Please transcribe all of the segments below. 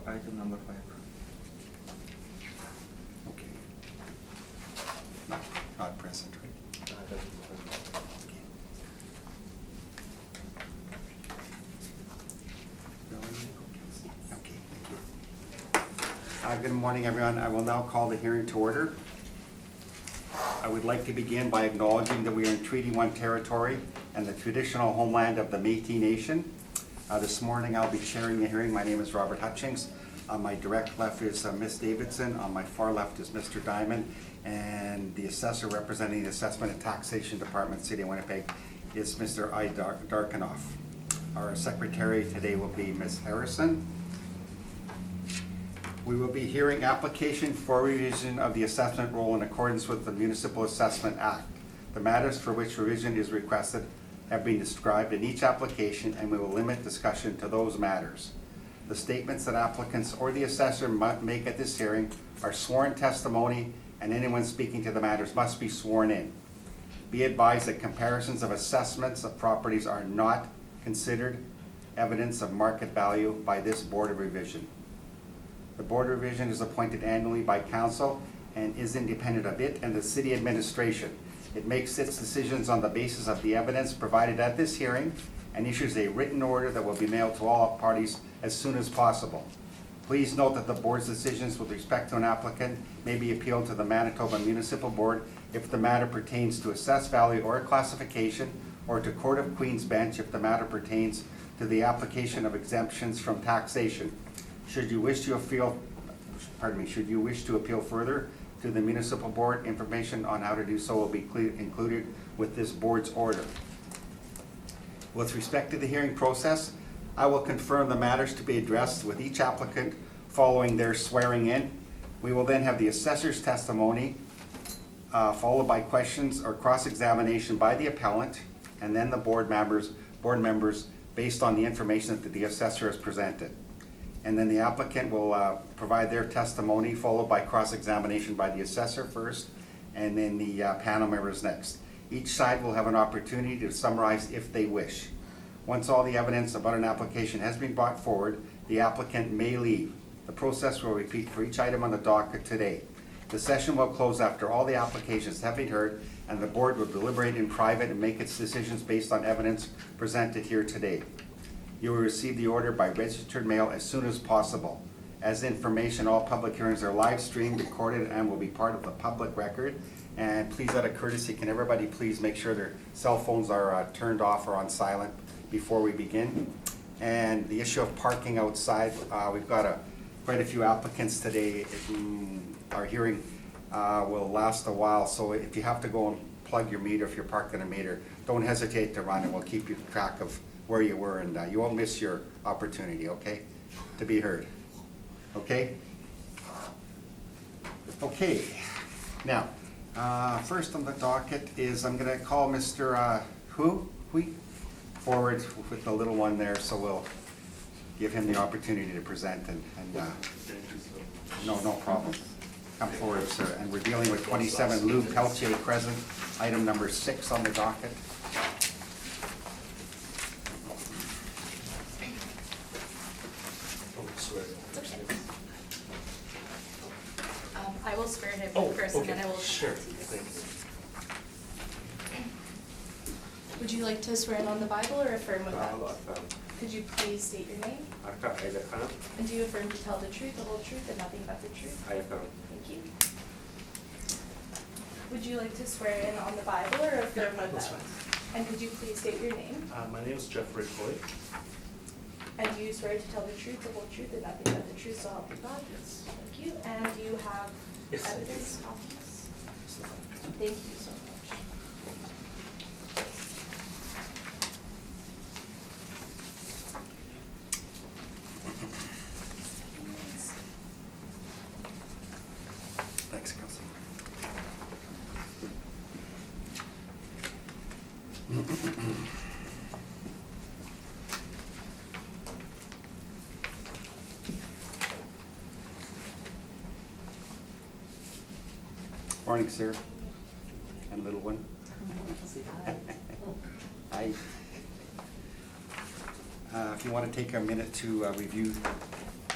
item number 5. Okay. Not present, right? Okay. Okay, thank you. Good morning, everyone. I will now call the hearing to order. I would like to begin by acknowledging that we are in Treaty 1 territory and the traditional homeland of the Métis Nation. This morning I'll be chairing the hearing. My name is Robert Hutchings. On my direct left is Ms. Davidson. On my far left is Mr. Diamond. And the assessor representing the Assessment and Taxation Department, City of Winnipeg, is Mr. I. Darkanoff. Our secretary today will be Ms. Harrison. We will be hearing application for revision of the assessment roll in accordance with the Municipal Assessment Act. The matters for which revision is requested have been described in each application, and we will limit discussion to those matters. The statements that applicants or the assessor must make at this hearing are sworn testimony, and anyone speaking to the matters must be sworn in. Be advised that comparisons of assessments of properties are not considered evidence of market value by this Board of Revision. The Board of Revision is appointed annually by Council and is independent of it and the City Administration. It makes its decisions on the basis of the evidence provided at this hearing and issues a written order that will be mailed to all parties as soon as possible. Please note that the Board's decisions with respect to an applicant may be appealed to the Manitoba Municipal Board if the matter pertains to assessed value or classification, or to Court of Queen's Bench if the matter pertains to the application of exemptions from taxation. Should you wish to appeal further to the Municipal Board, information on how to do so will be included with this Board's order. With respect to the hearing process, I will confirm the matters to be addressed with each applicant following their swearing in. We will then have the assessor's testimony, followed by questions or cross-examination by the appellant, and then the board members based on the information that the assessor has presented. And then the applicant will provide their testimony, followed by cross-examination by the assessor first, and then the panel members next. Each side will have an opportunity to summarize if they wish. Once all the evidence about an application has been brought forward, the applicant may leave. The process will repeat for each item on the docket today. The session will close after all the applications have been heard, and the board will deliberate in private and make its decisions based on evidence presented here today. You will receive the order by registered mail as soon as possible. As information, all public hearings are live streamed, recorded, and will be part of the public record. And please, out of courtesy, can everybody please make sure their cell phones are turned off or on silent before we begin. And the issue of parking outside, we've got quite a few applicants today. Our hearing will last a while, so if you have to go and plug your meter, if you're parked in a meter, don't hesitate to run, and we'll keep you track of where you were, and you won't miss your opportunity, okay, to be heard. Okay? Okay. Now, first on the docket is I'm going to call Mr. Hui forward with the little one there, so we'll give him the opportunity to present. And no problem. Come forward, sir. And we're dealing with 27 Lou Peltier Crescent, item number 6 on the docket. I will swear him in person, okay. and I will. Sure. Thank you. Would you like to swear in on the Bible or affirm with that? Could you please state your name? And do you affirm to tell the truth, the whole truth, and nothing but the truth? I affirm. Thank you. Would you like to swear in on the Bible or affirm with that's that? fine. And could you please state your name? My name is Jeffrey Coy. And do you swear to tell the truth, the whole truth, and nothing but the truth, so help you God? Yes. Thank you. And do you have Yes, I do. evidence copies? Thank you so much. Thanks, Council. Morning, sir. And little one. Hi. If you want to take a minute to review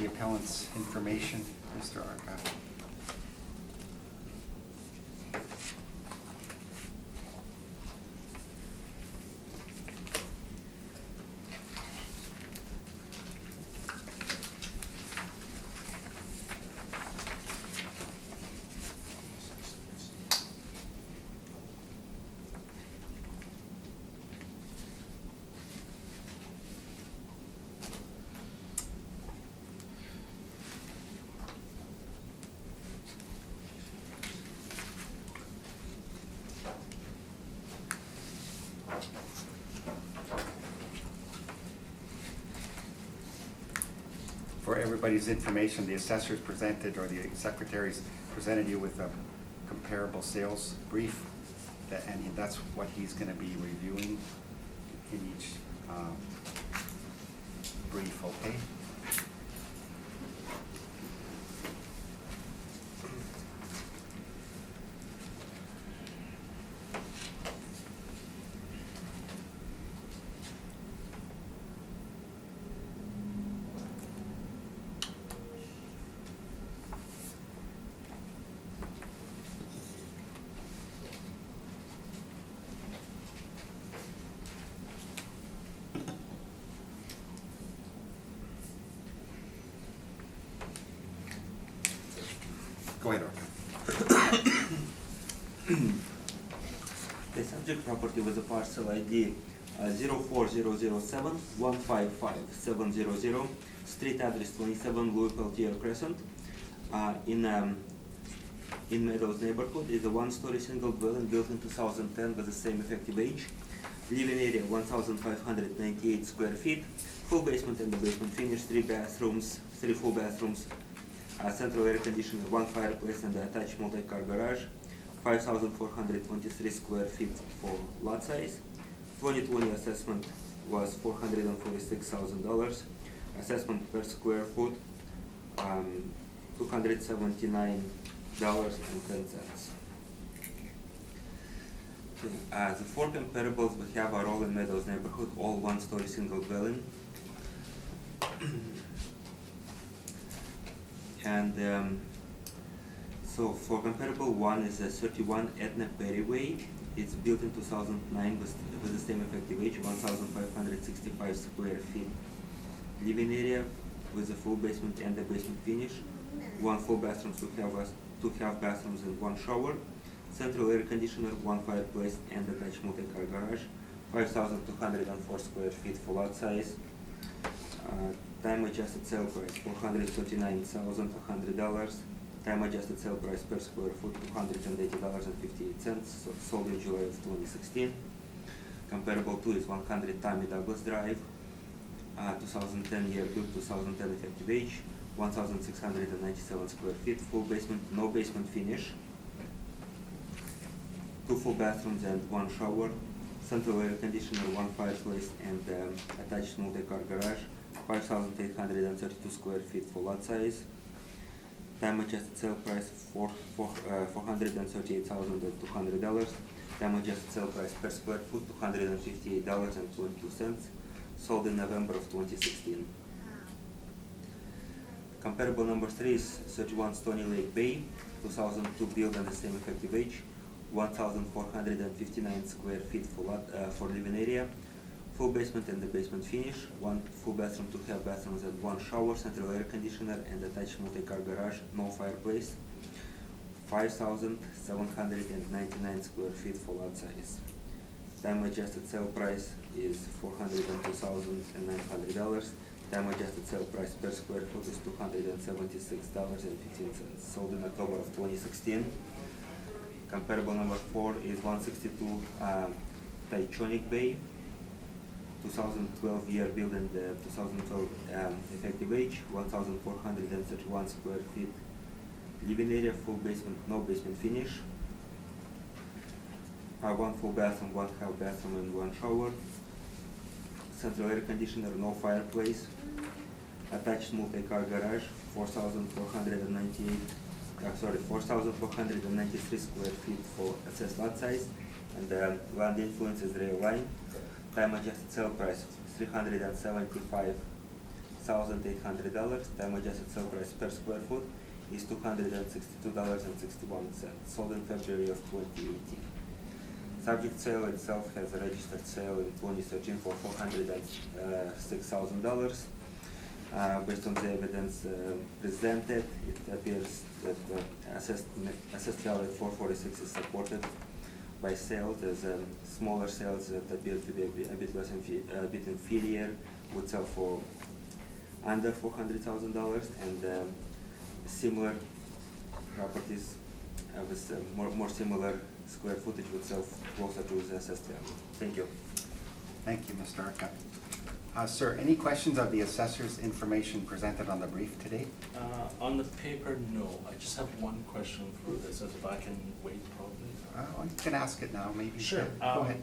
the appellant's information, Mr. Arca. For everybody's information, the assessors presented, or the secretaries presented you with a comparable sales brief, and that's what he's gonna be reviewing in each brief, okay? Go ahead, Arca. The subject property was a parcel ID 04007-155-700, street address 27 Louis Peltier Crescent, in Meadows neighborhood. Is a one-story single dwelling built in 2010 with the same effective age. Living area 1,598 square feet, full basement and the basement finish, 3 bathrooms, 3 full bathrooms, central air conditioner, 1 fireplace and the attached multi-car garage, 5,423 square feet for lot size. 2020 assessment was $446,000. Assessment per square foot, $279.10. The 4 comparables we have are all in Meadows neighborhood, all one-story single dwelling. And so for comparable one is a 31 Edna Perry Way. It's built in 2009 with the same effective age, 1,565 square feet. Living area with a full basement and a basement finish. 1 full bathroom, 2 half bathrooms and 1 shower. Central air conditioner, 1 fireplace and attached multi-car garage. 5,204 square feet for lot size. Time adjusted sale price $439,100. Time adjusted sale price per square foot $280.58. Sold in July of 2016. Comparable to is 100 Tommy Douglas Drive, 2010 year built, 2010 effective age, 1,697 square feet, full basement, no basement finish. 2 full bathrooms and 1 shower. Central air conditioner, 1 fireplace and attached multi-car garage. 5,832 square feet for lot size. Time adjusted sale price $438,200. Time adjusted sale price per square foot $258.22. Sold in November of 2016. Comparable number 3 is 31 Stony Lake Bay, 2002 built and the same effective age, 1,459 square feet for living area. Full basement and the basement finish, 1 full bathroom, 2 half bathrooms and 1 shower, central air conditioner and attached multi-car garage, no fireplace. 5,799 square feet for lot size. Time adjusted sale price is $402,900. Time adjusted sale price per square foot is $276.15. Sold in October of 2016. Comparable number 4 is 162 Taichonic Bay. 2012 year build and 2012 effective age, 1,431 square feet. Living area, full basement, no basement finish. 1 full bathroom, 1 half bathroom and 1 shower. Central air conditioner, no fireplace. Attached multi-car garage, 4,493 square feet for assessed lot size, and the land influence is rail line. Time adjusted sale price $375,000. $1,800. Time adjusted sale price per square foot is $262.61, sold in February of 2018. Subject sale itself has a registered sale in 2013 for $406,000. Based on the evidence presented, it appears that the assessed value at 446 is supported by sales. There's smaller sales that appear to be a bit less a bit inferior, would sell for under $400,000, and similar properties with more similar square footage would sell closer to the assessed value. Thank you. Thank you, Mr. Arca. Sir, any questions of the assessor's information presented on the brief today? On the paper, no. I just have one question for this, if I can wait probably. You can ask it now, maybe. Sure. Yeah, go ahead.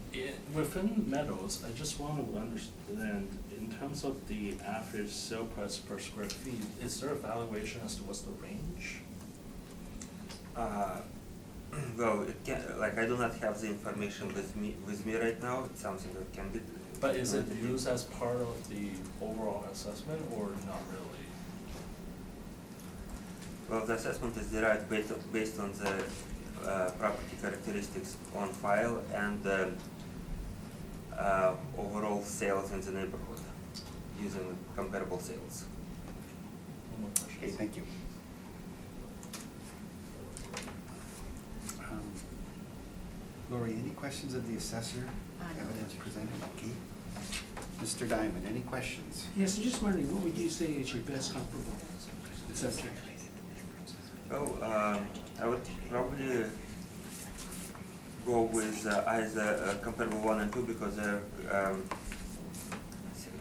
Within Meadows, I just want to understand, in terms of the average sale price per square feet, is there a valuation as to what's the range? Well, it can, like, I do not have the information with me right now. It's something that can be. But is it used as part of the overall assessment or not really? Well, the assessment is derived based on the property characteristics on file and overall sales in the neighborhood using comparable sales. No more questions. Okay, thank you. Lori, any questions of the assessor? Evidence presented, okay. Mr. Diamond, any questions? Yes, I'm just wondering, what would you say is your best comparable assessor? Well, I would probably go with either comparable 1 and 2 because they're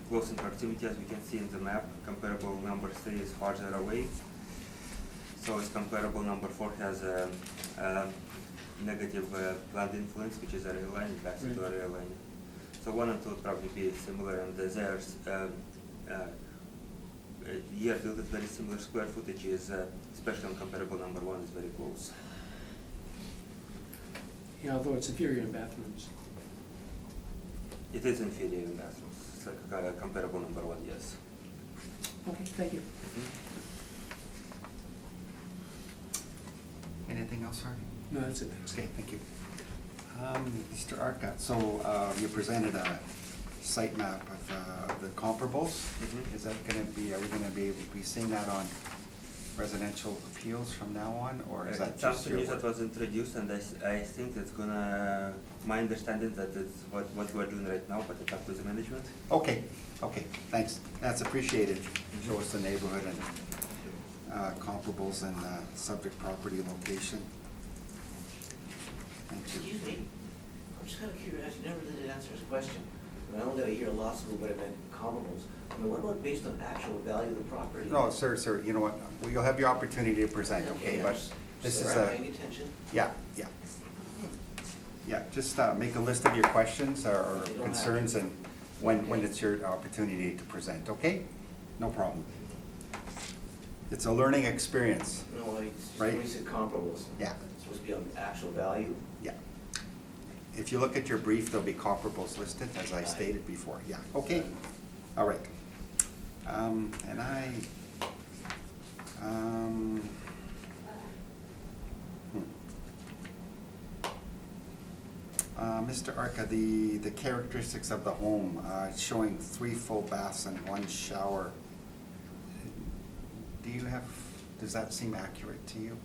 close in proximity, as we can see in the map. Comparable number 3 is farther away. So is comparable number 4 has a negative land influence, which is a rail line, it backs into a rail line. So 1 and 2 would probably be similar, and there's year built at very similar square footage is, especially on comparable number 1, is very close. Yeah, although it's inferior in bathrooms. It is inferior in bathrooms. It's like a comparable number 1, yes. Okay, thank you. Anything else, sir? No, that's it, thanks. Okay, thank you. Mr. Arca, so you presented a site map of the comparables. Is that going to be, are we going to be able to be seeing that on residential appeals from now on, or is that It's just something your new that work? was introduced, and I think it's gonna, my understanding that it's what we're doing right now, but it's up to the management. Okay, okay, thanks. That's appreciated. Show us the neighborhood and comparables and subject property location. Thank you. Excuse me, I'm just kind of curious, you never did answer this question. I know that a year of law school, but I meant comparables. I mean, what about based on actual value of the property? No, sir, you know what, well, you'll have your opportunity to present, okay, but this is Sorry, a, paying attention? yeah. Yeah, just make a list of your questions or You don't have concerns to. and when it's your opportunity to present, okay? No problem. It's a learning experience, No, like, Right. when you said comparables. yeah, It's supposed to be on actual value? yeah. If you look at your brief, there'll be comparables listed, as I stated before, yeah, okay, all right. Mr. Arca, the characteristics of the home, it's showing 3 full baths and 1 shower. Does that seem accurate to you?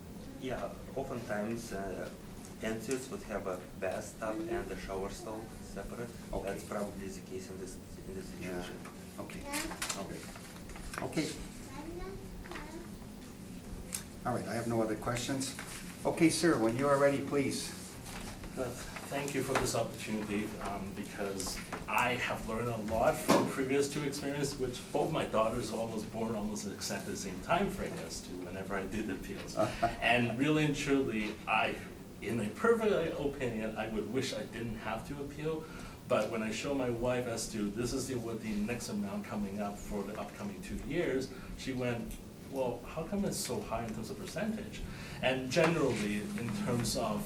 Yeah, oftentimes entries would have a bathtub and a shower stall separate. Okay. That's probably the case in this situation. Okay, okay. Okay. All right, I have no other questions. Okay, sir, when you are ready, please. Thank you for this opportunity, because I have learned a lot from previous 2 experiences, which both my daughters were almost born almost at exactly the same time frame as to whenever I did appeals. And really and truly, in a perfect opinion, I would wish I didn't have to appeal. But when I show my wife as to this is what the next amount coming up for the upcoming 2 years, she went, well, how come it's so high in terms of percentage? And generally, in terms of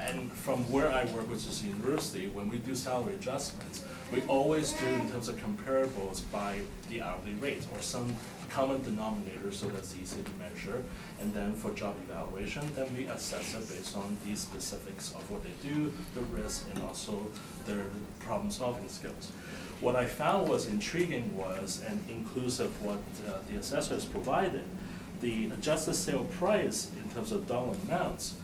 And from where I work, which is university, when we do salary adjustments, we always do in terms of comparables by the hourly rate or some common denominator, so that's easy to measure. And then for job evaluation, then we assess it based on the specifics of what they do, the risk, and also their problem-solving skills. What I found was intriguing was, and inclusive what the assessors provided, the adjusted sale price in terms of dollar amounts,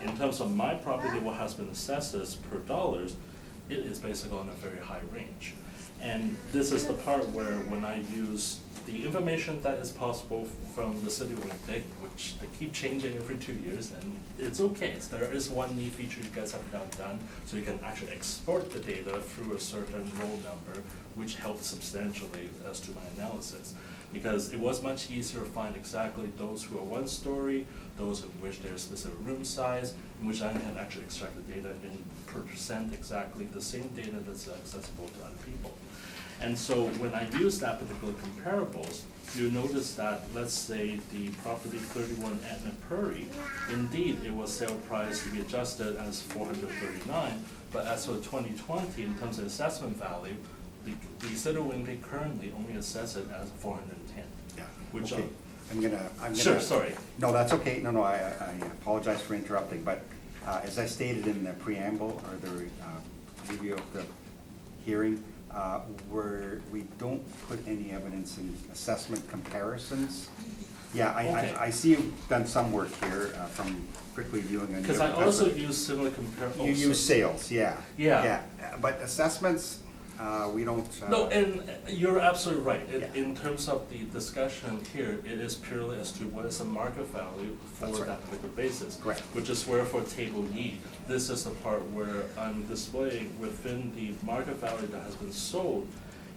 in terms of my property, what has been assessed as per dollars, it is basically on a very high range. And this is the part where when I use the information that is possible from the city of Winnipeg, which they keep changing every 2 years, and it's okay. There is one neat feature you guys have now done, so you can actually export the data through a certain roll number, which helps substantially as to my analysis. Because it was much easier to find exactly those who are one story, those in which there's specific room size, in which I can actually extract the data and present exactly the same data that's accessible to other people. And so when I use that particular comparables, you notice that, let's say the property 31 Etna Prairie, indeed it was sale price to be adjusted as 439, but as for 2020, in terms of assessment value, the city of Winnipeg currently only assess it as 410. Yeah, Which okay. I'm gonna. Sure, sorry. No, that's okay. No, I apologize for interrupting, but as I stated in the preamble or the review of the hearing, we don't put any evidence in assessment comparisons. Yeah, Okay. I see you've done some work here from quickly viewing. Because I also use similar comparables. You use sales, yeah. Yeah. But assessments, we don't. No, and you're absolutely right. Yeah. In terms of the discussion here, it is purely as to what is the market value for That's right. that particular basis. Correct. Which is where for table E, this is the part where I'm displaying within the market value that has been sold,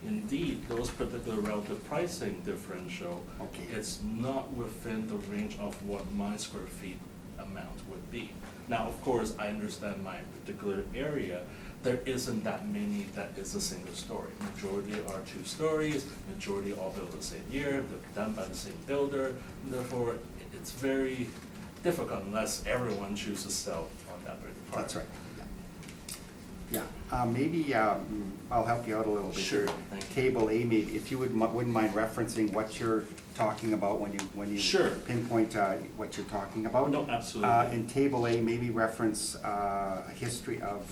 indeed, those particular relative pricing differential, Okay. it's not within the range of what my square feet amount would be. Now, of course, I understand my particular area, there isn't that many that is a single story. Majority are 2 stories, majority all built the same year, they're done by the same builder, and therefore it's very difficult unless everyone chooses to sell on that particular part. That's right. Yeah, maybe I'll help you out a little bit. Sure, here. thank you. Table A, maybe, if you wouldn't mind referencing what you're talking about when you Sure. pinpoint what you're talking about. No, absolutely. In Table A, maybe reference a history of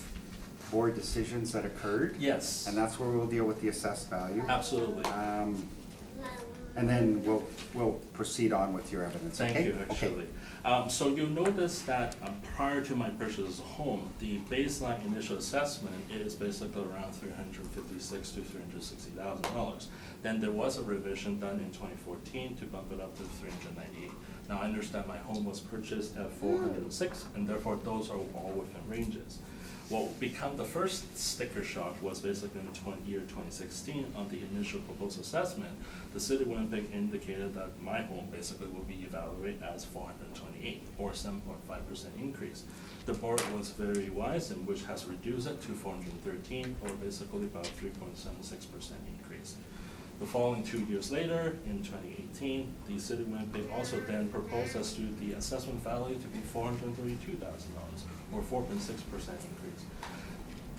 board decisions that occurred. Yes. And that's where we'll deal with the assessed value. Absolutely. And then we'll proceed on with your evidence, okay? Thank you, Okay. actually. So you'll notice that prior to my purchase of a home, the baseline initial assessment is basically around $356,000 to $360,000. Then there was a revision done in 2014 to bump it up to $398,000. Now, I understand my home was purchased at $406,000, and therefore those are all within ranges. What became the first sticker shock was basically in the year 2016 on the initial proposed assessment. The city of Winnipeg indicated that my home basically will be evaluated as $428,000 or 7.5% increase. The board was very wise and which has reduced it to $413,000 or basically about 3.76% increase. The following 2 years later, in 2018, the city of Winnipeg also then proposed us to the assessment value to be $432,000 or 4.6% increase.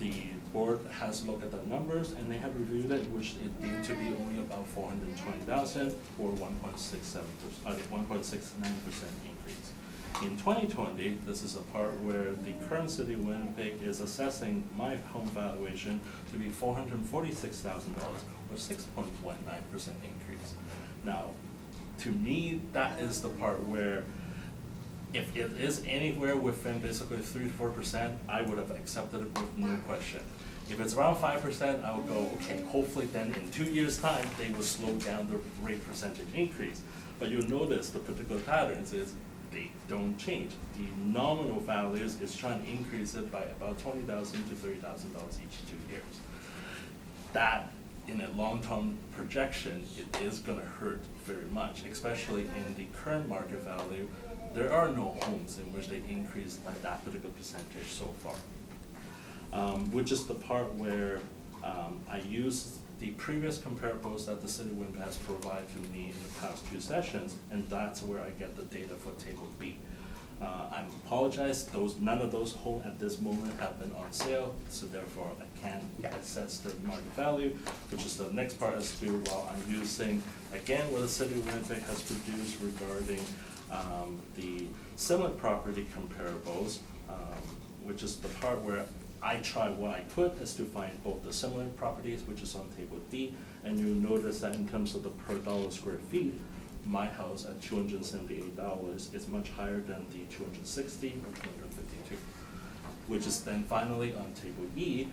The board has looked at the numbers and they have reviewed it, which it deemed to be only about $420,000 or 1.69% increase. In 2020, this is a part where the current city of Winnipeg is assessing my home valuation to be $446,000 or 6.19% increase. Now, to me, that is the part where if it is anywhere within basically 3 to 4%, I would have accepted it with no question. If it's around 5%, I would go, okay, hopefully then in 2 years' time, they will slow down the rate percentage increase. But you'll notice the particular patterns is they don't change. The nominal values is trying to increase it by about $20,000 to $30,000 each 2 years. That, in a long-term projection, it is gonna hurt very much, especially in the current market value. There are no homes in which they increase by that particular percentage so far. Which is the part where I use the previous comparables that the city of Winnipeg has provided to me in the past 2 sessions, and that's where I get the data for table B. I apologize, none of those homes at this moment have been on sale, so therefore I can't assess the market value, which is the next part as to while I'm using, again, what the city of Winnipeg has produced regarding the similar property comparables, which is the part where I try what I could is to find both the similar properties, which is on table D, and you'll notice that in terms of the per dollar square feet, my house at $278 is much higher than the 260 or 252, which is then finally on table E.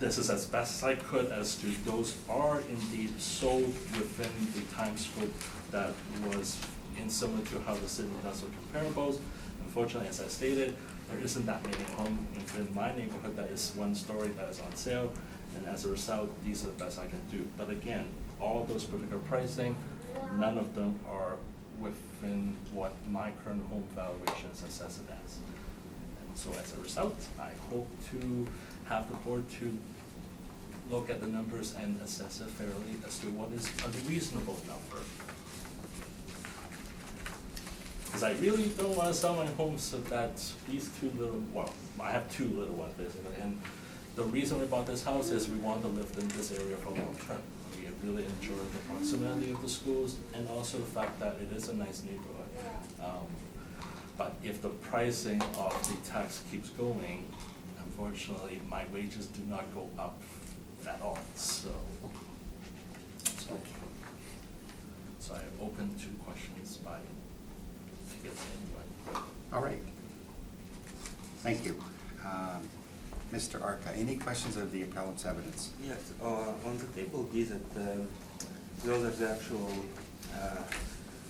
This is as best as I could as to those are indeed sold within the time scope that was in similar to how the city does with comparables. Unfortunately, as I stated, there isn't that many homes within my neighborhood that is one story that is on sale, and as a result, these are the best I can do. But again, all those particular pricing, none of them are within what my current home valuations assess it as. And so as a result, I hope to have the board to look at the numbers and assess it fairly as to what is a reasonable number. Because I really don't want to sell my home so that these two little, well, I have two little ones basically, and the reason we bought this house is we want to live in this area for long term. We really enjoy the proximity of the schools and also the fact that it is a nice neighborhood. But if the pricing of the tax keeps going, unfortunately, my wages do not go up at all, so I'm open to questions by anyone. All right. Thank you. Mr. Arca, any questions of the appellant's evidence? Yes, on the table D, those are the actual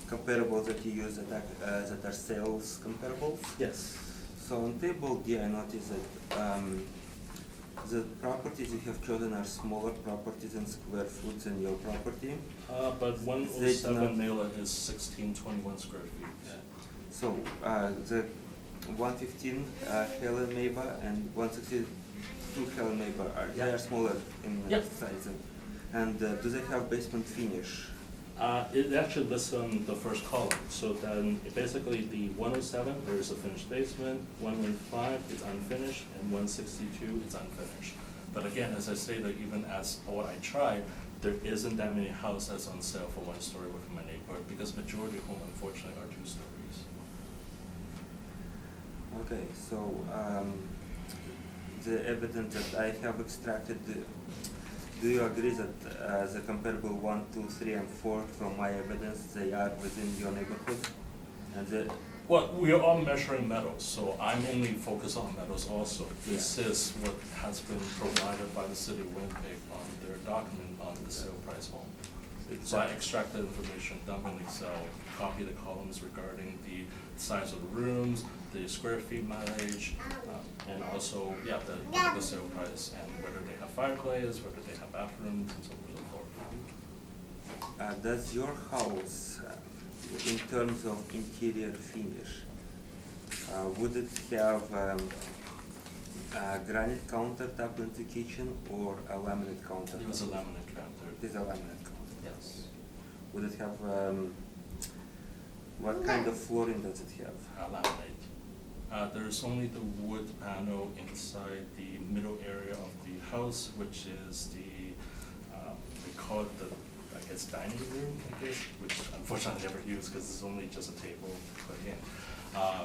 comparables that you use that are sales comparables. Yes. So on table D, I noticed that the properties you have chosen are smaller properties in square foot than your property. But 107 Mela is 1621 square feet. So the 115 Helen Maba and 162 Helen Maba they are smaller in size. And do they have basement finish? It actually lists on the first column. So then basically the 107 there is a finished basement, 115 is unfinished, and 162 is unfinished. But again, as I stated, even as what I tried, there isn't that many houses on sale for one story within my neighborhood because majority of them unfortunately are 2 stories. Okay, so the evidence that I have extracted, do you agree that the comparable 1, 2, 3, and 4 from my evidence, they are within your neighborhood? And well, we are all measuring metals, so I'm only focused on metals also. This is what has been provided by the city of Winnipeg on their document on the sale price home. So I extracted information, dumped in Excel, copy the columns regarding the size of the rooms, the square feet mileage, and also, the sale price, and whether they have fireplace, whether they have bathrooms, and so on and so forth. does your house, in terms of interior finish, would it have a granite countertop in the kitchen or a laminate countertop? It was a laminate counter. It is a laminate countertop. Yes. Would it have, what kind of flooring does it have? Laminate. There's only the wood panel inside the middle area of the house, which is the, they call it the, I guess, dining room, I guess, which unfortunately I never use because it's only just a table put in.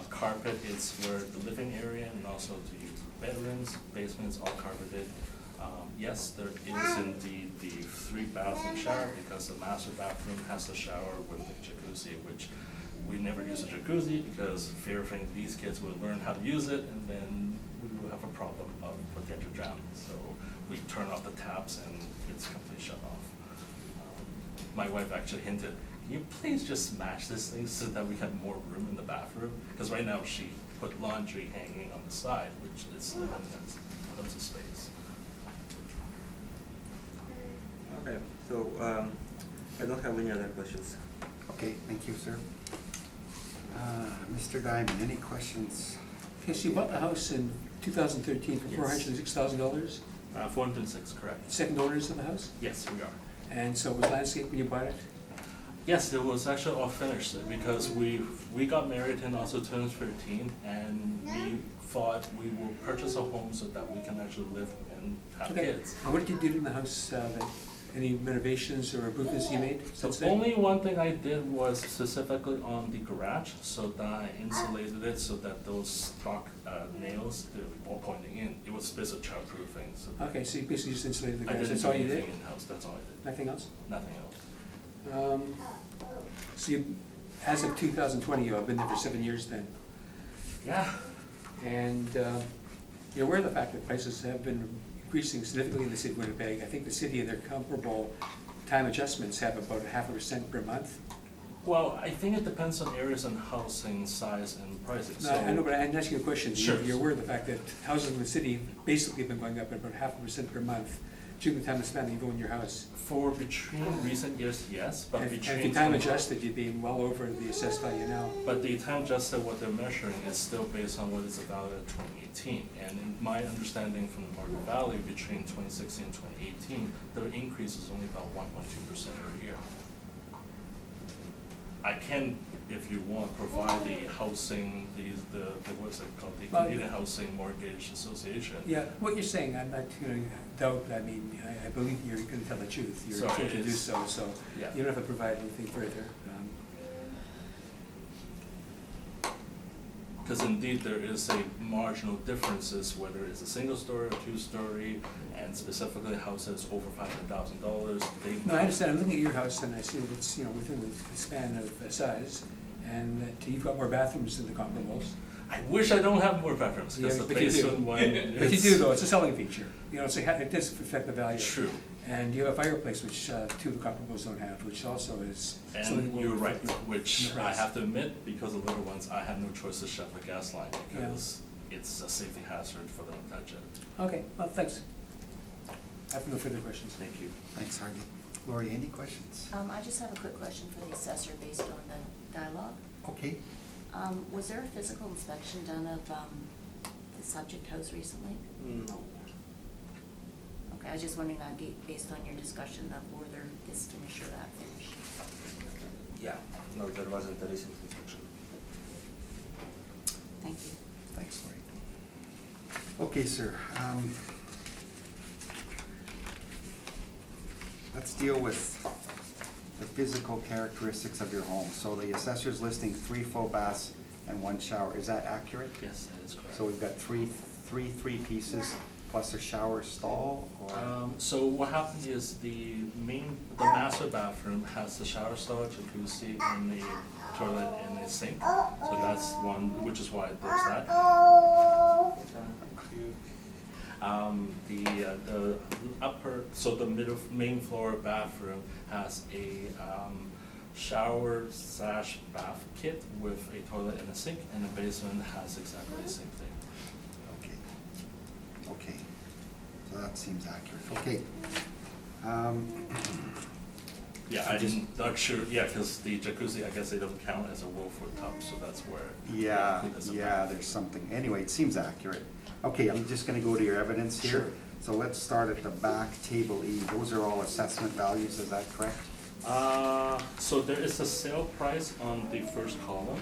Carpet is where the living area and also the bedrooms, basements, all carpeted. Yes, there is indeed the 3-bathroom shower because the master bathroom has a shower with a jacuzzi, which we never use a jacuzzi because fearing these kids will learn how to use it and then we will have a problem of potential drowning. So we turn off the taps and it's completely shut off. My wife actually hinted, can you please just smash this thing so that we have more room in the bathroom? Because right now she put laundry hanging on the side, which is limited in terms of space. Okay, so I don't have any other questions. Okay, thank you, sir. Mr. Diamond, any questions? Okay, so you bought the house in 2013 for Yes. $406,000? 406, correct. Second owners of the house? Yes, we are. And so it was landscape when you bought it? Yes, it was actually all finished because we got married in also 2013, and we thought we will purchase a home so that we can actually live and have Okay. kids. And what did you do in the house, any renovations or improvements you made since The then? only one thing I did was specifically on the garage, so that I insulated it so that those stock nails, they were all pointing in. It was basically childproofing, so. Okay, so you basically just insulated the I garage, didn't that's do all you did? anything in-house, that's all I did, Nothing else? nothing else. So you, as of 2020, you've been there for 7 years then, Yeah, and you're aware of the fact that prices have been increasing significantly in the city of Winnipeg. I think the city and their comparable time adjustments have about 0.5% per month. well, I think it depends on areas and housing size and pricing, No, so. I know, but I'm asking you a question. Sure. You're aware of the fact that houses in the city basically have been going up at about 0.5% per month during the time of span that you've owned your house. For between recent years, yes, but And between. if you time adjusted, you'd be well over the assessed value now. But the time adjusted, what they're measuring is still based on what is evaluated in 2018. And in my understanding from the market value between 2016 and 2018, the increase is only about 1.2% per year. I can, if you want, provide the housing, the what's it called, the Well, Community Housing Mortgage Association. Yeah, what you're saying, I'm not gonna doubt, I mean, I believe you're gonna tell the truth. You're Sorry, going to do it's- so Yeah. you don't have to provide anything further. Because indeed, there is a marginal differences, whether it's a single story or two-story, and specifically houses over $500,000, they. No, I understand, I'm looking at your house and I see that it's, within the span of size, and that you've got more bathrooms than the comparables. I wish I don't have more bedrooms, because Yeah, the but you do. basement one is. But you do though, it's a selling feature, it does affect the value. True, And you have a fireplace, which two of the comparables don't have, which also is something that and will you're right, reflect in which the I price. have to admit, because of little ones, I have no choice to shut the gas line, because it's a safety hazard for them to touch it. Okay, well, thanks. I have no further questions. Thank you. Thanks, Harvey. Lori, any questions? I just have a quick question for the assessor based on the dialogue. Okay. Was there a physical inspection done of the subject house recently? No. Okay, I was just wondering that based on your discussion of where there is to ensure that finish. Yeah, no, there wasn't a recent inspection. Thank you. Thanks, Lori. Okay, sir. Let's deal with the physical characteristics of your home. So the assessor's listing 3 full baths and 1 shower. Is that accurate? Yes, that is correct. So we've got three pieces plus a shower stall, or? So what happened is the master bathroom has the shower stall, jacuzzi, and the toilet and the sink. So that's one, which is why there's that. The upper, so the main floor bathroom has a shower / bath kit with a toilet and a sink, and the basement has exactly the same thing. Okay, so that seems accurate, okay. Yeah, I didn't, not sure, yeah, because the jacuzzi, I guess they don't count as a Wilford tub, so that's where. Yeah, As a yeah, bath. there's something, anyway, it seems accurate. Okay, I'm just gonna go to your evidence here. Sure. So let's start at the back, table E, those are all assessment values, is that correct? So there is a sale price on the first column.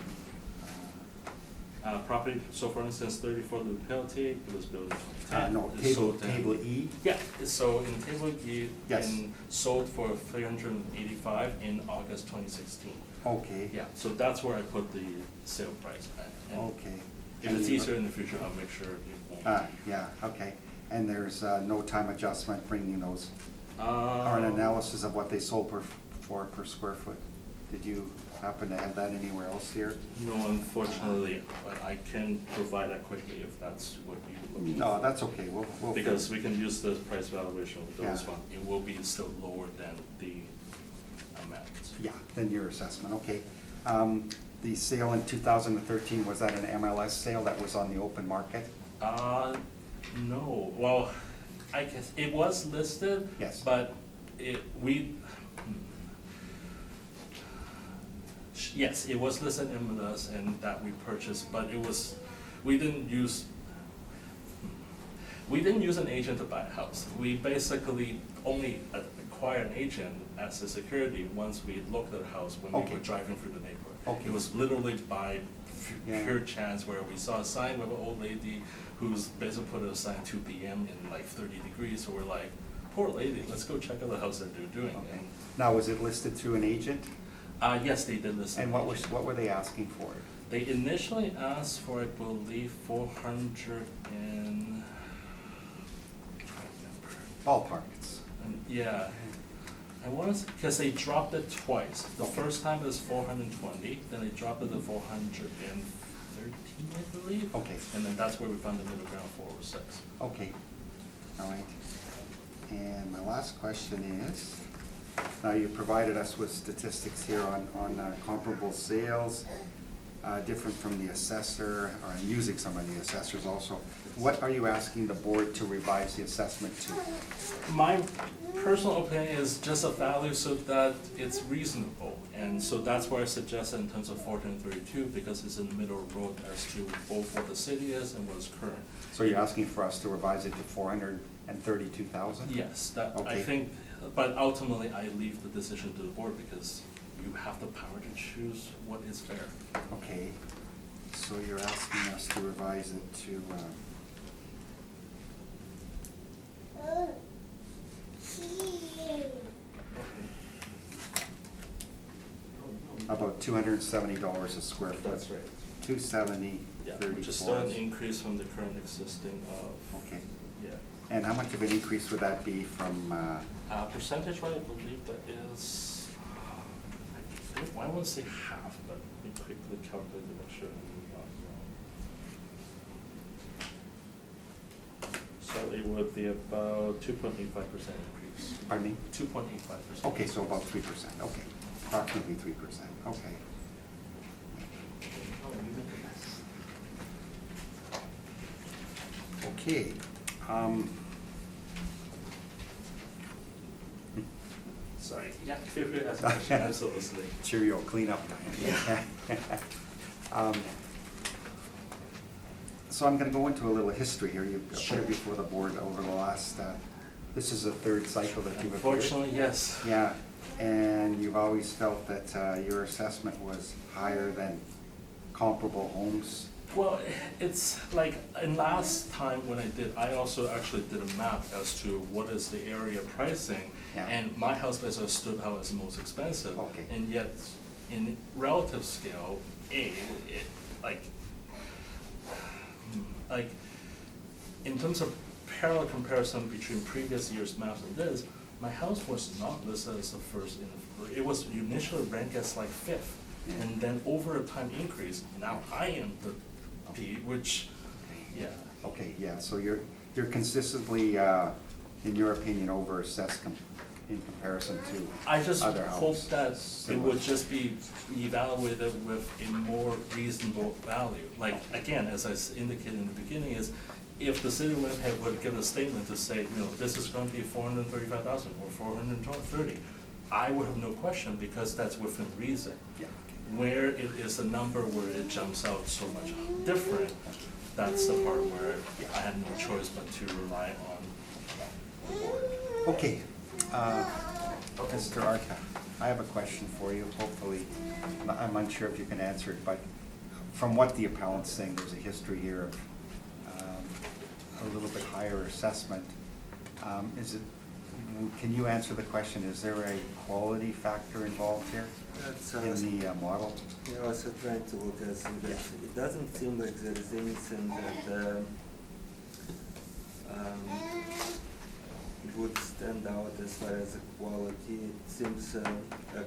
Property, so for instance, 34 Lupelti, it was built in 2010. No, It's sold in- table E, Yeah, so in table E, Yes. and sold for 385 in August 2016. okay. Yeah, so that's where I put the sale price at. And Okay. if it's easier in the future, I'll make sure it won't. Yeah, okay, and there's no time adjustment bringing those, or an Um, analysis of what they sold for per square foot? Did you happen to have that anywhere else here? No, unfortunately, but I can provide that quickly if that's what you're looking for. No, that's okay, we'll. Because we can use the price valuation with those Yeah. one, it will be still lower than the amount. Yeah, then your assessment, okay. The sale in 2013, was that an MLS sale that was on the open market? No, well, I guess, it was listed. Yes. But yes, it was listed in MLS and that we purchased, but we didn't use an agent to buy a house. We basically only require an agent as a security once we looked at the house when we Okay. were driving through the neighborhood. Okay. It was literally by Yeah. pure chance where we saw a sign with an old lady who's basically put a sign 2 p.m. in like 30 degrees, so we're like, poor lady, let's go check out the house that they're doing. Okay. Now, was it listed through an agent? Yes, they did listen. And what were they asking for? They initially asked for, I believe, 400 and, I'm trying to remember. Ballpark. It's- Yeah, I want to, because they dropped it twice. The first time it was 420, then they dropped it to 413, I believe. Okay. And then that's where we found the middle ground, 406. Okay, all right. And my last question is, now you provided us with statistics here on comparable sales, different from the assessor, or using some of the assessors also. What are you asking the board to revise the assessment to? My personal opinion is just a value so that it's reasonable. And so that's why I suggested in terms of 1432, because it's in the middle of the road as to both what the city is and what is current. So you're asking for us to revise it to 432,000? Yes, that, I Okay. think, but ultimately I leave the decision to the board because you have the power to choose what is fair. Okay, so you're asking us to revise it to, about $270 a square foot. That's right. 270, Yeah, 34. which is still an increase from the current existing of, Okay, yeah. and how much of an increase would that be from, Percentage wise, I believe that is, I won't say half, but let me quickly calculate to make sure I'm not wrong. So it would be about 2.85% increase. pardon me? 2.85%. Okay, so about 3%, okay, approximately 3%, okay. Okay, Sorry, yeah, feel free to ask a question, absolutely. cheerio, cleanup time. So I'm gonna go into a little history here. You've put Sure. it before the board over the last, this is the third cycle that you've appeared. Unfortunately, yes. Yeah, and you've always felt that your assessment was higher than comparable homes. Well, it's like, and last time when I also actually did a map as to what is the area pricing. Yeah. And my house basically stood out as the most expensive. Okay. And yet, in relative scale, like, in terms of parallel comparison between previous year's maps and this, my house was not listed as the first it was initially ranked as like fifth. Yeah. And then over a time increase, now I am the P, which, yeah. Okay, yeah, so you're consistently, in your opinion, over-assessed in comparison to I just other hope houses. that it Similar. would just be evaluated with a more reasonable value. Like, again, as I indicated in the beginning, is if the city of Winnipeg would give a statement to say, you know, this is going to be 435,000 or 430, I would have no question because that's within reason. Yeah. Where it is a number where it jumps out so much different, that's the part where I had no choice but to rely on the board. Okay, Mr. Arca, I have a question for you, hopefully, I'm unsure if you can answer it, but from what the appellant's saying, there's a history here of a little bit higher assessment. Can you answer the question, is there a quality factor involved here That's, in the model? yeah, I was trying to look at some that. It doesn't seem like there is anything that would stand out as far as the quality. It seems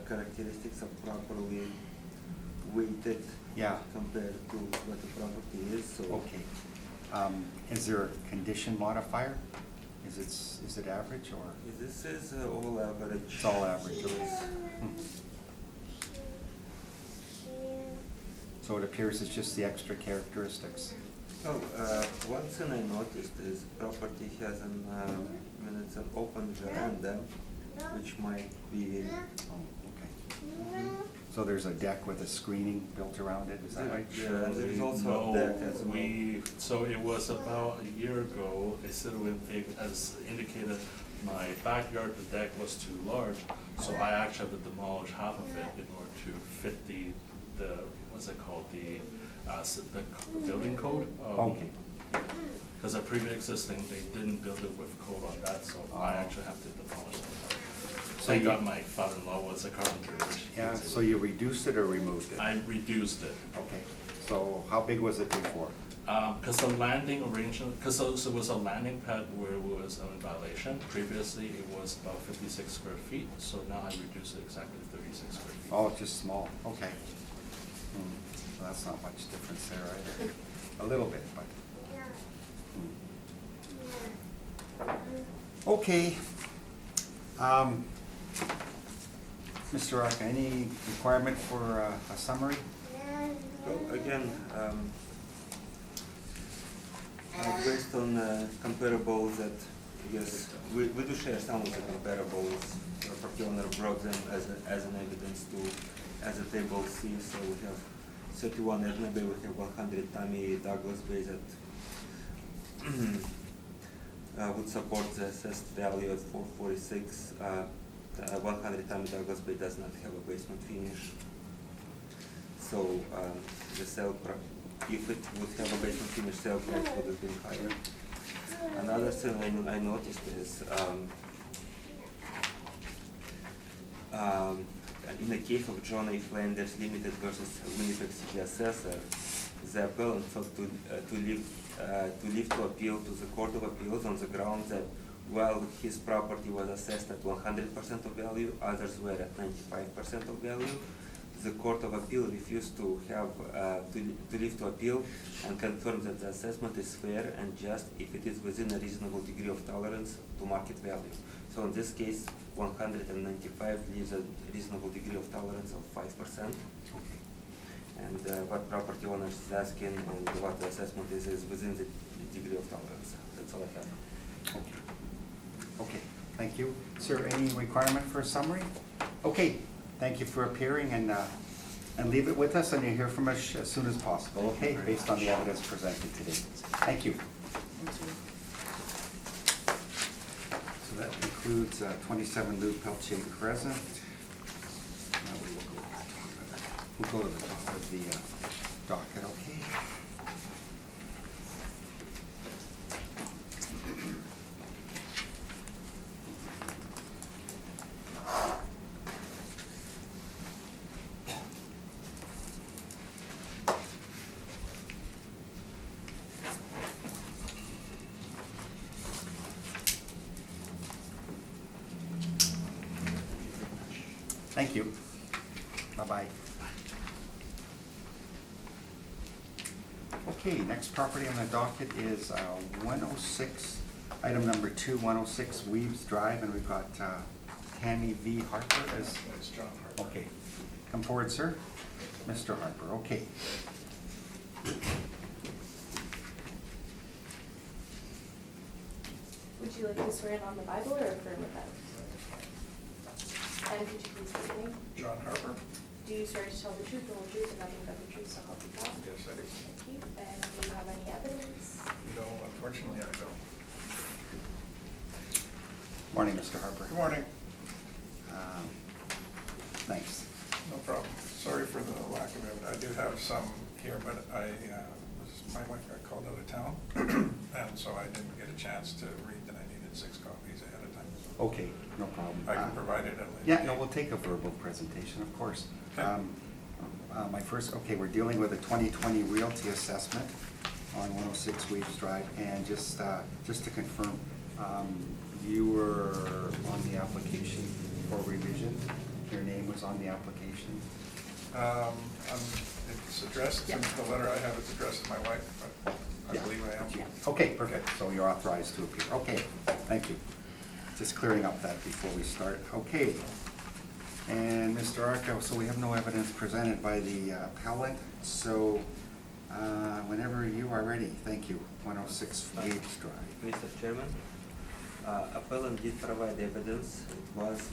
characteristics are properly weighted Yeah. compared to what the property is, so. Okay. Is there a condition modifier? Is it average or? This is all average. It's all average, So okay. it's- So it appears it's just the extra characteristics. Oh, one thing I noticed is property has it's an open veranda, which might be, Oh, okay. So there's a deck with a screening built around it, is that right? Yeah, and there's also a deck as well. So it was about a year ago, a city of Winnipeg, as indicated, my backyard, the deck was too large, so I actually had to demolish half of it in order to fit the what's it called, the building code. Okay. Because a pre-existing, they didn't build it with code on that, so I actually have to demolish it. So I you- got my father-in-law was a carpenter, which. Yeah, so you reduced it or removed it? I reduced it. Okay, so how big was it before? Because the landing arrangement, because it was a landing pad where it was in violation. Previously, it was about 56 square feet, so now I reduced it exactly to 36 square feet. Oh, just small, okay. So that's not much difference there either. A little bit, but. Okay. Mr. Arca, any requirement for a summary? So again, based on comparables that, yes, we do share some of the comparables. The property owner brought them as an evidence to, as a table C. So we have 31 Edna Bay, we have 100 Tammy Douglas Bay that would support the assessed value at 446. 100 Tammy Douglas Bay does not have a basement finish. So the sale if it would have a basement finish, sale price would have been higher. Another thing I noticed is in the case of John A. Flanders Limited versus Winnipeg City Assessor, the appellant sought to leave to appeal to the Court of Appeals on the grounds that while his property was assessed at 100% of value, others were at 95% of value. The Court of Appeal refused to have to leave to appeal and confirmed that the assessment is fair and just if it is within a reasonable degree of tolerance to market value. So in this case, 195 leaves a reasonable degree of tolerance of 5%. And what property owner is asking and what the assessment is within the degree of tolerance. That's all I have. Okay. Okay, thank you. Sir, any requirement for a summary? Okay, thank you for appearing and leave it with us and you'll hear from us as soon as possible, okay? Based on the evidence presented today. Thank you. So that concludes 27 Lou Peltier Crescent. Now we'll go to the top of the docket, okay? Thank you. Bye-bye. Okay, next property on the docket is 106, item number 2, 106 Weaves Drive, and we've got Tammy V. Harper as... It's John Harper. Okay. Come forward, sir. Mr. Harper, okay. Would you like to swear in on the Bible or affirm with that? And could you please state your name? John Harper? Do you swear to tell the truth, the whole truth, and nothing but the truth, so help you God? Yes, I do. Thank you. And do you have any evidence? No, unfortunately, I don't. Morning, Mr. Harper. Good morning. Thanks. No problem. Sorry for the lack of evidence. I do have some here, but my wife got called out of town, and so I didn't get a chance to read that I needed 6 copies ahead of time. So Okay, no problem. I can provide it at a later Yeah, no, date. we'll take a verbal presentation, of course. Okay. We're dealing with a 2020 realty assessment on 106 Weaves Drive, and just to confirm, you were on the application for revision? Your name was on the application? It's addressed, in the letter I have, it's addressed to my wife, but I Yeah. believe I am. Okay, perfect, so you're authorized to appear. Okay, thank you. Just clearing up that before we start. Okay. And Mr. Arco, so we have no evidence presented by the appellant, so whenever you are ready, thank you. 106 Weaves Drive. Mr. Chairman, appellant did provide evidence. It was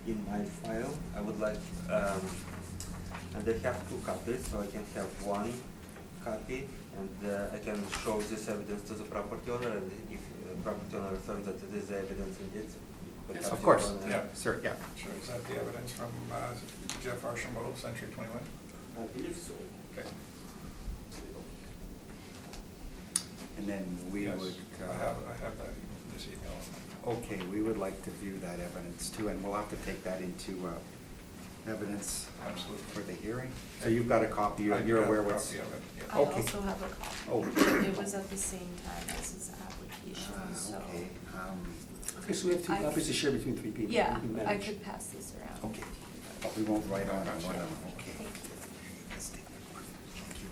in my file. I would like, and they have 2 copies, so I can have 1 copy, and I can show this evidence to the property owner, and if property owner affirms that it is evidence indeed. Yes, Of course, Yeah. sir, yeah. Sure, is that the evidence from Jeff Archambault, Century 21? I believe so. Okay. And then we Yes, would, I have that, this email. okay, we would like to view that evidence too, and we'll have to take that into evidence Absolutely. for the hearing. So you've got a copy, I do you're have aware a what's... copy of it, yeah. I Okay. also have a copy. Oh. It was at the same time as his application, so. Okay, Okay, so we have two I- copies to share between three people. Yeah, We can I manage. could pass this around. okay, but we won't write on one of them, okay. Thank you. Let's take that one. Thank you.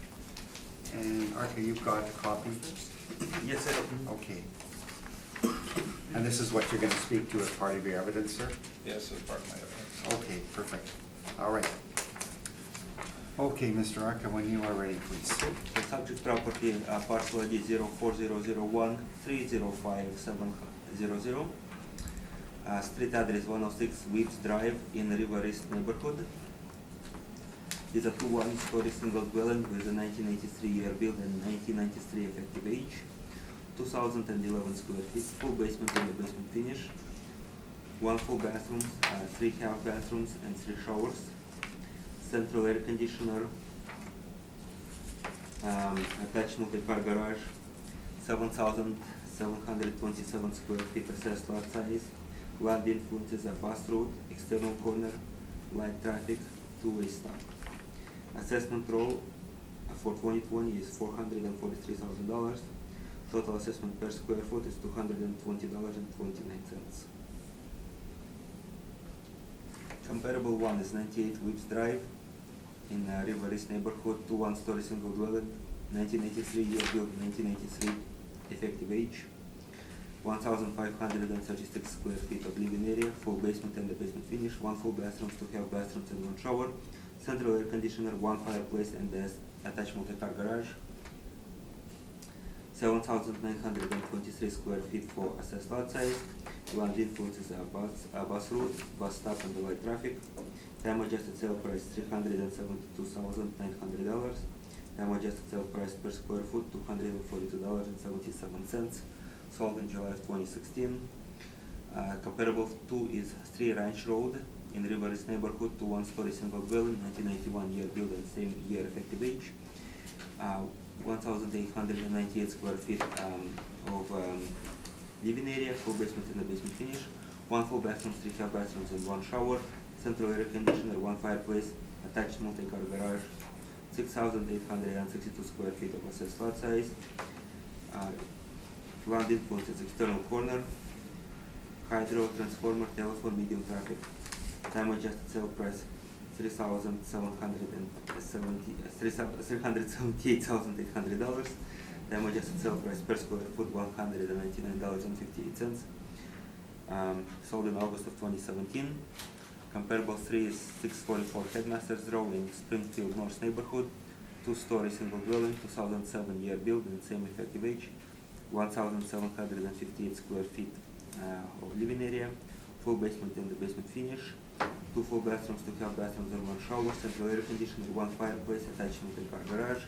And Arthur, you've got a copy? Yes, sir. Okay. And this is what you're gonna speak to as part of your evidence, sir? Yes, as part of my evidence. Okay, perfect. All right. Okay, Mr. Arca, when you are ready, please. The subject property, parcel ID 040001 305 street address 106 Weeps Drive in River East neighborhood. Is a 2-1-story single dwelling with a 1983 year build and 1993 effective age, 2011 square feet, full basement and the basement finish, 1 full bathroom, 3 half bathrooms and 3 showers, central air conditioner, attached multi-car garage, 7,727 square feet assessed lot size, land influences a bus route, external corner, light traffic, two-way stop. Assessment roll for 2020 is $443,000. Total assessment per square foot is $220.29. Comparable one is 98 Whips Drive in River East neighborhood, 2-1-story single dwelling, 1983 year build, 1983 effective age, 1,536 square feet of living area, full basement and the basement finish, 1 full bathroom, 2 half bathrooms and 1 shower, central air conditioner, 1 fireplace and the attached multi-car garage, 7,923 square feet for assessed lot size. Land influences a bus route, bus stop and the light traffic. Time adjusted sale price $372,900. Time adjusted sale price per square foot $242.77. Sold in July of 2016. Comparable 2 is 3 Ranch Road in River East neighborhood, 2-1-story single dwelling, 1991 year build and same year effective age. 1,898 square feet of living area, full basement and the basement finish, 1 full bathroom, 3 half bathrooms and 1 shower, central air conditioner, 1 fireplace, attached multi-car garage, 6,862 square feet of assessed lot size. Land influences external corner, hydro, transformer, telephone, medium traffic. Time adjusted sale price $378,800. Time adjusted sale price per square foot $199.58. Sold in August of 2017. Comparable 3 is 644 Headmasters Row in Springfield North neighborhood, 2-story single dwelling, 2007 year build and same effective age, 1,758 square feet of living area, full basement and the basement finish, 2 full bathrooms, 2 half bathrooms and 1 shower, central air conditioner, 1 fireplace, attached multi-car garage,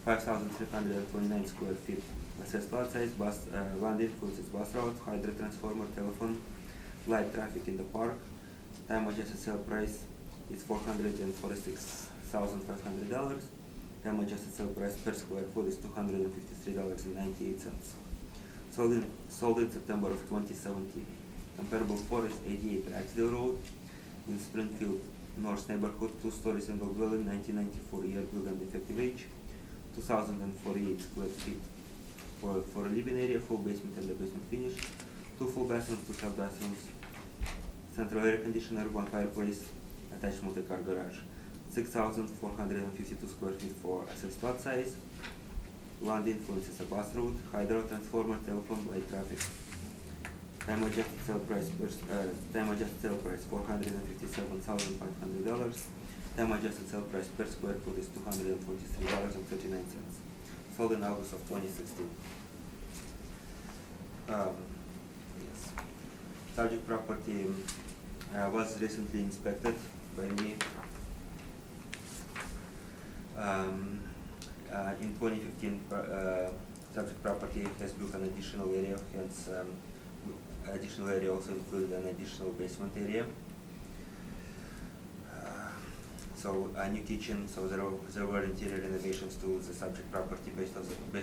5,329 square feet assessed lot size, land influences bus route, hydro transformer, telephone, light traffic in the park. Time adjusted sale price is $446,500. Time adjusted sale price per square foot is $253.98. Sold in September of 2017. Comparable 4 is 88 Ragsdale Road in Springfield North neighborhood, 2-story single dwelling, 1994 year build and effective age, 2,048 square feet for a living area, full basement and the basement finish, 2 full bathrooms, 2 half bathrooms, central air conditioner, 1 fireplace, attached multi-car garage, 6,452 square feet for assessed lot size. Land influences a bus route, hydro transformer, telephone, light traffic. Time adjusted sale price $457,500. Time adjusted sale price per square foot is $243.39. Sold in August of 2016. Yes. Subject property was recently inspected by me. In 2015, subject property has built an additional area, hence additional area also included an additional basement area. So a new kitchen, so there were interior renovations to the subject property based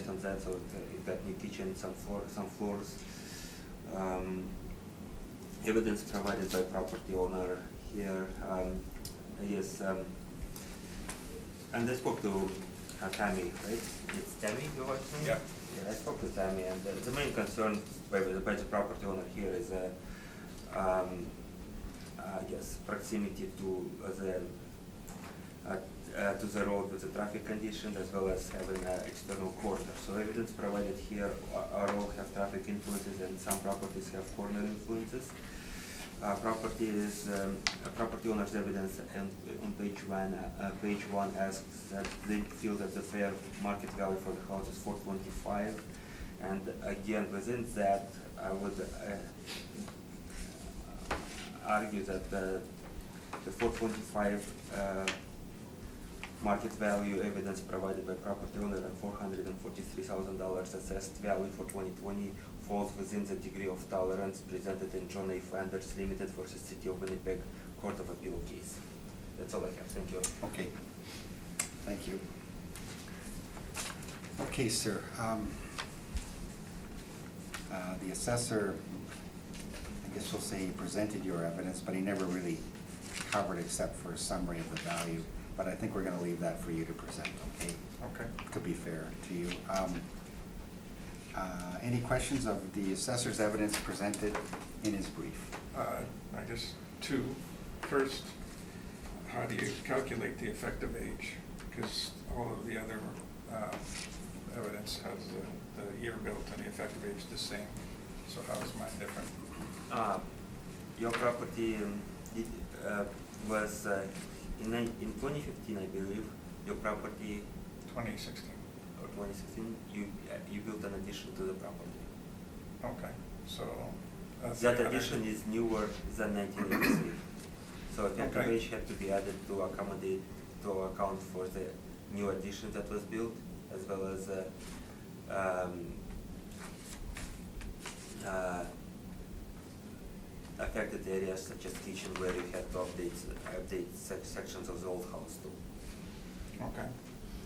on that. So it got new kitchen, some floors. Evidence provided by property owner here. Yes, and I spoke to Tammy, right? It's Tammy, you want to? Yeah. Yeah, I spoke to Tammy, and the main concern by the property owner here is, I guess, proximity to the road with the traffic conditions, as well as having an external corner. So evidence provided here are all have traffic influences, and some properties have corner influences. Property owner's evidence on page one asks that they feel that the fair market value for the house is $425, and again within that I would argue that the $425 market value evidence provided by property owner and $443,000 assessed value for 2020 falls within the degree of tolerance presented in John A. Flanders Limited versus City of Winnipeg Court of Appeal case. That's all I have. Thank you. Okay, thank you. Okay, sir. The assessor, I guess we'll say he presented your evidence, but he never really covered except for a summary of the value. But I think we're gonna leave that for you to present, okay? Okay. To be fair to you. Any questions of the assessor's evidence presented in his brief? I guess two. First, how do you calculate the effective age? Because all of the other evidence has the year built and the effective age the same. So how is mine different? Your property was in 2015, I believe. Your property 2016. or 2016, you built an addition to the property. Okay, so. That addition is newer than 1983. So effective Okay. age had to be added to account for the new addition that was built, as well as affected areas such as kitchen where you had to update sections of the old house too. Okay,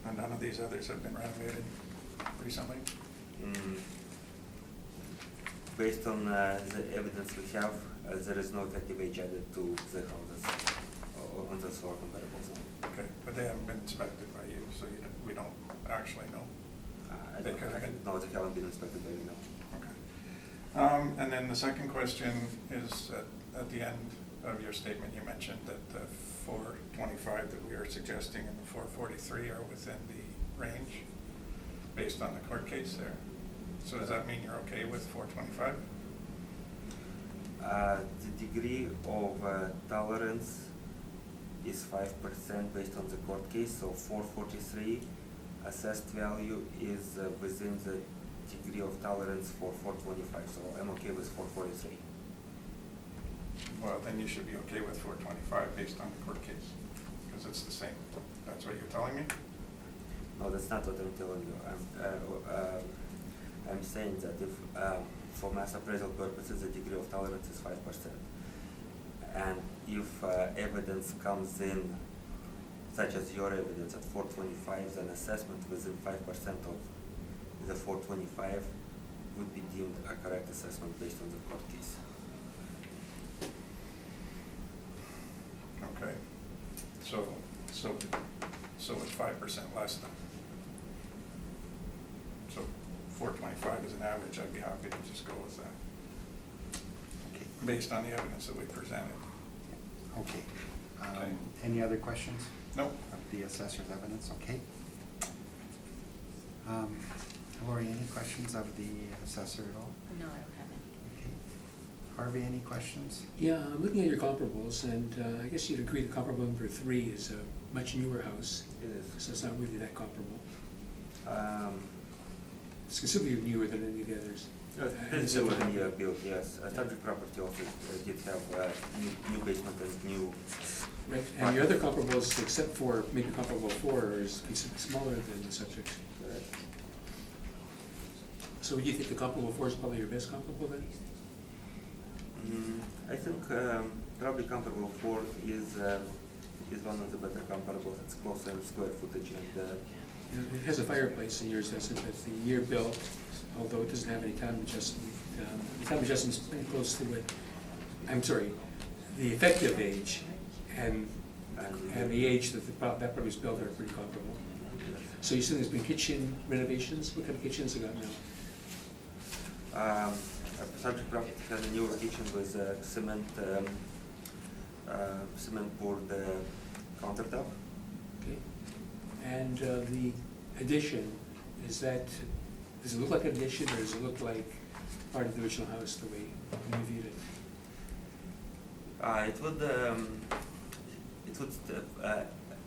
and none of these others have been renovated recently? Based on the evidence we have, there is no effective age added to the houses on the solar comparables. Okay, but they haven't been inspected by you, so we don't actually know? They could have been. No, they haven't been inspected by me, no. Okay. And then the second question is, at the end of your statement, you mentioned that the 425 that we are suggesting and the 443 are within the range based on the court case there. So does that mean you're okay with 425? The degree of tolerance is 5% based on the court case, so 443 assessed value is within the degree of tolerance for 425, so I'm okay with 443. Well, then you should be okay with 425 based on the court case, because it's the same. That's what you're telling me? No, that's not what I'm telling you. I'm saying that if, for mass appraisal purposes, the degree of tolerance is 5%. And if evidence comes in, such as your evidence at 425, then assessment within 5% of the 425 would be deemed a correct assessment based on the court case. Okay. So it's 5% less than. So 425 is an average, I'd be happy to just go with that, Okay. based on the evidence that we presented. Okay. Okay. Any other questions? Nope. Of the assessor's evidence, okay. Lori, any questions of the assessor at all? No, I don't have any. Okay. Harvey, any questions? Yeah, I'm looking at your comparables, and I guess you'd agree the comparable number 3 is a much newer house, It is. so it's not really that comparable. It's Uh, considerably newer than any of the others. This is a year built, yes. A subject property also did have new basement and new. Right, and your other comparables, except for maybe comparable 4, is considerably smaller than the subject. So you think the comparable 4 is probably your best comparable then? I think probably comparable 4 is one of the better comparables. It's closer in square footage and It has a fireplace in yours, doesn't it? That's the year built, although it doesn't have any time adjustment. The time adjustment's pretty close to it. I'm sorry, the effective age and the age that that property was built are pretty comparable. So you said there's been kitchen renovations? What kind of kitchens have you got now? subject property has a newer kitchen with cement poured countertop. Okay. And the addition, does it look like an addition, or does it look like part of the original house the way you viewed it? It would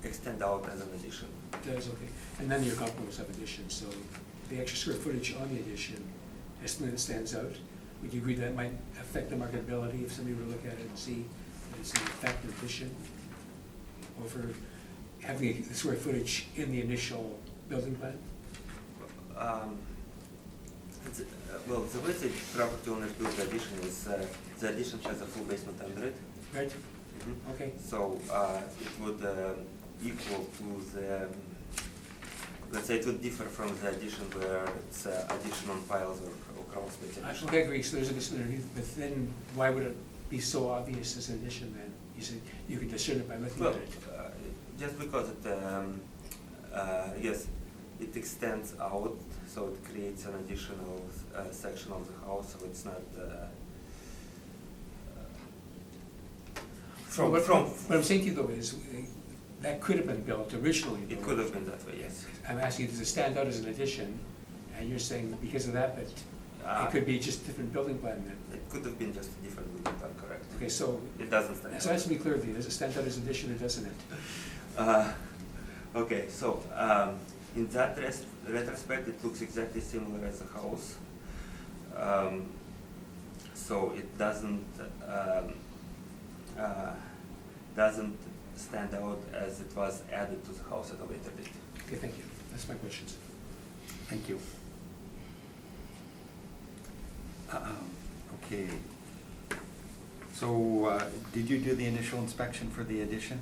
extend out as an addition. It does, okay. And then your comparables have addition, so the extra square footage on the addition is something that stands out. Would you agree that might affect the marketability if somebody were to look at it and see that it's an effective addition over having the square footage in the initial building plan? Well, the way the property owners built the addition is the addition has a full basement under it. Right? Mhm. Okay. So it would equal to the, let's say it would differ from the addition where it's addition on piles or crawl space addition. Okay, I agree, so there's a discipline underneath, but then why would it be so obvious as an addition then? You said you could discern it by looking Well, at it. just because it, yes, it extends out, so it creates an additional section of the house, so it's not. What I'm saying to you though is, that could have been built originally. It though. could have been that way, yes. I'm asking, does it stand out as an addition? And you're saying because of that, but it could be just different building plan then? It could have been just a different building plan, correct? Okay, so, It doesn't stand out. so let's be clear with you, does it stand out as an addition or doesn't it? Okay, so in that retrospect, it looks exactly similar as a house. So it doesn't stand out as it was added to the house at a later date. Okay, thank you. That's my questions. Thank you. Okay. So, did you do the initial inspection for the addition?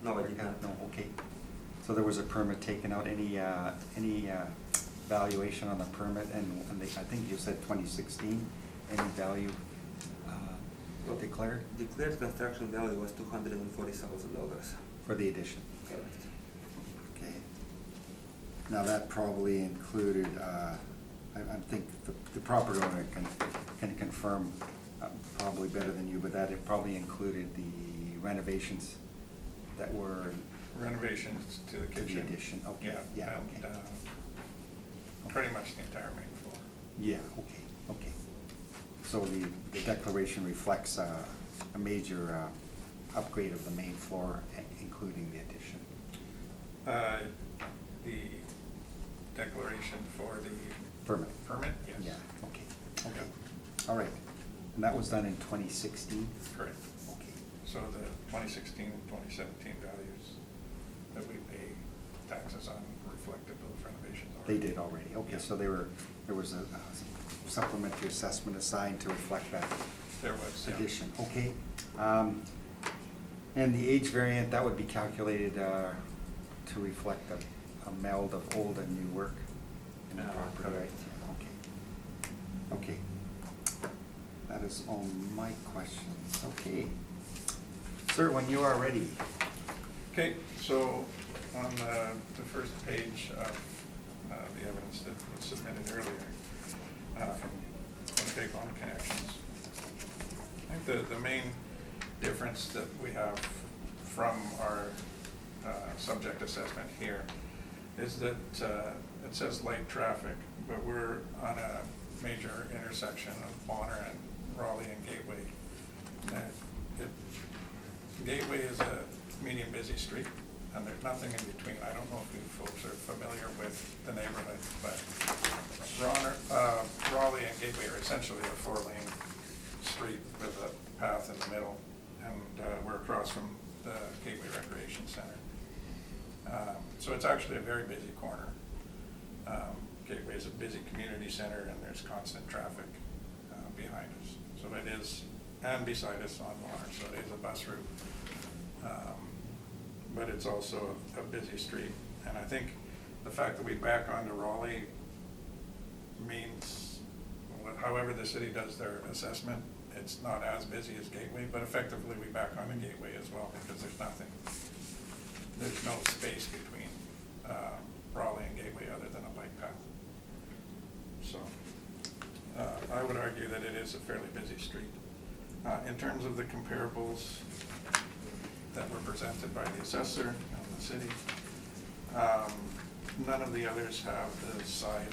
No, I did not. No, okay. So there was a permit taken out, any valuation on the permit, and I think you said 2016, any value declared Declared construction value was $240,000. for the addition? Correct. Okay. Now, that probably included, I think the property owner can confirm probably better than you, but that it probably included the renovations that were Renovations to the to the kitchen. addition, okay, yeah, And okay. pretty much the entire main floor. Yeah, okay. So the declaration reflects a major upgrade of the main floor, including the addition. The declaration for the Permit? permit, yes. Yeah, okay. All right. And that was done in 2016? Correct. Okay. So the 2016 and 2017 values that we pay taxes on reflected those renovations They already. did already, okay, Yeah. so there was a supplementary assessment assigned to reflect that There was, yeah. addition, okay. And the age variant, that would be calculated to reflect a meld of old and new work in the property, right? Correct. Okay. That is all my questions, okay. Sir, when you are ready. Okay, so on the first page of the evidence that was submitted earlier from Winnipeg Home Connections, I think the main difference that we have from our subject assessment here is that it says light traffic, but we're on a major intersection of Bonner and Raleigh and Gateway. Gateway is a medium busy street, and there's nothing in between. I don't know if you folks are familiar with the neighborhood, but Raleigh and Gateway are essentially a 4-lane street with a path in the middle, and we're across from the Gateway Recreation Center. So it's actually a very busy corner. Gateway is a busy community center and there's constant traffic behind us. So it is, and beside us on water, so it is a bus route. But it's also a busy street. And I think the fact that we back onto Raleigh means, however the city does their assessment, it's not as busy as Gateway, but effectively we back onto Gateway as well because there's no space between Raleigh and Gateway other than a bike path. So I would argue that it is a fairly busy street. In terms of the comparables that were presented by the assessor and the city, none of the others have the side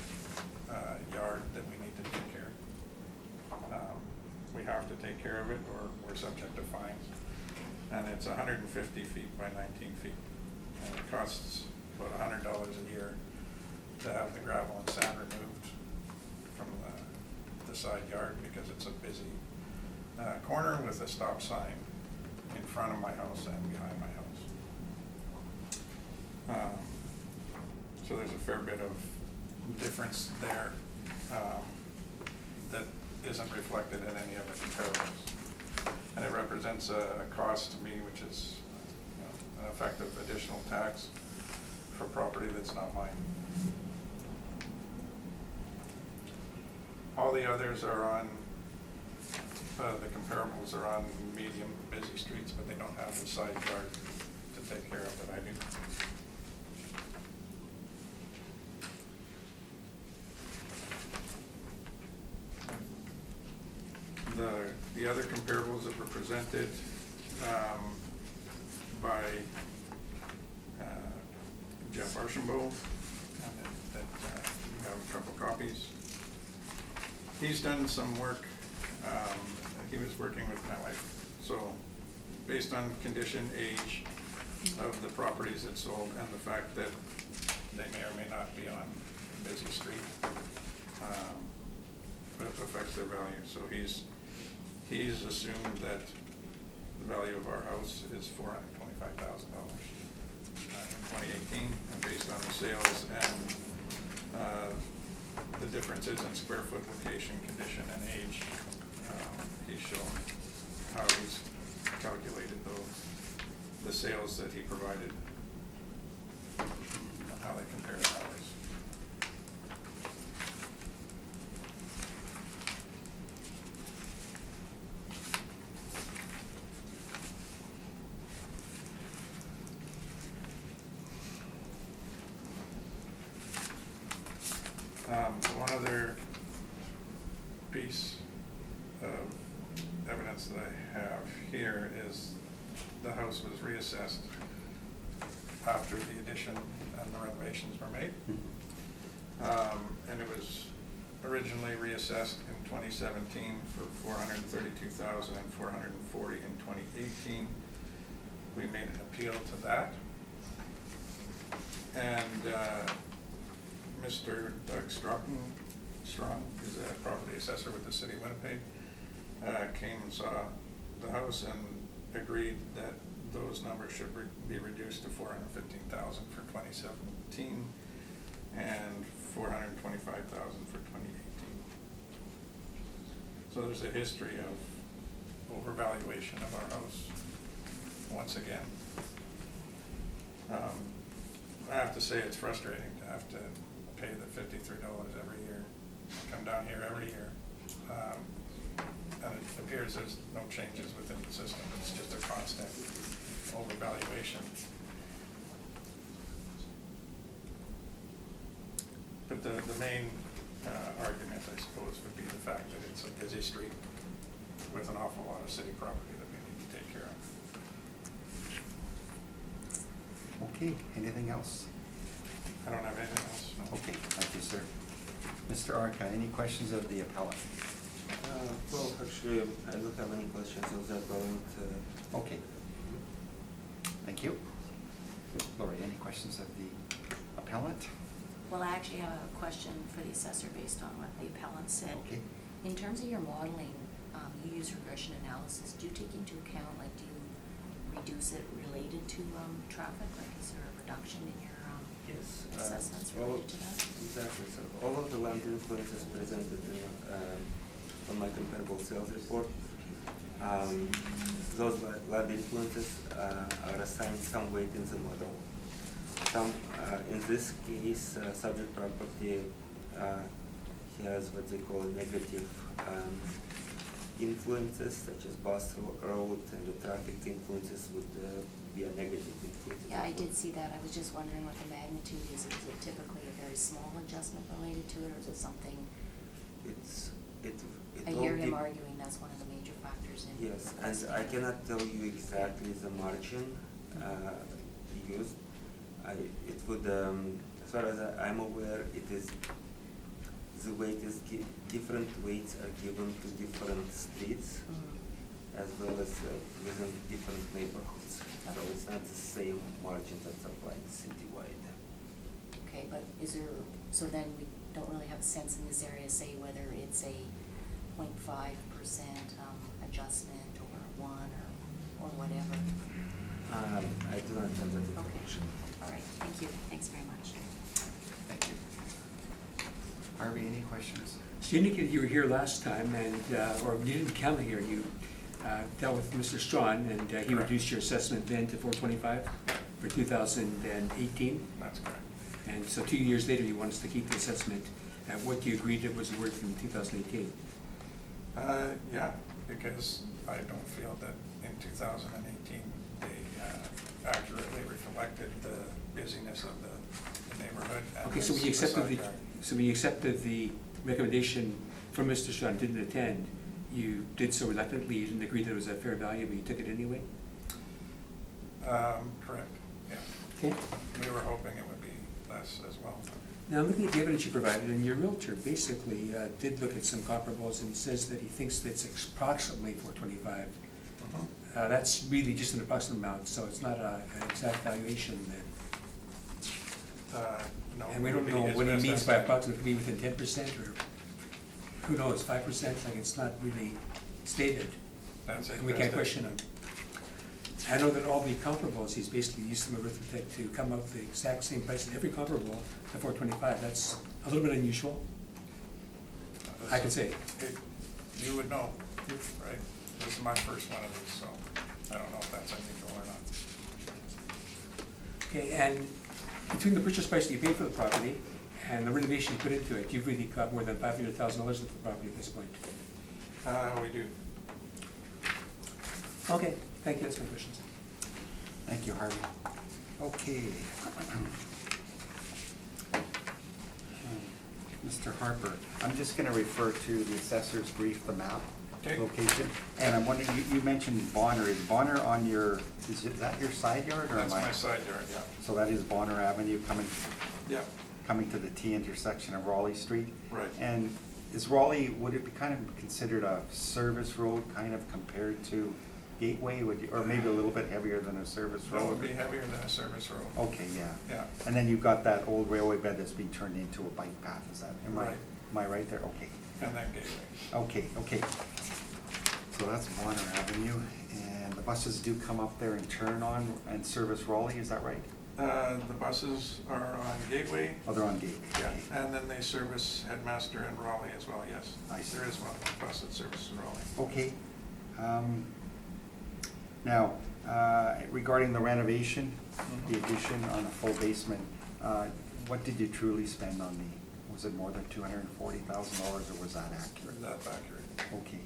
yard that we need to take care of. We have to take care of it or we're subject to fines. And it's 150 feet by 19 feet. And it costs about $100 a year to have the gravel and sand removed from the side yard because it's a busy corner with a stop sign in front of my house and behind my house. So there's a fair bit of difference there that isn't reflected in any of the comparables. And it represents a cost to me, which is an effective additional tax for property that's not mine. All the others are on, the comparables are on medium busy streets, but they don't have the side yard to take care of that I do. The other comparables that were presented by Jeff Archambault, that you have a couple copies. He's done some work. He was working with my wife. So based on condition, age of the properties that sold, and the fact that they may or may not be on a busy street, but it affects their value. So he's assumed that the value of our house is $425,000 in 2018, and based on the sales and the differences in square foot, location, condition, and age, he's shown how he's calculated the sales that he provided and how they compare to ours. One other piece of evidence that I have here is the house was reassessed after the addition and the renovations were made. And it was originally reassessed in 2017 for $432,440 in 2018. We made an appeal to that. And Mr. Doug Strong is a property assessor with the city of Winnipeg, came and saw the house and agreed that those numbers should be reduced to $415,000 for 2017 and $425,000 for 2018. So there's a history of overvaluation of our house once again. I have to say it's frustrating to have to pay the $53 every year, come down here every year. And it appears there's no changes within the system. It's just a constant overvaluation. But the main argument, I suppose, would be the fact that it's a busy street with an awful lot of city property that we need to take care of. Okay, anything else? I don't have anything else. No. Okay, thank you, sir. Mr. Arca, any questions of the appellant? Well, actually, I don't have any questions of that going to... Okay. Thank you. Lori, any questions of the appellant? Well, I actually have a question for the assessor based on what the appellant said. Okay. In terms of your modeling, you use regression analysis. Do you take into account, like, do you reduce it related to traffic? Like, is there a reduction in your Yes. assessments all- related to that? Exactly, so all of the land influences presented on my comparable sales report, those land influences are assigned some weight in the model. Some, in this case, subject property has what they call negative influences, such as bus road, and the traffic influences would be a negative influence. Yeah, I did see that. I was just wondering what the magnitude is. Is it typically a very small adjustment related to it, or is it something? It I all hear him dep- arguing that's one of the major factors in. Yes, and requesting I it. cannot tell you exactly the margin used. It would, as far as I'm aware, it is, the weight is, different weights are given to different streets, Mhm. as well as within different neighborhoods. So it's not the same margin that's applied citywide. Okay, but is there, so then we don't really have a sense in this area, say whether it's a 0.5% adjustment or 1 or whatever? I do not have that Okay, information. all right, thank you, thanks very much. Thank you. Harvey, any questions? So you indicated you were here last time, and, or you didn't come here, you dealt with Mr. Strawn, and he Correct. reduced your assessment then to 425 for 2018. That's correct. And so 2 years later, you want us to keep the assessment at what you agreed it was worth in 2018. Yeah, because I don't feel that in 2018, they accurately reflected the busyness of the neighborhood. And Okay, so the we accepted side yard. the recommendation from Mr. Strawn, didn't attend. You did so reluctantly, you didn't agree that it was a fair value, but you took it anyway? Correct, yeah. Okay. We were hoping it would be less as well. Now, looking at the evidence you provided, and your realtor basically did look at some comparables and says that he thinks that it's approximately 425. That's really just an approximate amount, so it's not an exact valuation then. No, And we it don't would be know his what he best means by estimate. approximately, could be within 10%, or who knows, 5%, like it's not really stated. That's it. And we can't question him. I know that all the comparables, he's basically used some arithmetic to come up with the exact same price in every comparable to 425. That's a little bit unusual, I could say. You would know, right? This is my first one of these, so I don't know if that's unusual or not. Okay, and between the purchase price that you paid for the property and the renovation you put into it, you've really got more than $500,000 into the property at this point. We do. Okay, thank you, that's my questions. Thank you, Harvey. Okay. Mr. Harper, I'm just gonna refer to the assessor's brief, the map Okay. location. And I'm wondering, you mentioned Bonner. Is Bonner on your, that your side yard or am That's I? my side yard, yeah. So that is Bonner Avenue Yeah, coming to the T intersection of Raleigh Street? right. And is Raleigh, would it be kind of considered a service road kind of compared to Gateway? Would you, or maybe a little bit heavier than a service That road? would be heavier than a service road. Okay, yeah. Yeah. And then you've got that old railway bed that's being turned into a bike path, is that, Right. am I right there? Okay. And then Gateway. Okay. So that's Bonner Avenue, and the buses do come up there and turn on and service Raleigh, is that right? The buses are on Gateway. Oh, they're on Gateway. Yeah, Okay. and then they service Headmaster and Raleigh as well, yes. I see. There is one bus that services Raleigh. Okay. Now, regarding the renovation, the addition on a full basement, what did you truly spend on the, was it more than $240,000 or was that accurate? That's accurate. Okay.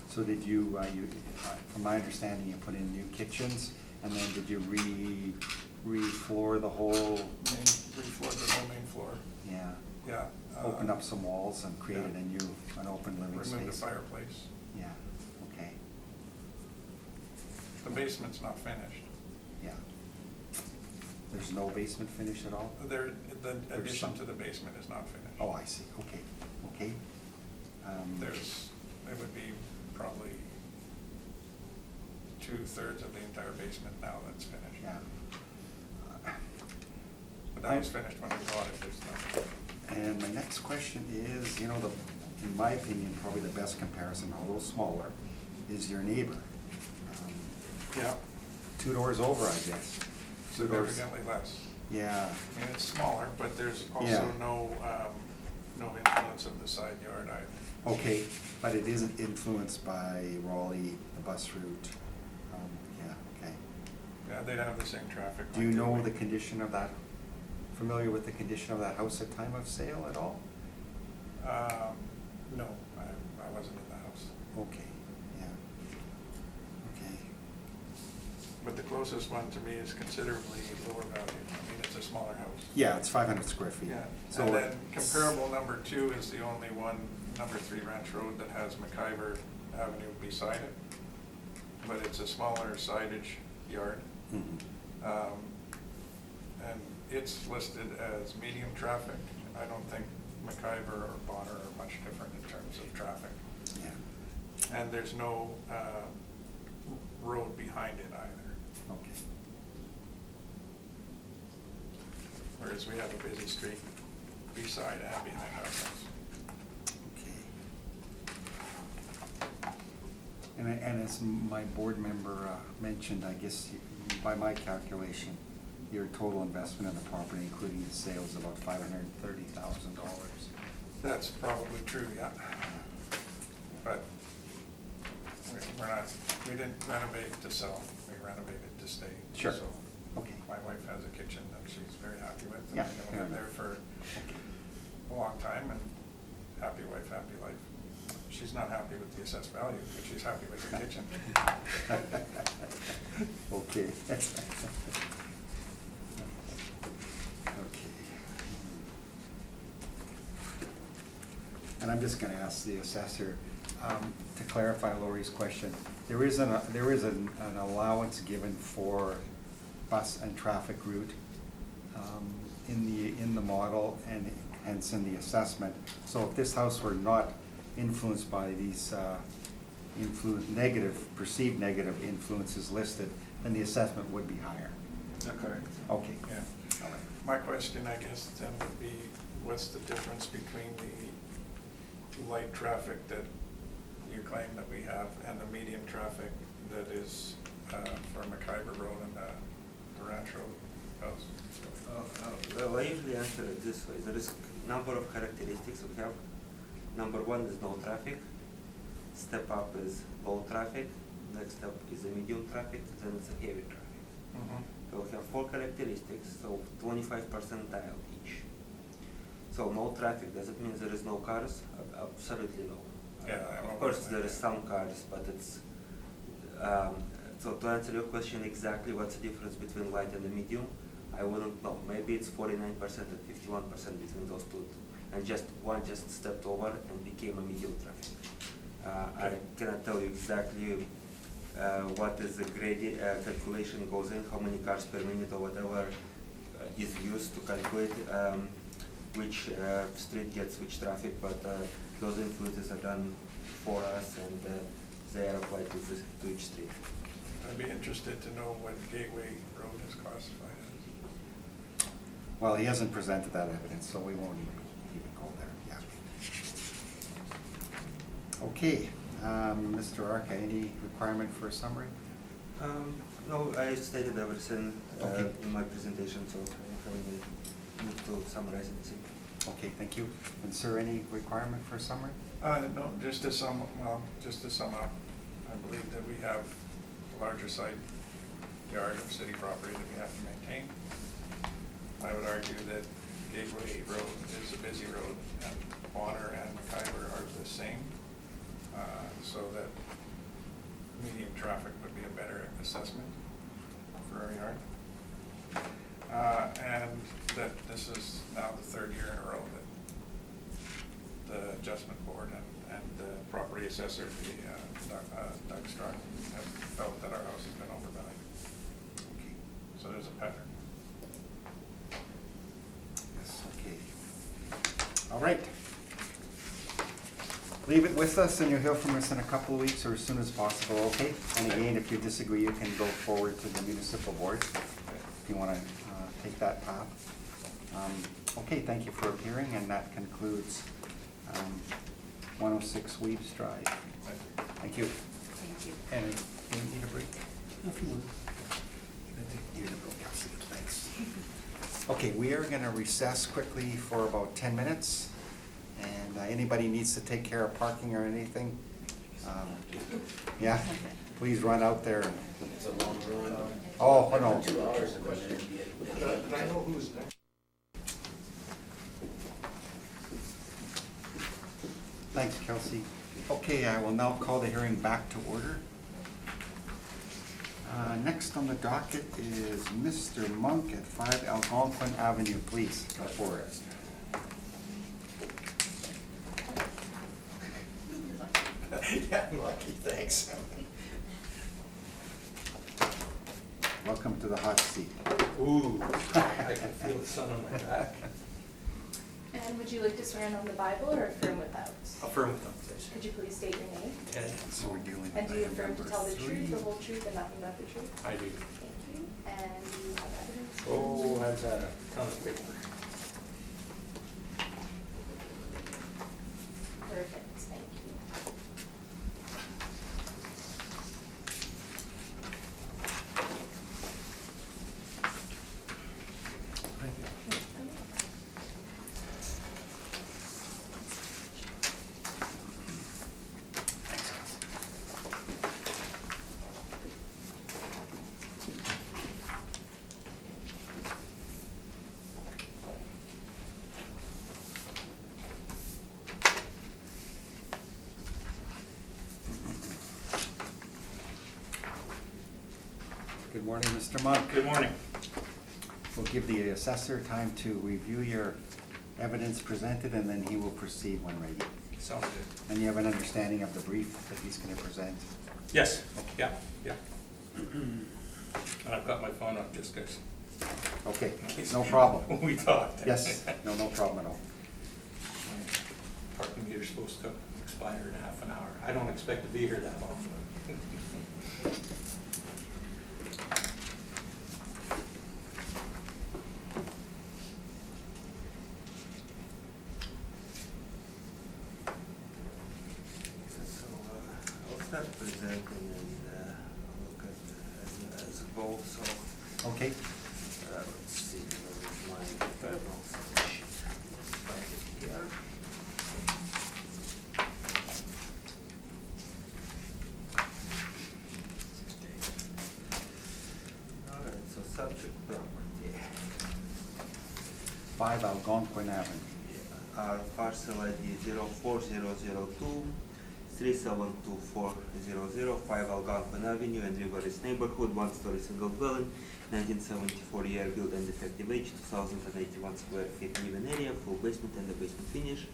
So did you, from my understanding, you put in new kitchens, and then did you re-floor the whole, Refloored the whole main floor, yeah, yeah. open up some walls and created yeah. an open living space? Remove the fireplace. Yeah, okay, The basement's not finished. yeah. There's no basement finish at all? The There's addition some. to the basement is not finished. Oh, I see, okay. It would be probably 2/3 of the entire basement now that's finished. Yeah. But that was finished when we bought it, there's no. And my next question is, in my opinion, probably the best comparison, although smaller, is your neighbor. Yeah, 2 doors over, I guess. 2 doors. significantly less. Yeah, I mean, it's smaller, but there's Yeah. also no influence of the side yard either. okay, but it isn't influenced by Raleigh, the bus route. Yeah, okay. Yeah, they'd have the same traffic. Do you like know they the would. condition of that, familiar with the condition of that house at time of sale at all? No, I wasn't in the house. Okay, yeah. Okay, But the closest one to me is considerably lower value. I mean, it's a smaller house. yeah, it's 500 square feet. Yeah, So and then it's- comparable number 2 is the only one, number 3 Ranch Road, that has McIver Avenue beside it. But it's a smaller sidage yard. Mhm. And it's listed as medium traffic. I don't think McIver or Bonner are much different in terms of traffic. Yeah, And there's no road behind it either. okay. Whereas we have a busy street beside and behind our house. Okay. And as my board member mentioned, I guess by my calculation, your total investment in the property, including the sales, is about $530,000. That's probably true, yeah. But we're not, we didn't renovate to sell, we renovated to stay. Sure. So Okay. my wife has a kitchen that she's very happy with. And Yeah, we've fair been there enough. for Okay. a long time, and happy wife, happy life. She's not happy with the assessed value, but she's happy with the kitchen. Okay. Okay. And I'm just gonna ask the assessor, to clarify Lori's question. There is an allowance given for bus and traffic route, in the model and hence in the assessment. So if this house were not influenced by these, perceived negative influences listed, then the assessment would be higher. Correct. Okay. Yeah. All right. My question, I guess, then would be, what's the difference between the light traffic that you claim that we have and the medium traffic that is for McIver Road and the Ranch Road house? Well, I usually answer it this way. There is number of characteristics we have. Number 1 is no traffic. Step up is low traffic. Next step is a medium traffic. Then it's a heavy traffic. So we have 4 characteristics, so 25 percentile each. So no traffic, does it mean there is no cars? Absolutely no. Yeah, I'm Of course, aware of there that. is some cars, but it's, so to answer your question exactly what's the difference between light and the medium, I wouldn't know. Maybe it's 49% and 51% between those two. And just one just stepped over and became a medium traffic. I cannot tell you exactly what is the calculation goes in, how many cars per minute or whatever is used to calculate which street gets which traffic, but those influences are done for us and they are applied to each street. I'd be interested to know what Gateway Road is classified as. Well, he hasn't presented that evidence, so we won't even go there, yeah. Okay, Mr. Arca, any requirement for a summary? No, I stated everything Okay. in my presentation, so I don't have any need to summarize it. Okay, thank you. And sir, any requirement for a summary? No, just to sum up, I believe that we have a larger side yard of city property that we have to maintain. I would argue that Gateway Road is a busy road, and Bonner and McIver are the same, so that medium traffic would be a better assessment for our yard. And that this is now the 3rd year in a row that the adjustment board and the property assessor, Doug Strong, have felt that our house has been overvalued. Okay. So there's a pattern. Yes, okay. All right. Leave it with us and you'll hear from us in a couple of weeks or as soon as possible, okay? And again, if you disagree, you can go forward to the municipal board if you want to take that path. Okay, thank you for appearing, and that concludes 106 Weaves Drive. Thank you. Thank you. And do you need a break? No, if you want. I think you need a break. Thanks. Okay, we are gonna recess quickly for about 10 minutes. And anybody needs to take care of parking or anything, yeah, please run out there. It's a long run. Oh, no. 2 hours and then Can I know who's next? Thanks, Kelsey. Okay, I will now call the hearing back to order. Next on the docket is Mr. Monk at 5 Algonquin Avenue, please, go for it. Yeah, lucky, thanks. Welcome to the hot seat. Ooh, I can feel the sun on my back. And would you like to swear in on the Bible or affirm without? Affirm with them, please. Could you please state your name? Ted? So we're dealing with And do you item affirm to number tell the 3. truth, the whole truth, and nothing but the truth? I do. Thank you. And do you have evidence? Oh, that's a ton of paper. Perfect, thank you. Good morning, Mr. Monk. Good morning. We'll give the assessor time to review your evidence presented, and then he will proceed when ready. Sounds good. And you have an understanding of the brief that he's gonna present? Yes, yeah, yeah. And I've got my phone up just because Okay, no problem. we talked. Yes, no problem at all. My parking meter's supposed to expire in half an hour. I don't expect to be here that long. So I'll start presenting and look at as a goal. So Okay, let's see, where's my internal sheet? Right here. All right, so subject property. 5 Algonquin Avenue. Our parcel ID 04002 3724005 Algonquin Avenue and Riveris neighborhood, 1-story single dwelling, 1974 year build and effective age, 2081 square feet living area, full basement and a basement finish,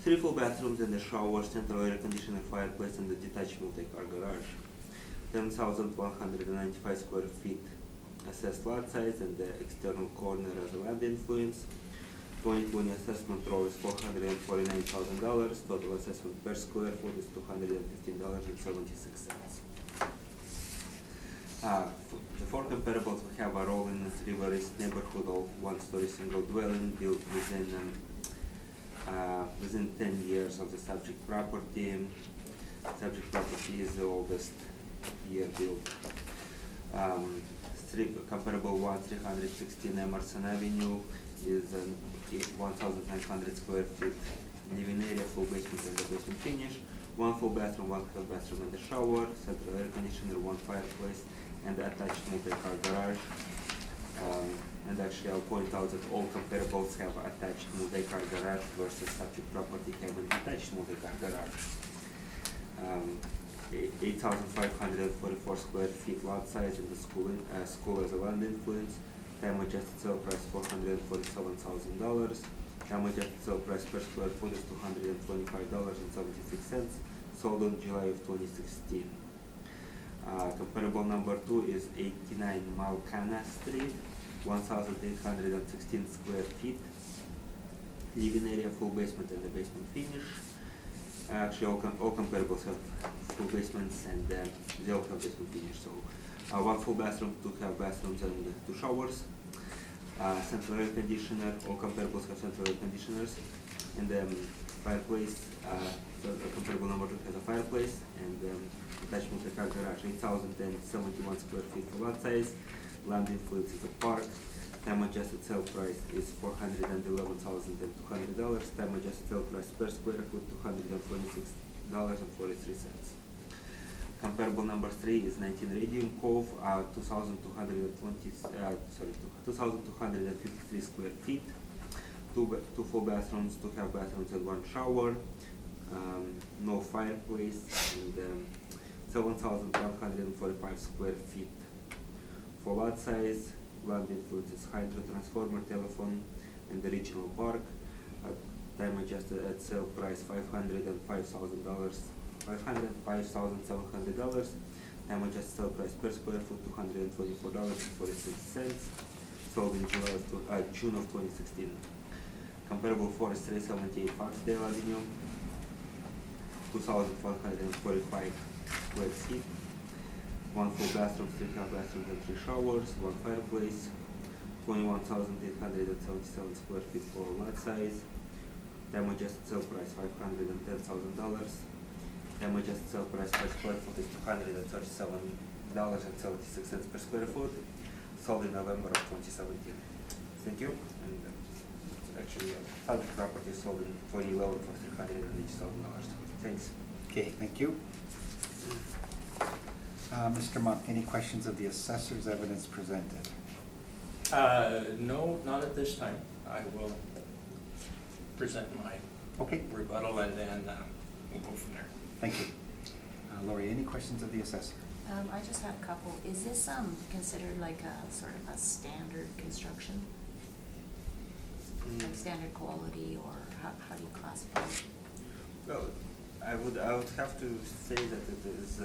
3 full bathrooms and a shower, central air conditioner, fireplace and a detached multi-car garage, 10,195 square feet assessed lot size and the external corner as a land influence. 2020 assessment row is $449,000. Total assessment per square foot is $215.76. The 4 comparables we have are all in the Riveris neighborhood, all 1-story single dwelling built within 10 years of the subject property. Subject property is the oldest year built. Comparable one, 316 Emerson Avenue is an 1,900 square feet living area, full basement and a basement finish, 1 full bathroom, 1 half bathroom and a shower, central air conditioner, 1 fireplace, and attached multi-car garage. And actually I'll point out that all comparables have attached multi-car garage versus subject property have an attached multi-car garage. 8,544 square feet lot size in the school as a land influence. Time adjusted sale price $447,000. Time adjusted sale price per square foot is $225.76. Sold on July of 2016. Comparable number 2 is 89 Malcana Street, 1,816 square feet. Living area, full basement and a basement finish. Actually, all comparables have full basements and they all have basement finish. So 1 full bathroom, 2 half bathrooms and 2 showers. Central air conditioner, all comparables have central air conditioners. And fireplace, the comparable number 2 has a fireplace and attached multi-car garage, 8,071 square feet for lot size. Land influence is a park. Time adjusted sale price is $411,200. Time adjusted sale price per square foot $226.43. Comparable number 3 is 19 Radium Cove, 2,253 square feet, two full bathrooms, 2 half bathrooms and 1 shower, no fireplace, and 7,145 square feet. For lot size, land includes hydro transformer, telephone, and the regional park. Time adjusted at sale price $505,700. Time adjusted sale price per square foot $224.46. Sold in June of 2016. Comparable 4 is 378 Foxdale Avenue, 2,145 square feet. 1 full bathroom, 3 half bathrooms and 3 showers, 1 fireplace, 21,877 square feet for lot size. Time adjusted sale price $510,000. Time adjusted sale price per square foot is $237.76 per square foot. Sold in November of 2017. Thank you. And actually, other property sold in 2011 for $380,000. Thanks. Okay, thank you. Mr. Monk, any questions of the assessor's evidence presented? No, not at this time. I will present my Okay, rebuttal and then we'll go from there. thank you. Lori, any questions of the assessor? I just have a couple. Is this, considered like a sort of a standard construction? Like standard quality, or how do you classify it? Well, I would have to say that it is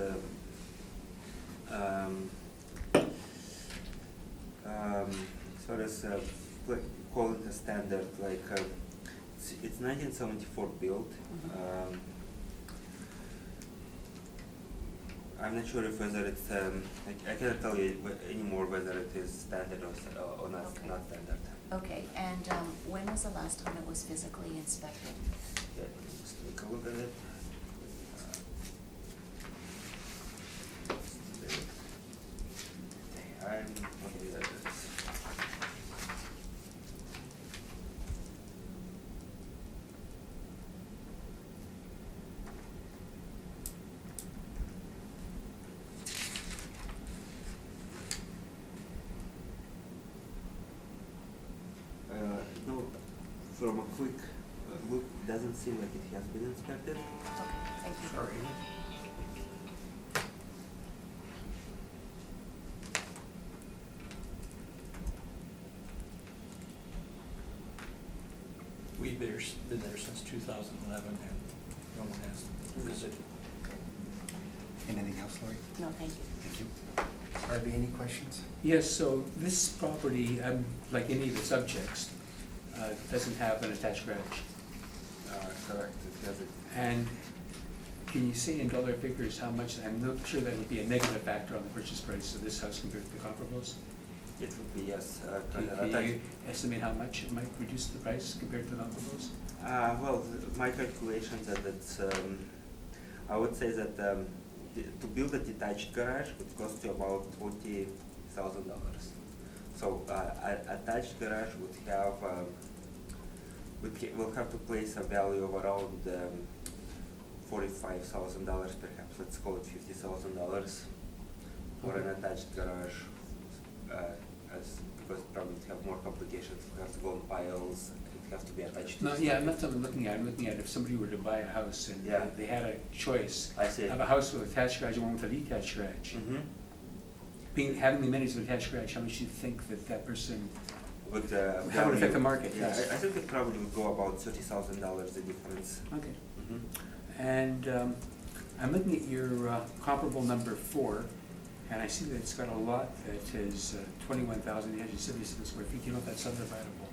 as far as call it a standard, like it's 1974 built. Mhm. I'm not sure if whether it's I cannot tell you anymore whether it is standard or not, Okay. not standard. Okay, and when was the last time it was physically inspected? Yeah, let's take a look at it. I'm okay, that is. No, from a quick look, doesn't seem like it has been inspected. Okay, thank you. Sorry. We've been there since 2011 and no one has visited. Anything else, Lori? No, thank you. Thank you. Harvey, any questions? Yes, so this property, like any of the subjects, doesn't have an attached garage. Correct, it has it. And can you say in dollar figures how much, I'm not sure that would be a negative factor on the purchase price of this house compared to the comparables? It would be, yes. Can you estimate how much it might reduce the price compared to the comparables? Well, my calculations are that I would say that to build a detached garage would cost you about $40,000. So attached garage would have we'll have to place a value of around $45,000 perhaps. Let's call it $50,000 for an attached garage. Because probably it have more complications. We have to go on piles. It has to be attached. No, yeah, I'm not looking at it. I'm looking at if somebody were to buy a house and Yeah. they had a choice I see. of a house with attached garage and one with a detached garage. Mm-hmm. Having the amenities of attached garage, how much do you think that person, With how would it value- affect the market? Yeah, Yes. I think it probably would go about $30,000 the difference. Okay. Mm-hmm. And I'm looking at your comparable number 4, and I see that it's got a lot that is 21,877 square feet. You know if that's subdividable?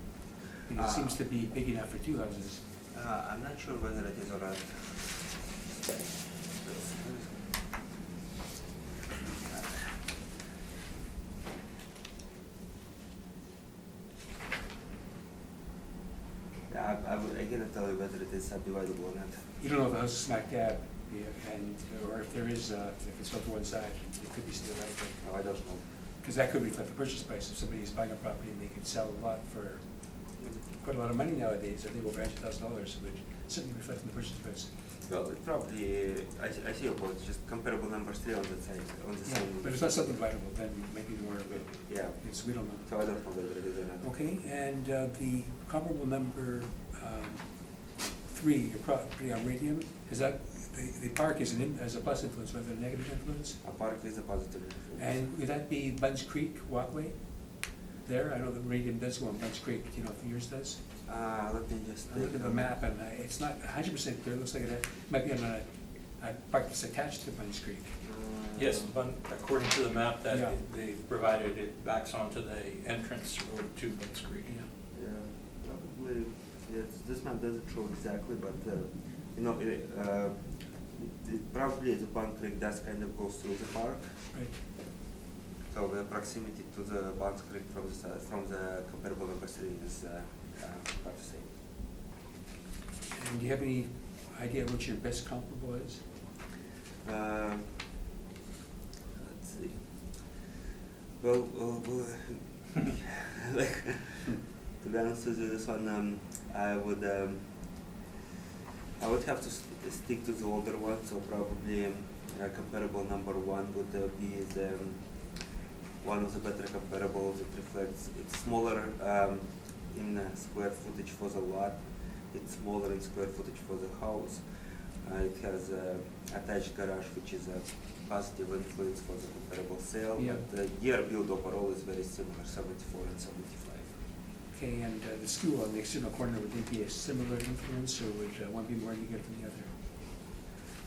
And it seems to be big enough for 2 houses. I'm not sure whether it is or not. Yeah, I cannot tell you whether it is subdividable or not. You don't know if the house is smack dab, or if there is, if it's built to one side, it could be still right. No, I don't know. because that could reflect the purchase price. If somebody's buying a property and they could sell a lot for quite a lot of money nowadays, I think over $100,000, it would certainly reflect in the purchase price. Well, it probably, I see your point, it's just comparable number 3 on the side, on the Yeah, same. but if it's not subdividable, then maybe more of it. Yeah, Yes, we don't know. so I don't know whether it is or not. Okay, and the comparable number 3, your property on Radium, is that, the park is as a plus influence rather than a negative influence? A park is a positive influence. And would that be Bunch Creek walkway there? I know that Radium does go on Bunch Creek, do you know if yours does? Let me just I looked at the map and it's not 100% clear, it looks like it might be on a park that's attached to Bunch Creek. Yes, but according to the map Yeah. that they provided, it backs onto the entrance road to Bunce Creek. Yeah, probably, yes, this map doesn't show exactly, but, you know, it probably the Bunce Creek does kind of go through the park. Right. So the proximity to the Bunce Creek from the comparable number 3 is about the same. And do you have any idea what your best comparable is? Let's see. Well, like, to be honest with you, this one, I would have to stick to the older one, so probably comparable number 1 would be the one of the better comparables. It reflects, it's smaller in square footage for the lot, it's smaller in square footage for the house. It has attached garage, which is a positive influence for the comparable sale. Yeah. But the year build overall is very similar, 74 and 75. Okay, and the school on the external corner, would they be a similar influence, or would one be more negative than the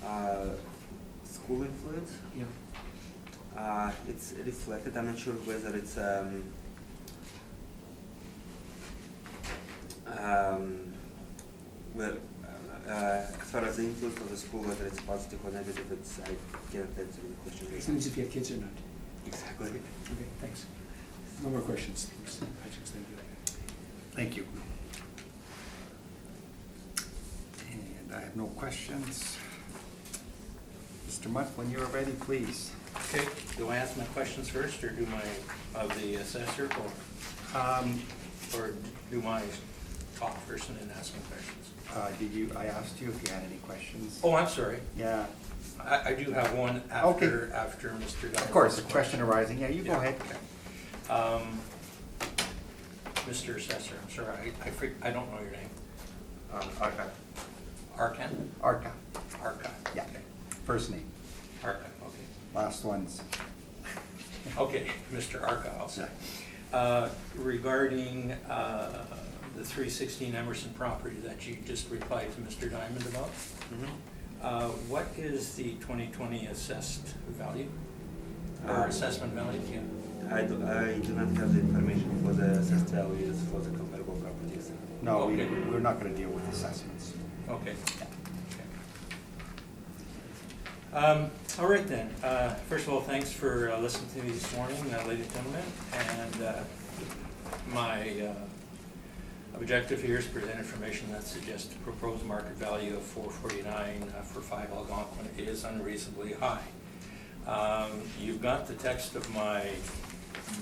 other? School influence? Yeah. It's reflected. I'm not sure whether it's as far as the influence of the school, whether it's positive or negative, I can't answer the question. It means if you have kids or not. Exactly. Okay, thanks. No more questions. Thanks. Patrick, thank you. Thank you. And I have no questions. Mr. Mutt, when you are ready, please. Okay, do I ask my questions first, or do my, of the assessor, or do my talk first and then ask my questions? I asked you if you had any questions? Oh, I'm sorry. Yeah, I do have one Okay. after Mr. Dyer. of course, a question arising. Yeah, you go ahead. Okay. Mr. Assessor, I'm sorry, I don't know your name. Arca. Arkan? Arca, Arka. yeah. Okay. First name. Arka, okay. Last one's. Okay, Mr. Arka, I'll say. Regarding the 316 Emerson property that you just replied to Mr. Diamond about, what is the 2020 assessed value, or assessment value? Yeah. I do not have the information for the assessed values for the comparable properties. No, Okay. we're not going to deal with assessments. Okay. All right then. First of all, thanks for listening to me this morning, ladies and gentlemen. And my objective here is to present information that suggests the proposed market value of $449 for 5 Algonquin is unreasonably high. You've got the text of my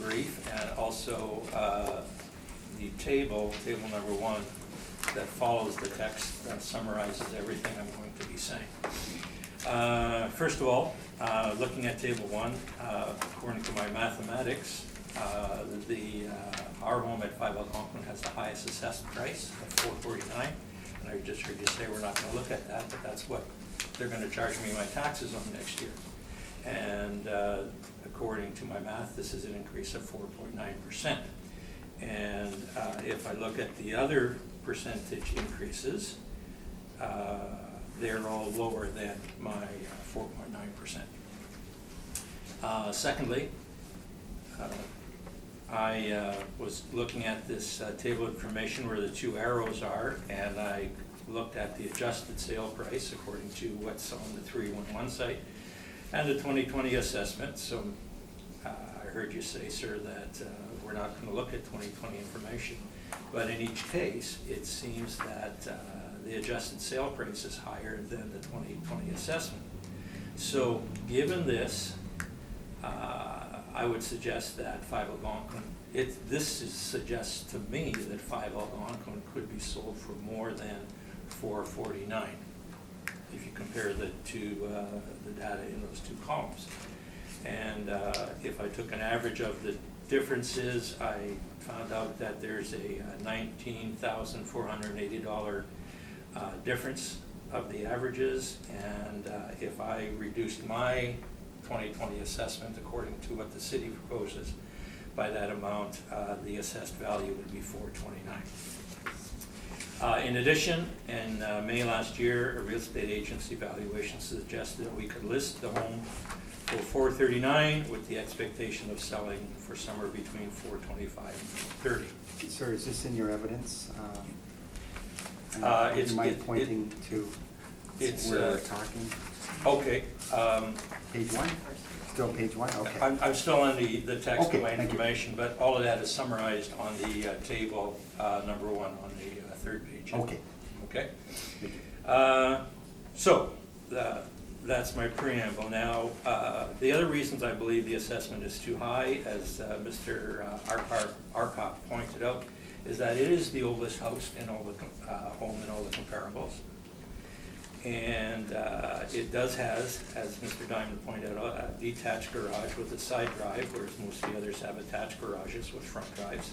brief and also the table number 1, that follows the text that summarizes everything I'm going to be saying. First of all, looking at table 1, according to my mathematics, our home at 5 Algonquin has the highest assessed price of $449, and I just heard you say we're not going to look at that, but that's what they're going to charge me my taxes on next year. And according to my math, this is an increase of 4.9%. And if I look at the other percentage increases, they're all lower than my 4.9%. Secondly, I was looking at this table of information where the 2 arrows are, and I looked at the adjusted sale price according to what's on the 311 site and the 2020 assessment. So I heard you say, sir, that we're not going to look at 2020 information, but in each case, it seems that the adjusted sale price is higher than the 2020 assessment. So given this, I would suggest that 5 Algonquin, suggests to me that 5 Algonquin could be sold for more than $449 if you compare the data in those two columns. And if I took an average of the differences, I found out that there's a $19,480 difference of the averages, and if I reduced my 2020 assessment according to what the city proposes by that amount, the assessed value would be $429. In addition, in May last year, a real estate agency valuation suggested that we could list the home for $439 with the expectation of selling for somewhere between $425 and $430. Sir, is this in your evidence? It's- You mind pointing to it's, where we're talking? Okay. Page 1? Still page 1? Okay. I'm still on the text Okay, of my thank you. information, but all of that is summarized on the table number 1 on the third page. Okay. Okay? Thank you. So, that's my preamble. Now, the other reasons I believe the assessment is too high, as Mr. Arcott pointed out, is that it is the oldest house in all the home in all the comparables. And it does has, as Mr. Diamond pointed out, a detached garage with a side drive, whereas most of the others have attached garages with front drives.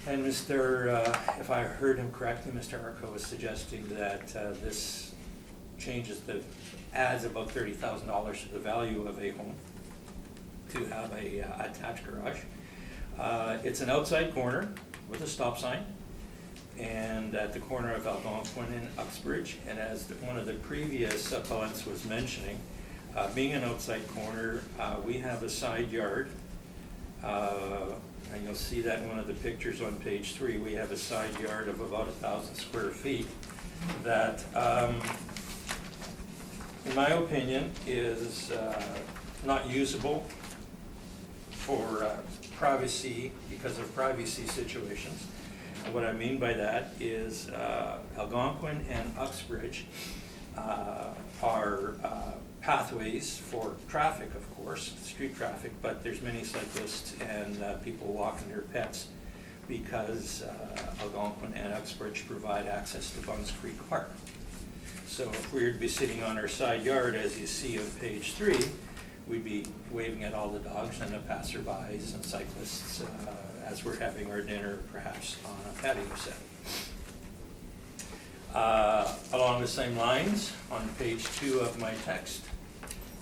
And if I heard him correctly, Mr. Arco was suggesting that this adds about $30,000 to the value of a home to have a attached garage. It's an outside corner with a stop sign, and at the corner of Algonquin and Uxbridge. And as one of the previous appellants was mentioning, being an outside corner, we have a side yard. And you'll see that in one of the pictures on page 3. We have a side yard of about 1,000 square feet that, in my opinion, is not usable for privacy, because of privacy situations. And what I mean by that is Algonquin and Uxbridge are pathways for traffic, of course, street traffic, but there's many cyclists and people walking their pets, because Algonquin and Uxbridge provide access to Bungs Creek Park. So if we were to be sitting on our side yard, as you see on page 3, we'd be waving at all the dogs and the passerbys and cyclists as we're having our dinner, perhaps on a patio set. Along the same lines, on page 2 of my text,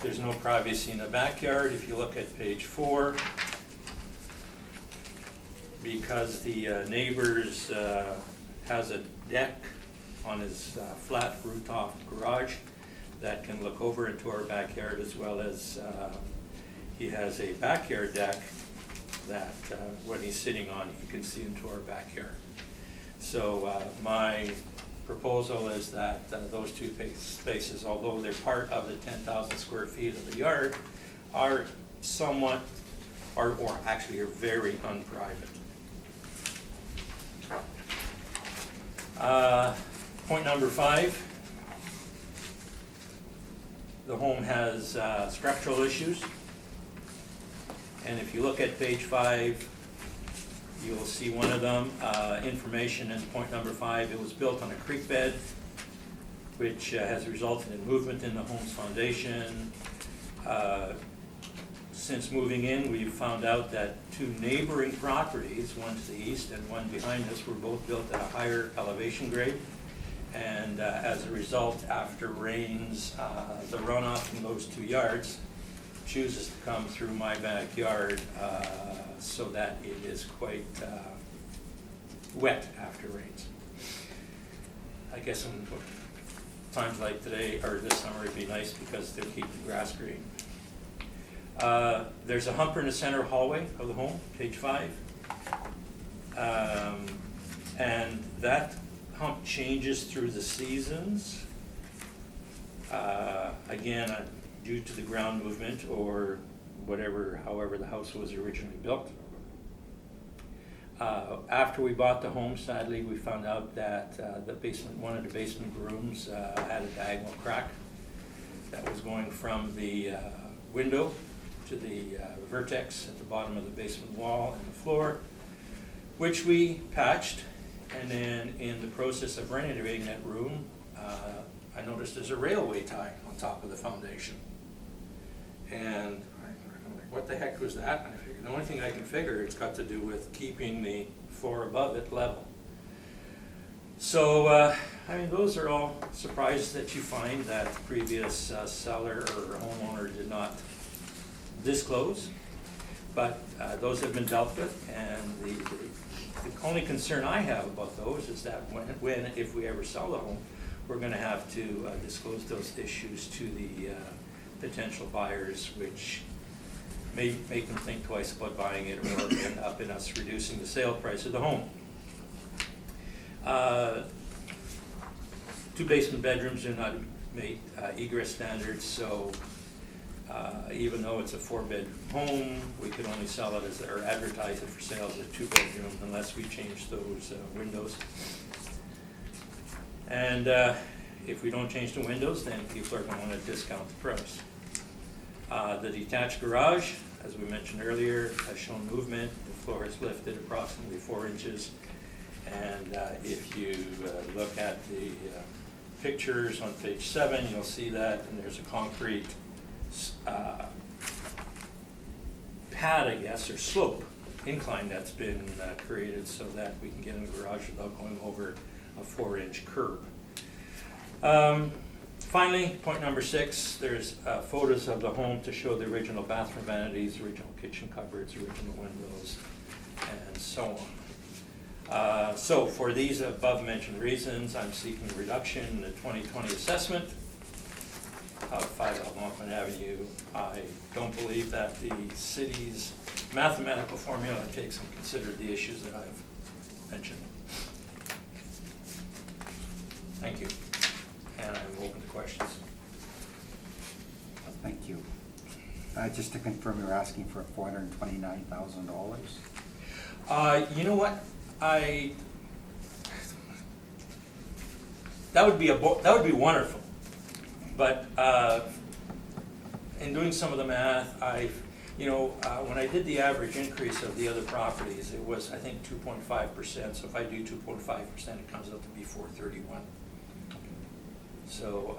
there's no privacy in the backyard. If you look at page 4, because the neighbors has a deck on his flat rooftop garage that can look over into our backyard, as well as he has a backyard deck that when he's sitting on, he can see into our backyard. So my proposal is that those two spaces, although they're part of the 10,000 square feet of the yard, are somewhat, or actually are very unprivate. Point number 5, the home has structural issues. And if you look at page 5, you'll see one of them, information in point number 5. It was built on a creek bed, which has resulted in movement in the home's foundation. Since moving in, we've found out that 2 neighboring properties, one to the east and one behind us, were both built at a higher elevation grade. And as a result, after rains, the runoff from those 2 yards chooses to come through my backyard, so that it is quite wet after rains. I guess in times like today, or this summer, it'd be nice because they'll keep the grass green. There's a humper in the center hallway of the home, page 5. And that hump changes through the seasons. Again, due to the ground movement or however the house was originally built. After we bought the home, sadly, we found out that one of the basement rooms had a diagonal crack that was going from the window to the vertex at the bottom of the basement wall and the floor, which we patched. And then in the process of renovating that room, I noticed there's a railway tie on top of the foundation. And I'm like, what the heck was that? And I figured, the only thing I can figure, it's got to do with keeping the floor above it level. So, I mean, those are all surprises that you find that the previous seller or homeowner did not disclose. But those have been dealt with, and the only concern I have about those is that if we ever sell the home, we're gonna have to disclose those issues to the potential buyers, which may make them think twice about buying it, or end up in us reducing the sale price of the home. 2 basement bedrooms do not meet egress standards, so even though it's a 4-bedroom home, we could only sell it as, or advertise it for sale as a 2-bedroom unless we change those windows. And if we don't change the windows, then people are going to want to discount the price. The detached garage, as we mentioned earlier, has shown movement. The floor is lifted approximately 4 inches. And if you look at the pictures on page 7, you'll see that, and there's a concrete pad, I guess, or slope, incline that's been created so that we can get in the garage without going over a 4-inch curb. Finally, point number 6, there's photos of the home to show the original bathroom vanities, original kitchen cupboards, original windows, and so on. So for these above mentioned reasons, I'm seeking a reduction in the 2020 assessment of 5 Algonquin Avenue. I don't believe that the city's mathematical formula takes and considered the issues that I've mentioned. Thank you. And I'm open to questions. Thank you. Just to confirm, you're asking for $429,000? You know what? That would be wonderful. But in doing some of the math, when I did the average increase of the other properties, it was, I think, 2.5%. So if I do 2.5%, it comes out to be 431. So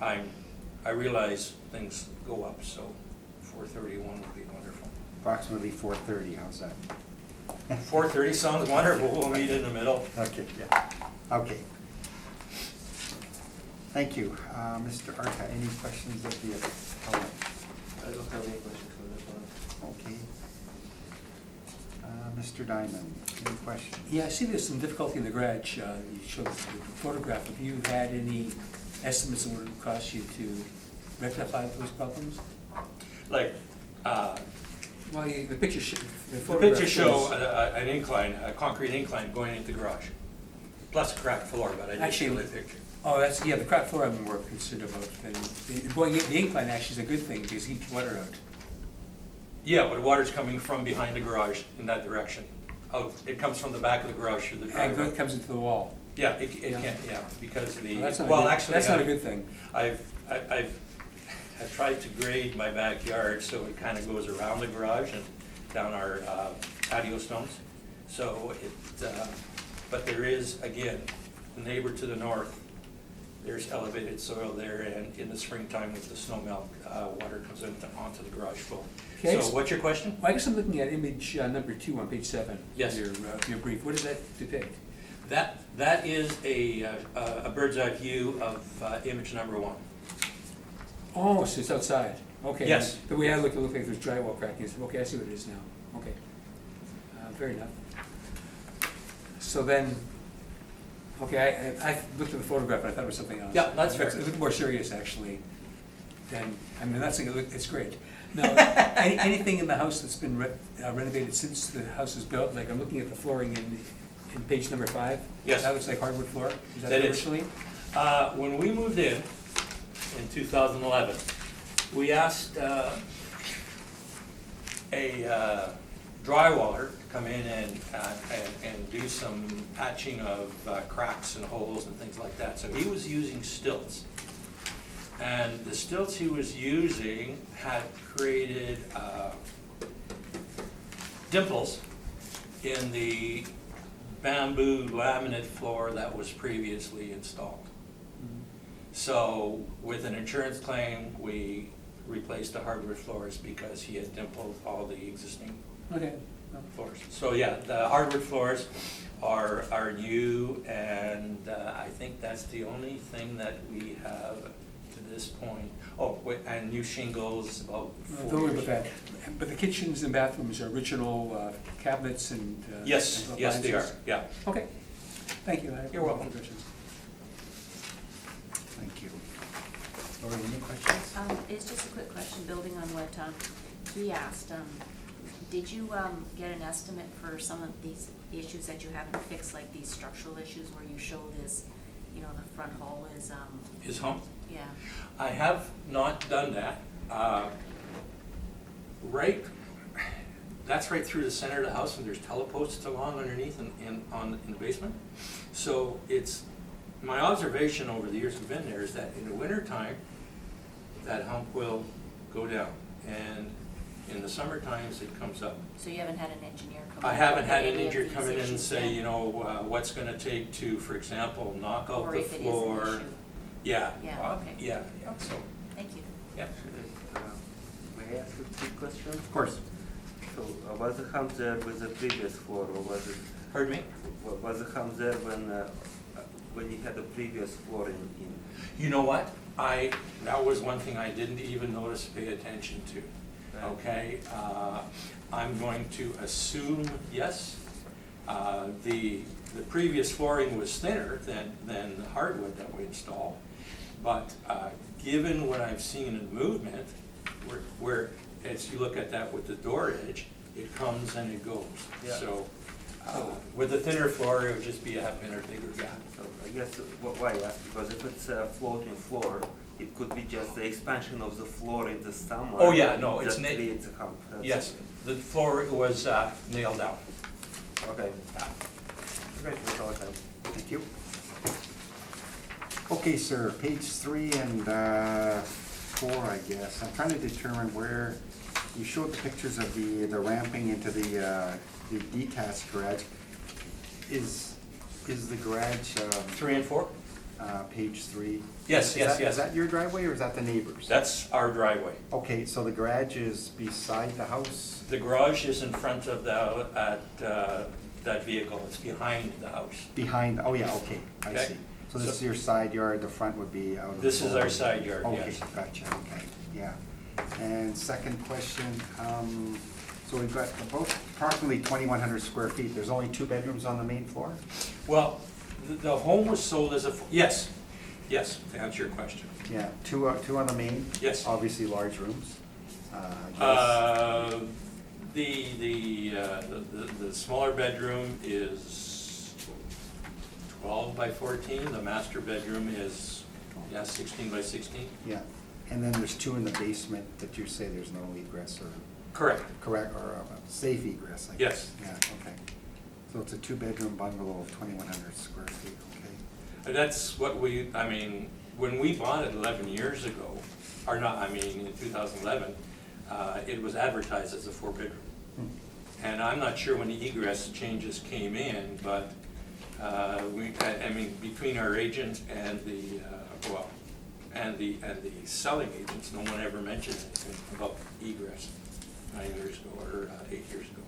I realize things go up, so 431 would be wonderful. Approximately 430, how's that? 430 sounds wonderful. We'll meet in the middle. Okay, yeah, okay. Thank you. Mr. Arca, any questions of the appellant? I don't have any questions for this one. Okay. Mr. Diamond, any questions? Yeah, I see there's some difficulty in the garage. You showed the photograph. Have you had any estimates of what it would cost you to rectify those problems? Like, Well, the picture shows. the pictures show an incline, a concrete incline going into the garage, plus a cracked floor, but I didn't show the picture. Oh, that's, yeah, the cracked floor I'm more concerned about. And the incline actually is a good thing because it keeps water out. Yeah, but water's coming from behind the garage in that direction. Oh, it comes from the back of the garage through the And driveway. it comes into the wall. Yeah, it Yeah. can't, yeah, because the, Well, that's not well, a good, actually. that's not a good thing. I've tried to grade my backyard so it kind of goes around the garage and down our patio stones. So but there is, again, the neighbor to the north, there's elevated soil there, and in the springtime with the snow melt, water comes onto the garage floor. Okay. So what's your question? Well, I guess I'm looking at image number 2 on page 7. Yes. Your brief. What does that depict? That is a bird's eye view of image number 1. Oh, so it's outside. Okay. Yes. The way I looked, it looked like there's drywall cracking. Okay, I see what it is now. Okay. Fair enough. So then, okay, I looked at the photograph and I thought it was something else. Yeah, that's fair. It looked more serious, actually. Than, I mean, that's it's great. Now, anything in the house that's been renovated since the house was built? Like I'm looking at the flooring in page number 5. Yes. That looks like hardwood floor. Is that That is. originally? When we moved in 2011, we asked a drywaller to come in and do some patching of cracks and holes and things like that. So he was using stilts. And the stilts he was using had created dimples in the bamboo laminate floor that was previously installed. So with an insurance claim, we replaced the hardwood floors because he had dimpled all the existing Okay. floors. So yeah, the hardwood floors are new, and I think that's the only thing that we have to this point. Oh, and new shingles about 4 Don't worry years about ago. that. But the kitchens and bathrooms are original cabinets and. Yes, and yes, they are, appliances? yeah. Okay. Thank you. I have You're no welcome. further questions. Thank you. Lori, any questions? It's just a quick question, building on what he asked. Did you get an estimate for some of these issues that you haven't fixed, like these structural issues where you show this, you know, the front hall is, His home? yeah. I have not done that. Right, that's right through the center of the house, and there's teleposts along underneath in the basement. So it's, my observation over the years we've been there is that in the wintertime, that hump will go down, and in the summer times, it comes up. So you haven't had an engineer come in? I haven't had an any of engineer these come in and issues say, yet? you know, what's gonna take to, for example, knock out Or the if it is an floor. issue? Yeah. Yeah, okay. Yeah, so, Thank you. yeah. May I ask a quick question? Of course. So, was the hump there with the previous floor, or was it, Pardon me? was the hump there when you had the previous floor in? You know what? That was one thing I didn't even notice, pay attention to. Okay, I'm going to assume, yes. The previous flooring was thinner than the hardwood that we installed. But given what I've seen in movement, where as you look at that with the door edge, it comes and it goes. Yeah. So with the thinner floor, it would just be a bigger gap. So I guess why I ask, because if it's a floating floor, it could be just the expansion of the floor in the summer. Oh, yeah, no, it's that creates a hump. That's- Yes, the floor was nailed down. Okay. Okay, that's all I have. Thank you. Okay, sir, page 3 and 4, I guess. I'm trying to determine where, you showed the pictures of the ramping into the detached garage. Is the garage, 3 and 4? page 3? Yes, Is yes, that- yes. Is that your driveway or is that the neighbor's? That's our driveway. Okay, so the garage is beside the house? The garage is in front of that vehicle, it's behind the house. Behind, oh yeah, okay, I Okay. see. So this So- is your side yard, the front would be out of the... This is our boardroom. side yard, Okay, yes. gotcha, okay, yeah. And second question, so we've got about approximately 2,100 square feet. There's only 2 bedrooms on the main floor? Well, the home was sold as yes, to answer your question. Yeah, two on the main? Yes. Obviously large rooms. I guess. The smaller bedroom is 12 by 14, the master bedroom is, 16 by 16. Yeah, and then there's 2 in the basement that you say there's no egress or... Correct. Correct, or safe egress, I Yes. guess. Yeah, okay. So it's a 2-bedroom bungalow of 2,100 square feet, okay. And that's what when we bought it 11 years ago, in 2011, it was advertised as a 4-bedroom. And I'm not sure when the egress changes came in, but between our agent and the selling agents, no one ever mentioned anything about egress 9 years ago or 8 years ago.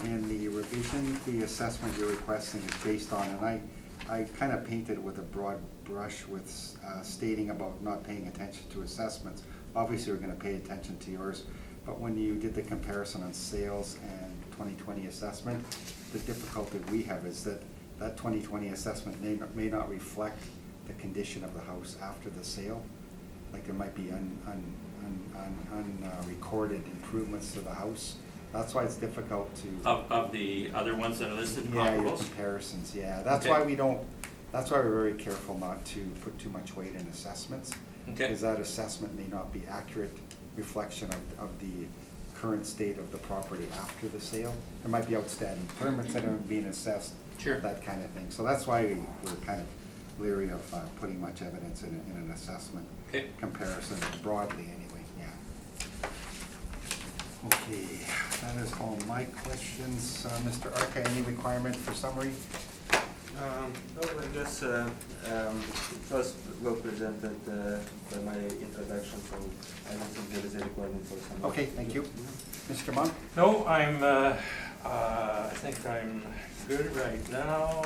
And the revision, the assessment you're requesting is based on, and I kind of painted with a broad brush with stating about not paying attention to assessments. Obviously, we're gonna pay attention to yours, but when you did the comparison on sales and 2020 assessment, the difficulty we have is that 2020 assessment may not reflect the condition of the house after the sale. Like there might be unrecorded improvements to the house. That's why it's difficult to. Of the other ones that are listed, Yeah, your comparables? comparisons, yeah. That's Okay. why that's why we're very careful not to put too much weight in assessments. Okay. Because that assessment may not be accurate reflection of the current state of the property after the sale. There might be outstanding permits that are being assessed. Sure. That kind of thing. So that's why we're kind of leery of putting much evidence in an assessment Okay. comparison broadly anyway, yeah. Okay, that is all my questions. Mr. Arca, any requirement for summary? No, I guess first well presented by my introduction, so I don't think there is a requirement for some. Okay, thank you. Mr. Monk? No, I think I'm good right now.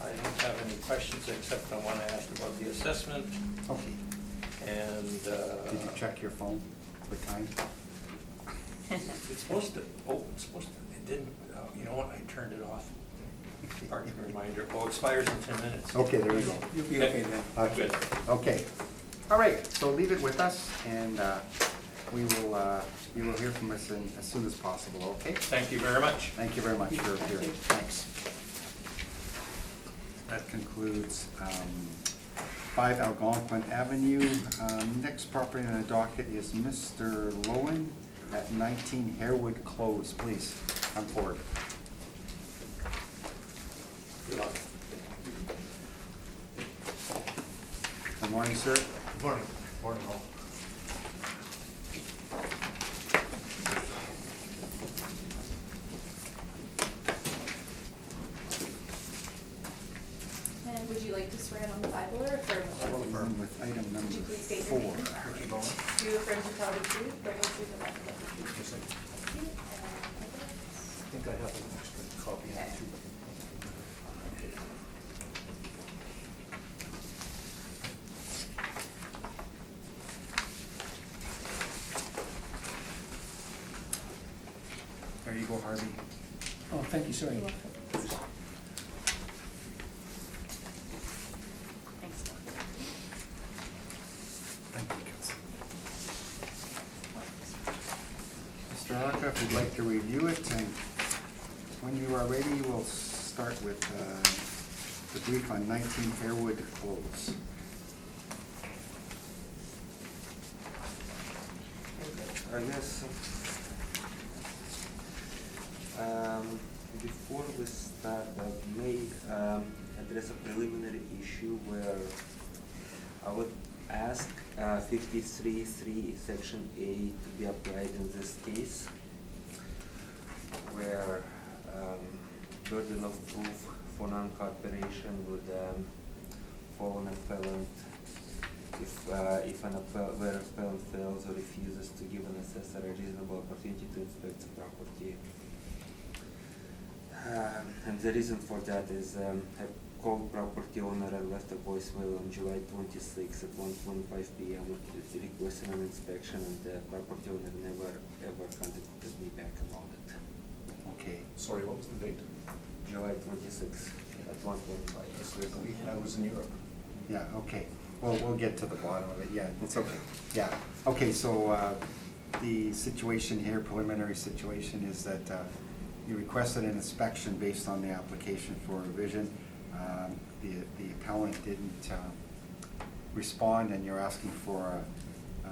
I don't have any questions except I want to ask about the assessment Okay. and. Did you check your phone for time? It's supposed to, it didn't, you know what, I turned it off. Park reminder, expires in 10 minutes. Okay, there we go. You'll be okay then. Okay, Good. okay. All right, so leave it with us, and you will hear from us as soon as possible, okay? Thank you very much. Thank you very much for appearing. Thanks. That concludes 5 Algonquin Avenue. Next property on the docket is Mr. Lowen at 19 Harewood Close. Please, come forward. Good luck. Good morning, sir. Good morning. Morning, all. And would you like to swear in on the Bible or affirm? With item number Would you please state your 4. name? Ricky Bowen. Do you affirm to tell the truth, the whole truth, and nothing but the truth? Yes, I do. Thank you. I think I have an extra copy of it too. There you go, Harvey. Oh, thank you, sorry. You're welcome. Thanks. Thank you, Council. Mr. Arca, if you'd like to review it, and when you are ready, we'll start with the brief on 19 Harewood Close. I guess before we start, I may address a preliminary issue where I would ask 53.3 Section A to be applied in this case, where burden of proof for non-cooperation would fall on appellant if an appellant fails or refuses to give an assessor a reasonable opportunity to inspect the property. And the reason for that is I called property owner and left a voicemail on July 26 at 1:25 p.m. requesting an inspection, and the property owner never ever contacted me back about it. Okay. Sorry, what was the date? July 26 at 1:25. This was the week I was in Europe. Yeah, okay. Well, we'll get to the bottom of it. Yeah, it's okay. Yeah. Okay, so the situation here, preliminary situation, is that you requested an inspection based on the application for revision. The appellant didn't respond, and you're asking for a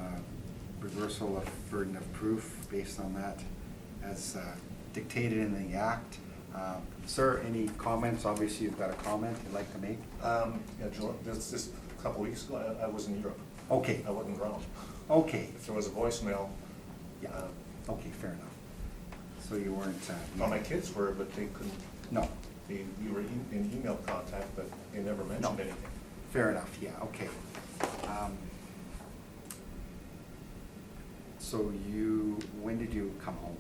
reversal of burden of proof based on that as dictated in the act. Sir, any comments? Obviously, you've got a comment you'd like to make? Yeah, just a couple weeks ago, I was in Europe. Okay, I wasn't around. okay. If there was a voicemail, Yeah, okay, fair enough. So you weren't... well, my kids were, but they couldn't, No, we were in email contact, but they never mentioned No. anything. fair enough, yeah, okay. So when did you come home?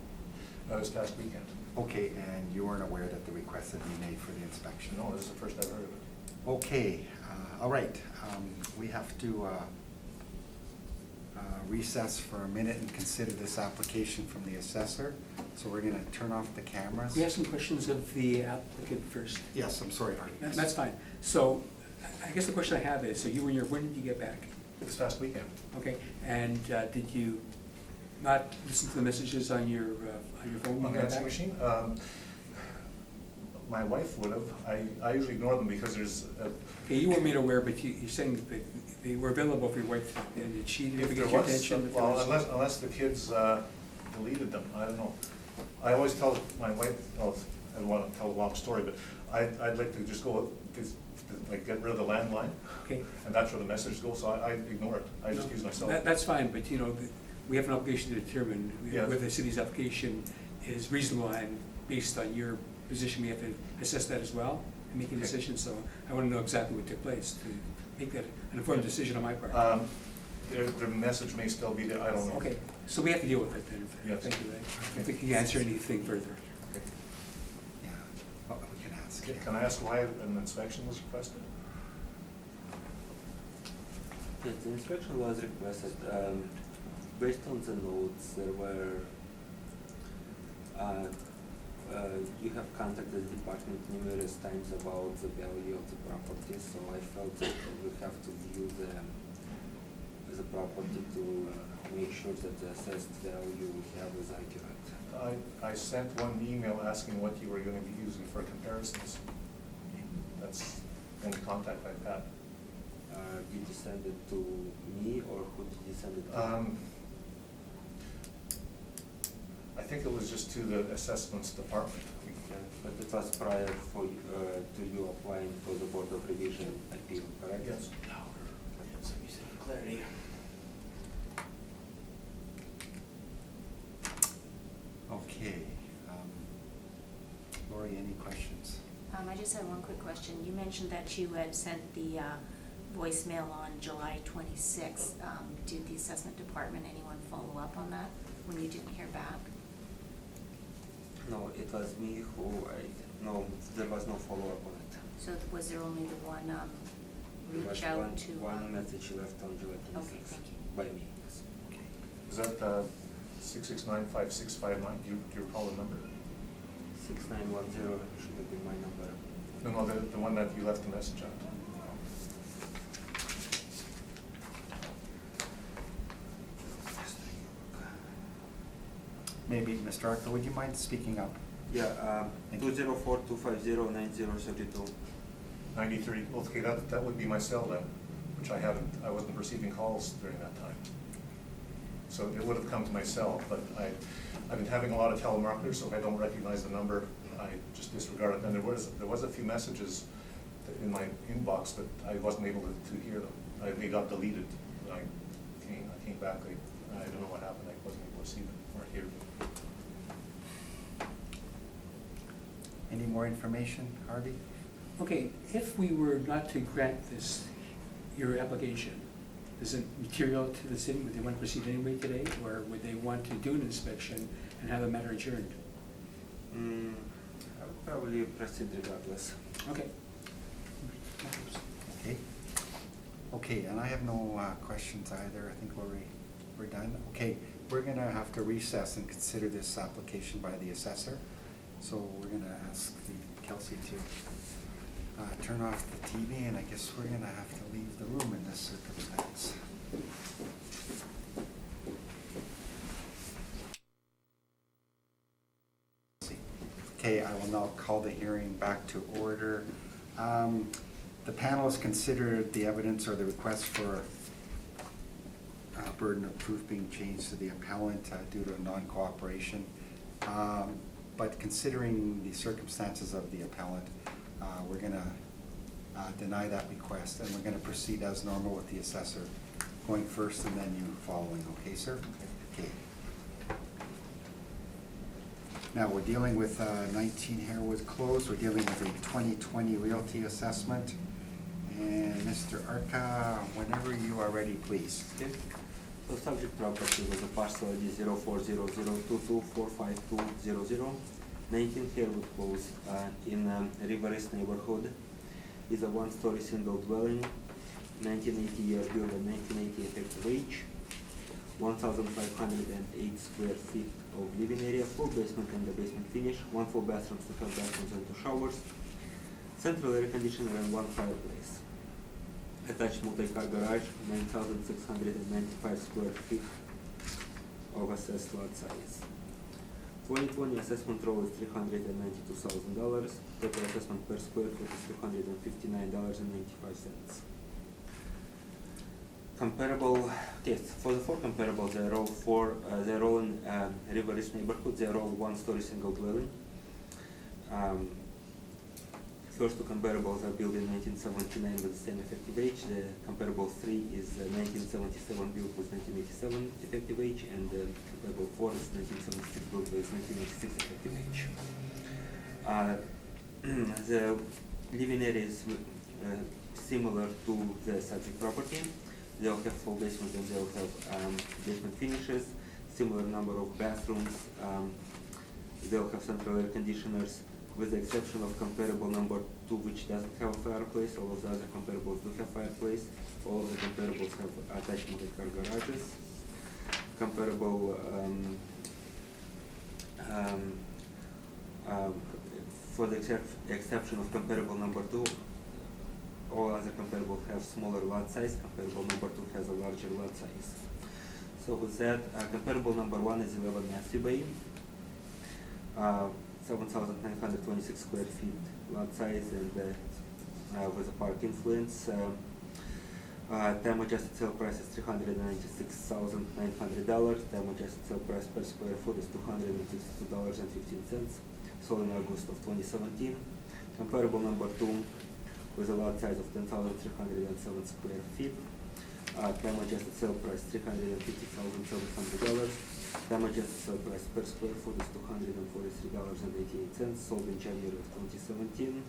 This past weekend. Okay, and you weren't aware that the request had been made for the inspection? No, this is the first I've heard of it. Okay, all right. We have to recess for a minute and consider this application from the assessor. So we're gonna turn off the cameras. We have some questions of the applicant first. Yes, I'm sorry, Artie. That's fine. So I guess the question I have is, so you were in Europe, when did you get back? This past weekend. Okay, and did you not listen to the messages on your phone? when On you the got answering back? machine, my wife would have. I usually ignore them because there's Okay, you weren't made aware, but you're saying that they were available for your wife, and did she ever if there get your was, attention? if there well, was- unless the kids deleted them, I don't know. I always tell my wife, well, I don't wanna tell a long story, but I'd like to just go, like, get rid of the landline, Okay. and that's where the message goes, so I ignore it, I just No, use my cell. That's fine, but you know, we have an obligation to determine Yes. whether the city's application is reasonable, and based on your position, we have to assess that as well and make a Okay. decision, so I want to know exactly what took place to make that an informed decision on my part. Their message may still be there, I don't know. Okay, so we have to deal with it then. Yes. Thank you, Ray. I don't think you can answer anything further. Yeah, well, we can ask. Can I ask why an inspection was requested? Yes, the inspection was requested, based on the notes, there were, you have contacted the department numerous times about the value of the property, so I felt that we have to view the property to make sure that the assessed value we have is accurate. I sent one email asking what you were gonna be using for comparisons. That's the only contact I've had. Did you send it to me, or who did you send it to? I think it was just to the assessments department. But it was prior for, to you applying for the Board of Revision appeal, correct? Yes. So you said for clarity. Okay. Lori, any questions? I just had one quick question. You mentioned that you had sent the voicemail on July 26th. Did the assessment department, anyone follow up on that when you didn't hear back? No, it was me who, no, there was no follow-up on it. So was there only the one There was reach out to? one message left on July 26th. Okay, thank you. By me, yes. Okay. Is that 669-5659? Do you recall the number? 6910 should have been my number. No, the one that you left the message on. Maybe, Mr. Arthur, would you mind speaking up? Yeah, Thank you. 204-250-9032. 93, okay, that would be my cell then, which I wasn't receiving calls during that time. So it would have come to my cell, but I've been having a lot of telemarketers, so if I don't recognize the number, I just disregard it. And there was a few messages in my inbox, but I wasn't able to hear them. They got deleted when I came back. I don't know what happened, I wasn't able to see them or hear them. Any more information, Harvey? Okay, if we were not to grant this, your application, is it material to the city? Would they want to proceed anyway today, or would they want to do an inspection and have the matter adjourned? I would probably proceed regardless. Okay. Okay. Okay, and I have no questions either. I think we're done. Okay, we're gonna have to recess and consider this application by the assessor. So we're gonna ask Kelsey to turn off the TV, and I guess we're gonna have to leave the room in this circumstance. Okay, I will now call the hearing back to order. The panel has considered the evidence or the request for burden of proof being changed to the appellant due to non-cooperation. But considering the circumstances of the appellant, we're gonna deny that request, and we're gonna proceed as normal with the assessor, going first and then you following, okay, sir? Okay. Now, we're dealing with 19 Harewood Close. We're dealing with a 2020 realty assessment. And Mr. Arca, whenever you are ready, please. Okay. So subject property was a parcel ID 040022452200, 19 Harewood Close, in River East neighborhood. Is a one-story single dwelling, 1980 year build and 1980 effective age, 1,508 square feet of living area, full basement and the basement finish, 1 full bathroom, 2 half bathrooms and 2 showers, central air conditioner and 1 fireplace. Attached multi-car garage, 9,695 square feet of assessed lot size. 2020 assessment roll is $392,000. Total assessment per square foot is $359.95. comparable, okay, for the 4 comparables, they're all in River-East neighborhood. They're all one-story single dwelling. First 2 comparables are built in 1979 with the same effective age. The comparable 3 is 1977 built with 1987 effective age, and the comparable 4 is 1976 built with 1986 effective age. The living area is similar to the subject property. They'll have full basements and they'll have basement finishes, similar number of bathrooms. They'll have central air conditioners, with the exception of comparable number 2, which doesn't have a fireplace. All of the other comparables do have fireplace. All of the comparables have attached multi-car garages. Comparable for the exception of comparable number 2, all other comparables have smaller lot size. Comparable number 2 has a larger lot size. So with that, comparable number 1 is 11 Matthew Bay, 7,926 square feet lot size, and with a park influence. Time adjusted sale price is $396,900. Time adjusted sale price per square foot is $252.15. Sold in August of 2017. Comparable number 2 with a lot size of 10,307 square feet. Time adjusted sale price $350,700. Time adjusted sale price per square foot is $243.88. Sold in January of 2017.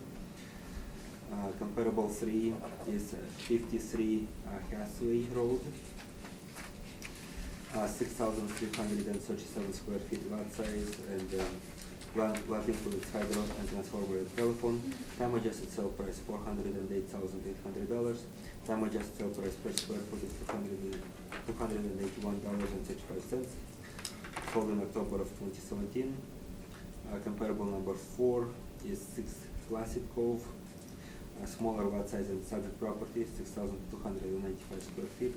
Comparable 3 is 53 Hathaway Road. 6,337 square feet lot size, and lot includes hydro and transformer and telephone. Time adjusted sale price $408,800. Time adjusted sale price per square foot is $281.35. Sold in October of 2017. Comparable number 4 is 6 Classic Cove. Smaller lot size and subject property, 6,295 square feet.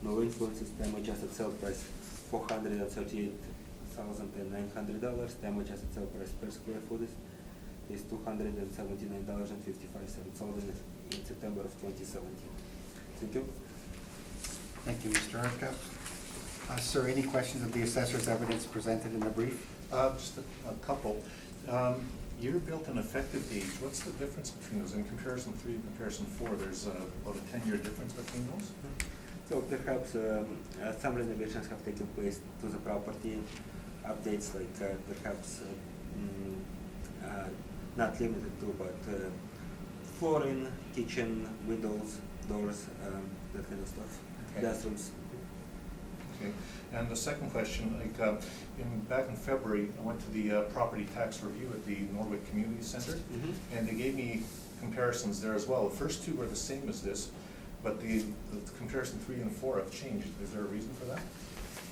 No influences. Time adjusted sale price $438,900. Time adjusted sale price per square foot is $279.55. Sold in September of 2017. Thank you. Thank you, Mr. Arka. Sir, any questions of the assessor's evidence presented in the brief? Just a couple. Year built and effective age, what's the difference between those? In comparison 3 and comparison 4, there's about a 10-year difference between those? So perhaps some renovations have taken place to the property, updates like perhaps not limited to, but flooring, kitchen, windows, doors, that kind of stuff, Okay. bathrooms. Okay. And the second question, like back in February, I went to the property tax review at the Norwood Community Center, and they gave me comparisons there as well. The first 2 were the same as this, but the comparison 3 and 4 have changed. Is there a reason for that?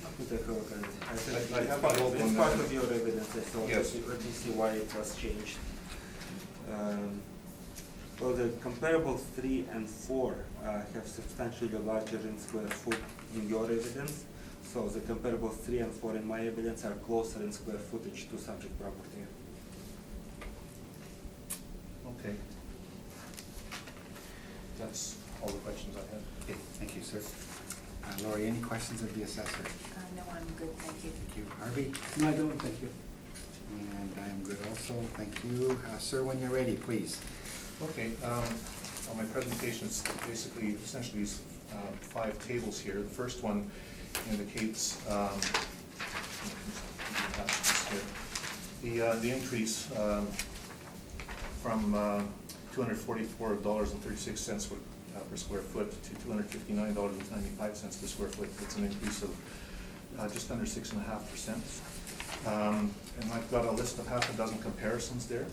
Let me take a look at it. I think I it's have part the old of, one it's part there. of your evidence, so Yes. let me see why it was changed. Well, the comparable 3 and 4 have substantially larger in square foot in your evidence. So the comparable 3 and 4 in my evidence are closer in square footage to subject property. Okay. That's all the questions I had. Okay, thank you, sir. Lori, any questions of the assessor? No, I'm good, thank you. Thank you. Harvey? No, I don't, thank you. And I am good also, thank you. Sir, when you're ready, please. Okay, on my presentation, it's basically, essentially, 5 tables here. The first one indicates the increase from $244.36 per square foot to $259.95 per square foot. It's an increase of just under 6.5%. And I've got a list of half a dozen comparisons there.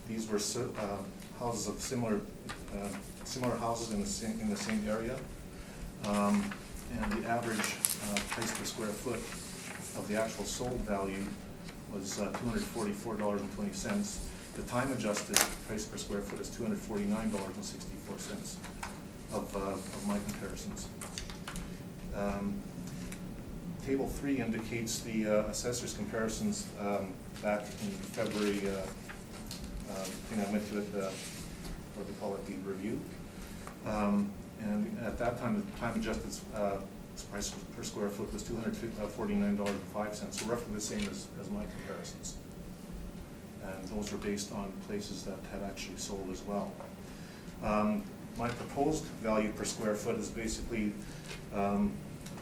These were houses of similar houses in the same area. And the average price per square foot of the actual sold value was $244.20. The time adjusted price per square foot is $249.64 of my comparisons. Table 3 indicates the assessor's comparisons back in February. I went to it, what they call it, the review. And at that time, the time adjusted price per square foot was $249.05, so roughly the same as my comparisons. And those were based on places that had actually sold as well. My proposed value per square foot is basically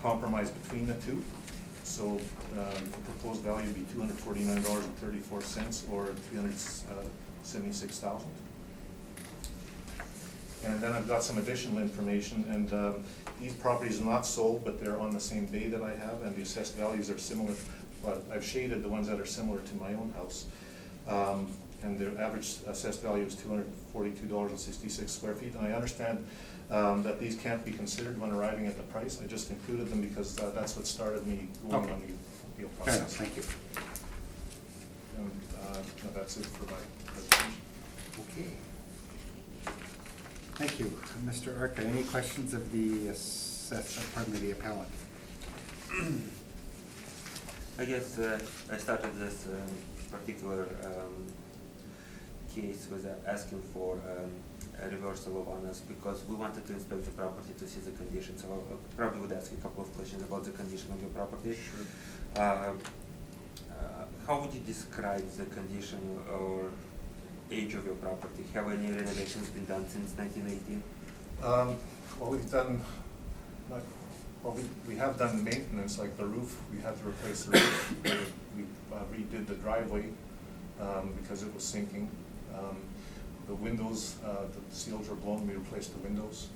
compromise between the two. So the proposed value would be $249.34 or $376,000. And then I've got some additional information, and these properties are not sold, but they're on the same bay that I have, and the assessed values are similar. But I've shaded the ones that are similar to my own house. And their average assessed value is $242.66 square feet. And I understand that these can't be considered when arriving at the price. I just included them because that's what started me going Okay. on the appeal Fair enough, process. thank you. And no, that's it for my presentation. Okay. Thank you. Mr. Arca, any questions of the the appellant? I guess I started this particular case with asking for a reversal of honors because we wanted to inspect the property to see the condition. So I probably would ask a couple of questions about the condition of your property. Sure. How would you describe the condition or age of your property? Have any renovations been done since 1918? Well, we've done, we have done maintenance, like the roof. We had to replace the roof. We redid the driveway because it was sinking. The windows, the seals were blown. We replaced the windows.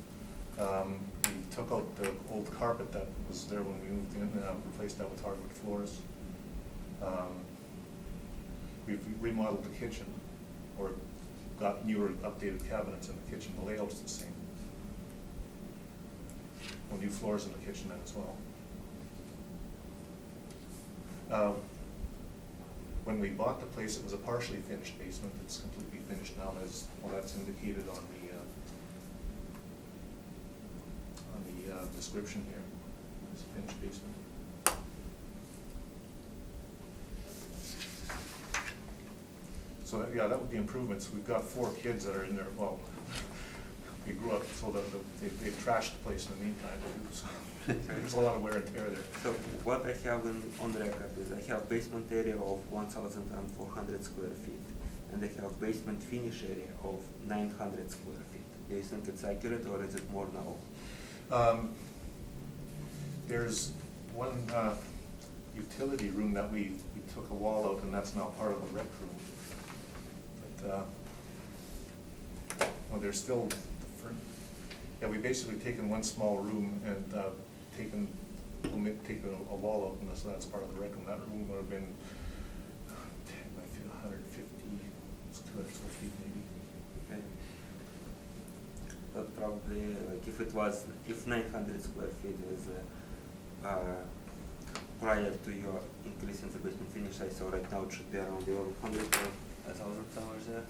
We took out the old carpet that was there when we moved in and replaced that with hardwood floors. We've remodeled the kitchen, or got newer updated cabinets in the kitchen. The layout's the same. Well, new floors in the kitchen then as well. When we bought the place, it was a partially finished basement. It's completely finished now, as well. That's indicated on the description here. It's a finished basement. So yeah, that would be improvements. We've got 4 kids that are in there. Well, we grew up so that they've trashed the place in the meantime too. So there's a lot of wear and tear there. So what I have on the record is I have basement area of 1,400 square feet, and I have basement finish area of 900 square feet. Do you think it's accurate, or is it more now? There's one utility room that we took a wall out, and that's now part of the rec room. But well, there's still, yeah, we basically taken one small room and taken a wall out, and so that's part of the rec room. That room would have been 10 by 150, 200 square feet maybe. Okay. But probably, like, if 900 square feet is prior to your increase in the basement finish size, so right now it should be around 1,100 or 1,000 somewhere there?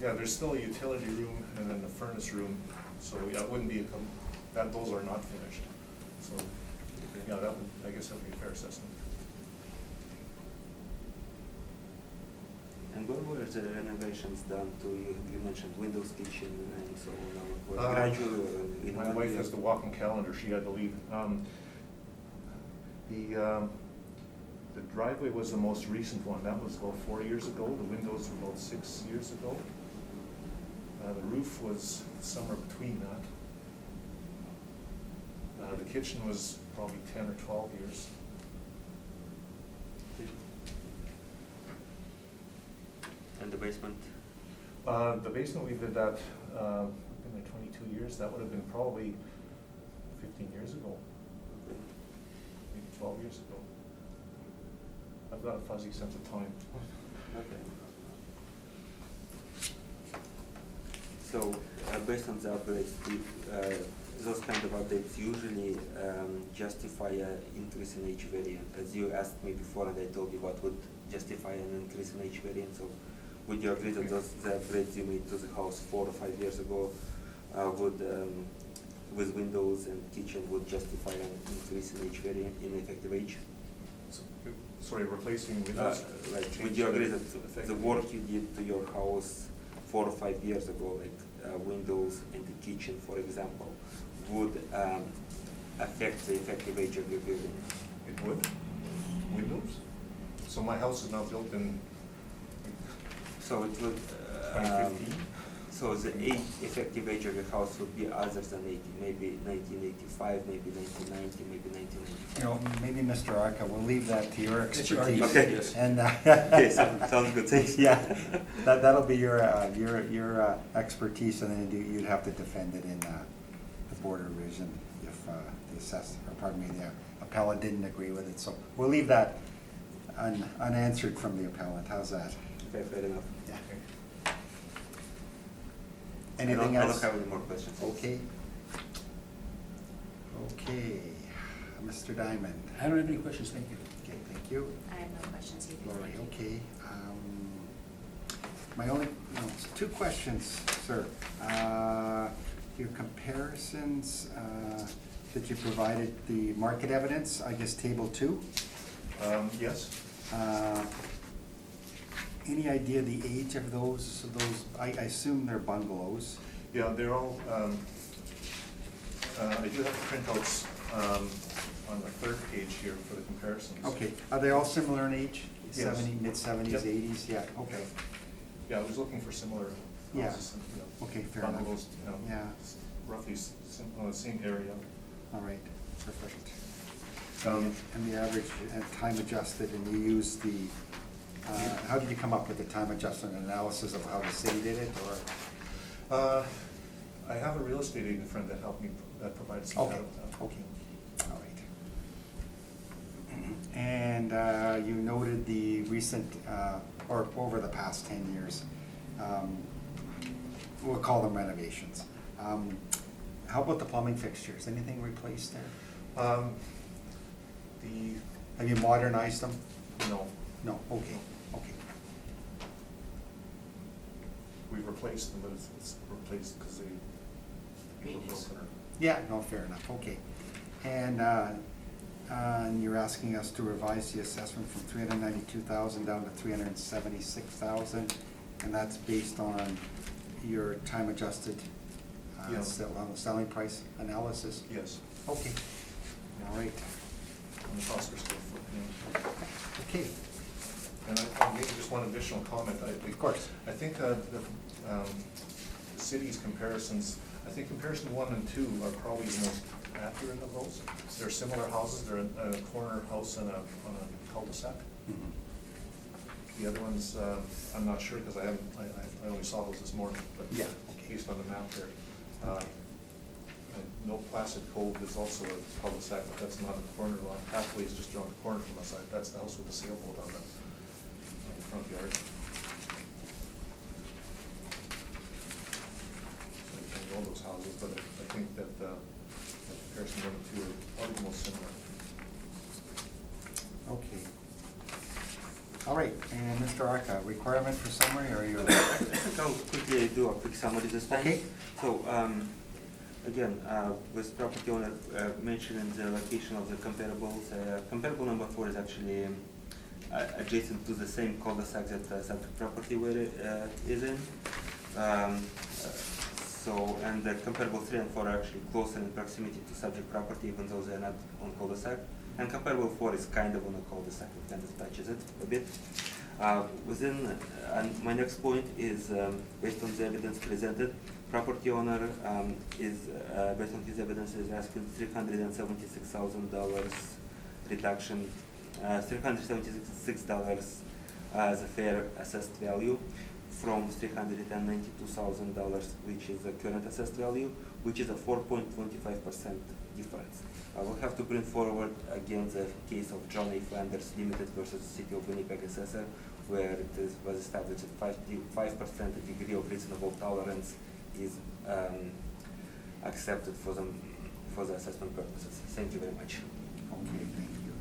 Yeah, there's still a utility room and then the furnace room, so yeah, it wouldn't be those are not finished. So yeah, I guess that would be a fair assessment. And when were the renovations done to, you mentioned Windows kitchen and so on, gradually? My wife has the walking calendar, she had to leave. The driveway was the most recent one. That was about 4 years ago. The windows were about 6 years ago. The roof was somewhere between that. The kitchen was probably 10 or 12 years. And the basement? The basement, we did that in the 22 years. That would have been probably 15 years ago, maybe 12 years ago. I've got a fuzzy sense of time. Okay. So, based on the updates, those kind of updates usually justify an increase in H variant. As you asked me before, and I told you what would justify an increase in H variant. So, would you agree that the upgrades you made to the house 4 or 5 years ago would, with windows and kitchen, would justify an increase in H variant, in effective age? Sorry, replacing windows? Would you agree that the work you did to your house 4 or 5 years ago, windows in the kitchen, for example, would affect the effective age of your building? It would, windows. So my house is now built in So it would, 2015? so the effective age of your house would be other than 80, maybe 1985, maybe 1990, maybe 1994. You know, maybe Mr. Arca, we'll leave that to your That's your expertise. argument, Okay. yes. And, Okay, sounds good, thanks. yeah, that'll be your expertise, and then you'd have to defend it in the board of revision if the the appellant didn't agree with it. So we'll leave that unanswered from the appellant. How's that? Okay, fair enough. Yeah. I Anything don't else? have any more questions. Okay. Okay, Mr. Diamond. I don't have any questions, thank you. Okay, thank you. I have no questions either. Lori, Thank you. okay. My only, two questions, sir. Your comparisons that you provided, the market evidence, I guess table 2. Yes. Any idea the age of those, I assume they're bungalows? Yeah, they're all, I do have the printouts on the third page here for the comparisons. Okay, are they all similar in age? Yes. Mid-70s, Yep. 80s, yeah, okay. Yeah, I was looking for similar Yeah. houses, you know, Okay, fair enough. bungalows, you know, Yeah. roughly same area. All right, perfect. Um, And the average time adjusted, and you use the, how did you come up with the time adjustment analysis of how the city did it, or? I have a real estate agent friend that helped me, that provided some Okay, data. okay, all right. And you noted the recent, or over the past 10 years, we'll call them renovations. How about the plumbing fixtures? Anything replaced there? Have you modernized them? No, No, okay, okay. we've replaced them, but it's replaced because they were broken. Yeah, no, fair enough, okay. And you're asking us to revise the assessment from 392,000 down to 376,000, and that's based on your time-adjusted Yeah. selling price analysis? Yes, Okay, all right, on the cost per square foot, yeah. okay, And I maybe just one additional comment. of course. I think the city's comparisons, I think comparison 1 and 2 are probably the most accurate of those. They're similar houses, they're a corner house on a cul-de-sac. Mhm. The other ones, I'm not sure, because I only saw those this morning, but Yeah, okay. based on the map there. No Placid Cove is also a cul-de-sac, but that's not a corner lot. Halfway is just around the corner from us. That's the house with the sailboat on the front yard. So you can know those houses, but I think that comparison 1 and 2 are probably the most similar. Okay. All right, and Mr. Arca, requirement for summary, or you? I think I'll quickly do a quick summary this time. Okay. So, again, with property owner mentioning the location of the comparables, comparable number 4 is actually adjacent to the same cul-de-sac that the subject property is in. So, and the comparable 3 and 4 are actually closer in proximity to subject property, even though they're not on cul-de-sac. And comparable 4 is kind of on a cul-de-sac, it kind of touches it a bit. And my next point is, based on the evidence presented, property owner is, based on his evidence, is asking $376,000 reduction, $376 as a fair assessed value from $392,000, which is the current assessed value, which is a 4.25% difference. I will have to bring forward again the case of John A. Flanders Limited versus the City of Winnipeg assessor, where it was established that 5% degree of reasonable tolerance is accepted for the assessment purposes. Thank you very much. Okay, thank you.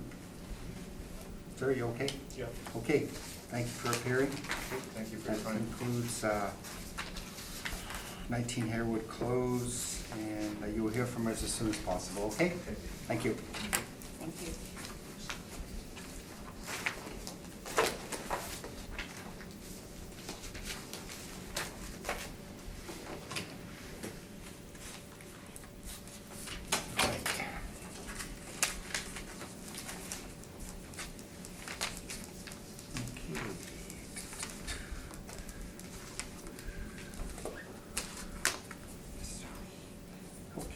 Sir, you okay? Yeah. Okay, thank you for appearing. Thank you for your That time. concludes 19 Harewood Close, and you will hear from us as soon as possible, okay? Okay. Thank you. Thank you.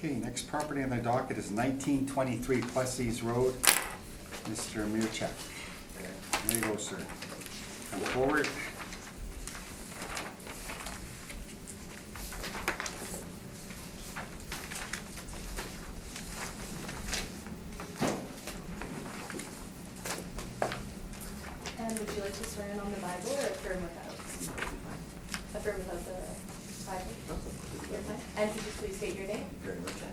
Okay, next property on the docket is 1923 Plessis Road. Mr. Mirchak. There you go, sir. Come forward. And would you like to swear in on the Bible or affirm without? Affirm without the Bible? You're fine. And could you please state your name? Very much, I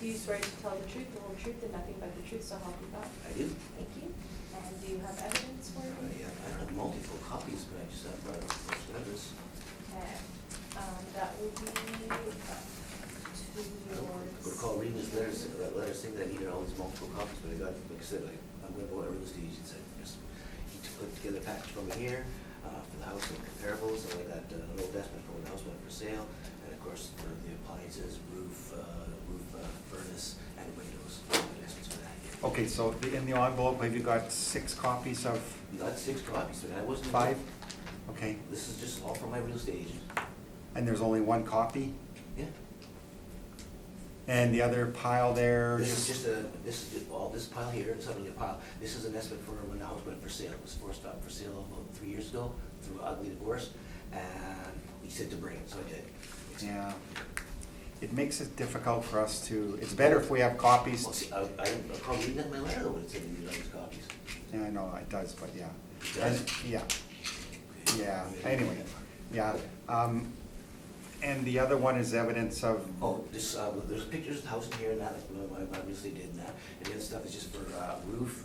Do you swear to tell the truth, the whole truth, and nothing but the truth, so help you God? do. Thank you. And do you have evidence for me? I don't have multiple copies, but I just have most evidence. Okay. That would be to I yours. would recall reading his letter, that letter saying that I needed all these multiple copies, but I got, like I said, I'm gonna go over this to you, he said, just, he put together a package from here, for the house and comparables, and I got a little estimate for when the house went for sale, and of course, for the appliances, roof, furnace, and windows, estimates for that. Okay, so in the envelope, have you got 6 copies of You got 6 copies, but I wasn't. 5? Okay, This is just all from my real estate agent. and there's only 1 copy? Yeah. And the other pile there? This is just all this pile here, it's not really a pile. This is an estimate for when the house went for sale. It was forced up for sale about 3 years ago through ugly divorce, and he said to bring it, so I did. Yeah. It makes it difficult for us to, it's better if we have copies. Well, see, I probably reading that in my letter, though, when it said you need all these copies. Yeah, I know, it does, but yeah. It does? And- Yeah, yeah, anyway, yeah. And the other one is evidence of, Oh, this, there's pictures of the house in here and that, like my real estate did and that. And the other stuff is just for roof,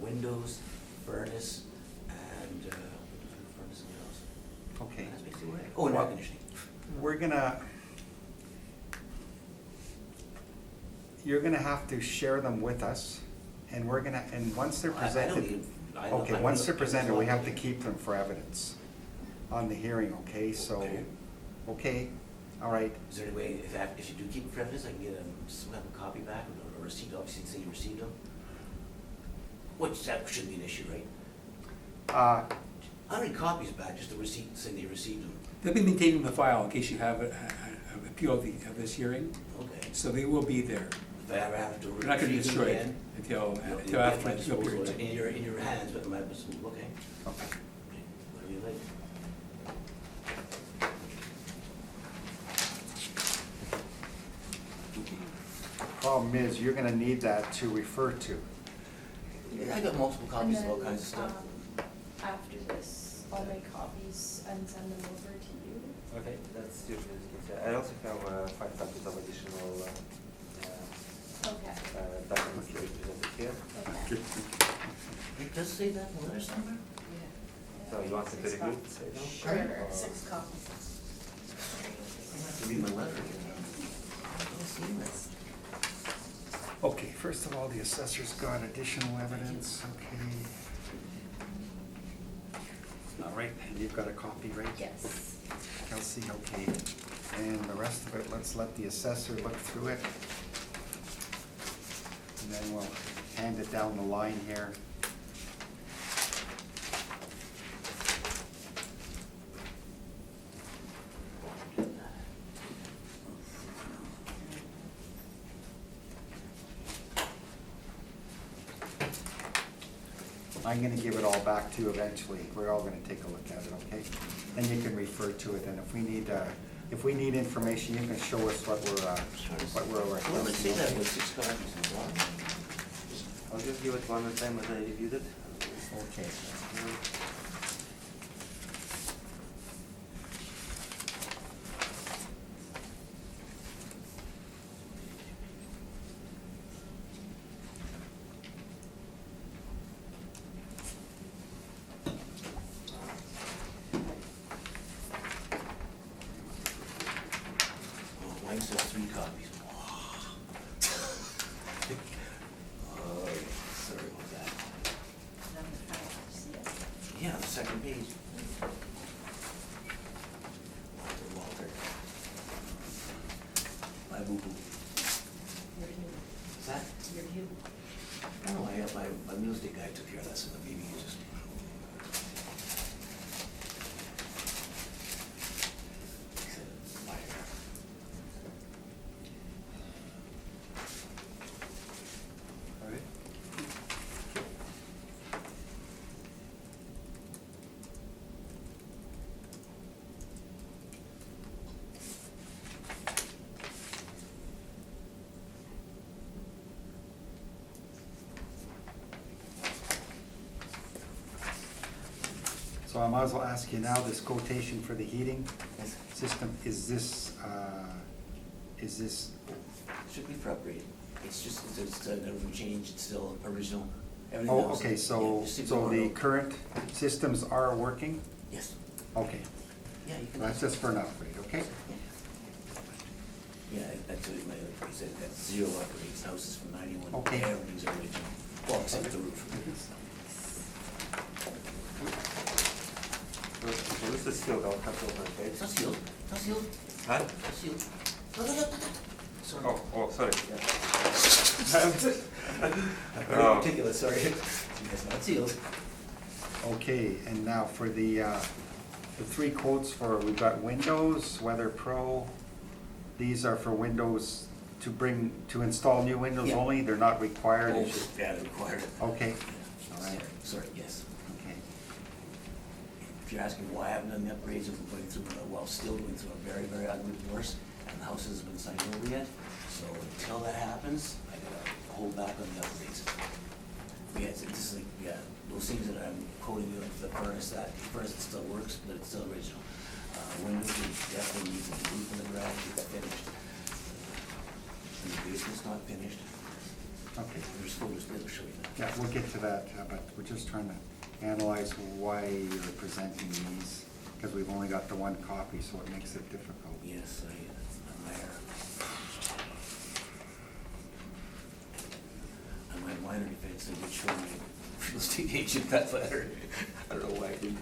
windows, furnace, and, furnace and what else? okay. That's basically what oh, and air conditioning. We're gonna, you're gonna have to share them with us, and we're gonna, and once they're I don't presented. need- I- Okay, I- once I- they're presented, we have to I- keep them for evidence on the hearing, okay, so, Okay. okay, all right. Is there any way, if you do keep it for evidence, I can get some have a copy back, or a receipt, obviously, say you received them? Which, that shouldn't be an issue, right? Uh, I don't need copies back, just a receipt saying they received them. They'll be maintained in the file in case you have an appeal of this hearing, Okay. so they will be there. If I ever have to. They're not gonna be retrieve them destroyed again, until you'll after get the my appeal disposal period. in your hands, but my, okay, okay. whatever you like. Problem is, you're gonna need that to refer to. Yeah, I got multiple And copies of all then, kinds of stuff. After this, I'll make copies and send them over to you. Okay, that's usually the case. I also have 5 copies of additional Okay. documents that we presented here. Okay. It does say that in the letter somewhere? So you want me to Six review copies. it? Sure, Or- 6 copies. I have to read my letter again. I don't see this. Okay, first of all, the assessor's got additional evidence, okay. All right, and you've got a copy, right? Yes. Kelsey, okay. And the rest of it, let's let the assessor look through it. And then we'll hand it down the line here. I'm gonna give it all back to you eventually. We're all gonna take a look at it, okay? And you can refer to it, and if we need information, you can show us what we're Well, let's see that requesting. with 6 copies in one. I'll just give it one at a time as I reviewed it. Okay. Oh, mine says 3 copies. Oh, sorry about that. Yeah, the second page. Walter. My boo-boo. What's that? No, my real estate guy took care of that, so the baby is just. So I might as well ask you now, this quotation for the heating Yes. system, is this, Strictly for upgrade. It's just, it's never been changed, it's still original. Everything oh, else- okay, yeah, so, just stick so with the Boardroom. current systems are working? Yes. Okay, Yeah, you can. that's just for an upgrade, okay? Yeah, that's what my, he said, that's zero upgrades, house is from 91. Okay. Everything's original, well, except the roof. So this is sealed, I'll have to open it. It's not sealed, it's not sealed, Huh? it's not sealed. No, no, no, no, no. Sorry. Oh, sorry. Very meticulous, sorry. It's not sealed. Okay, and now for the three quotes for, we've got Windows, Weather Pro. These are for Windows to install new Windows Yeah. only, they're not required? Oh, yeah, they're required. Okay, all right, Sorry, yes. okay. If you're asking why I haven't done the upgrades, we're going through, still going through a very, very ugly divorce, and the house hasn't been signed over yet. So until that happens, I gotta hold back on the upgrades. Yeah, this is like, yeah, those things that I'm quoting you, like the furnace, that furnace still works, but it's still original. Windows, we definitely need the roof in the garage, it's finished. And the basement's not finished. Okay. There's photos there to show you that. Yeah, we'll get to that, but we're just trying to analyze why you're presenting these, because we've only got the one copy, so it makes it difficult. Yes, I'm there. On my minor defense, I did show my real estate agent that letter. I don't know why I didn't.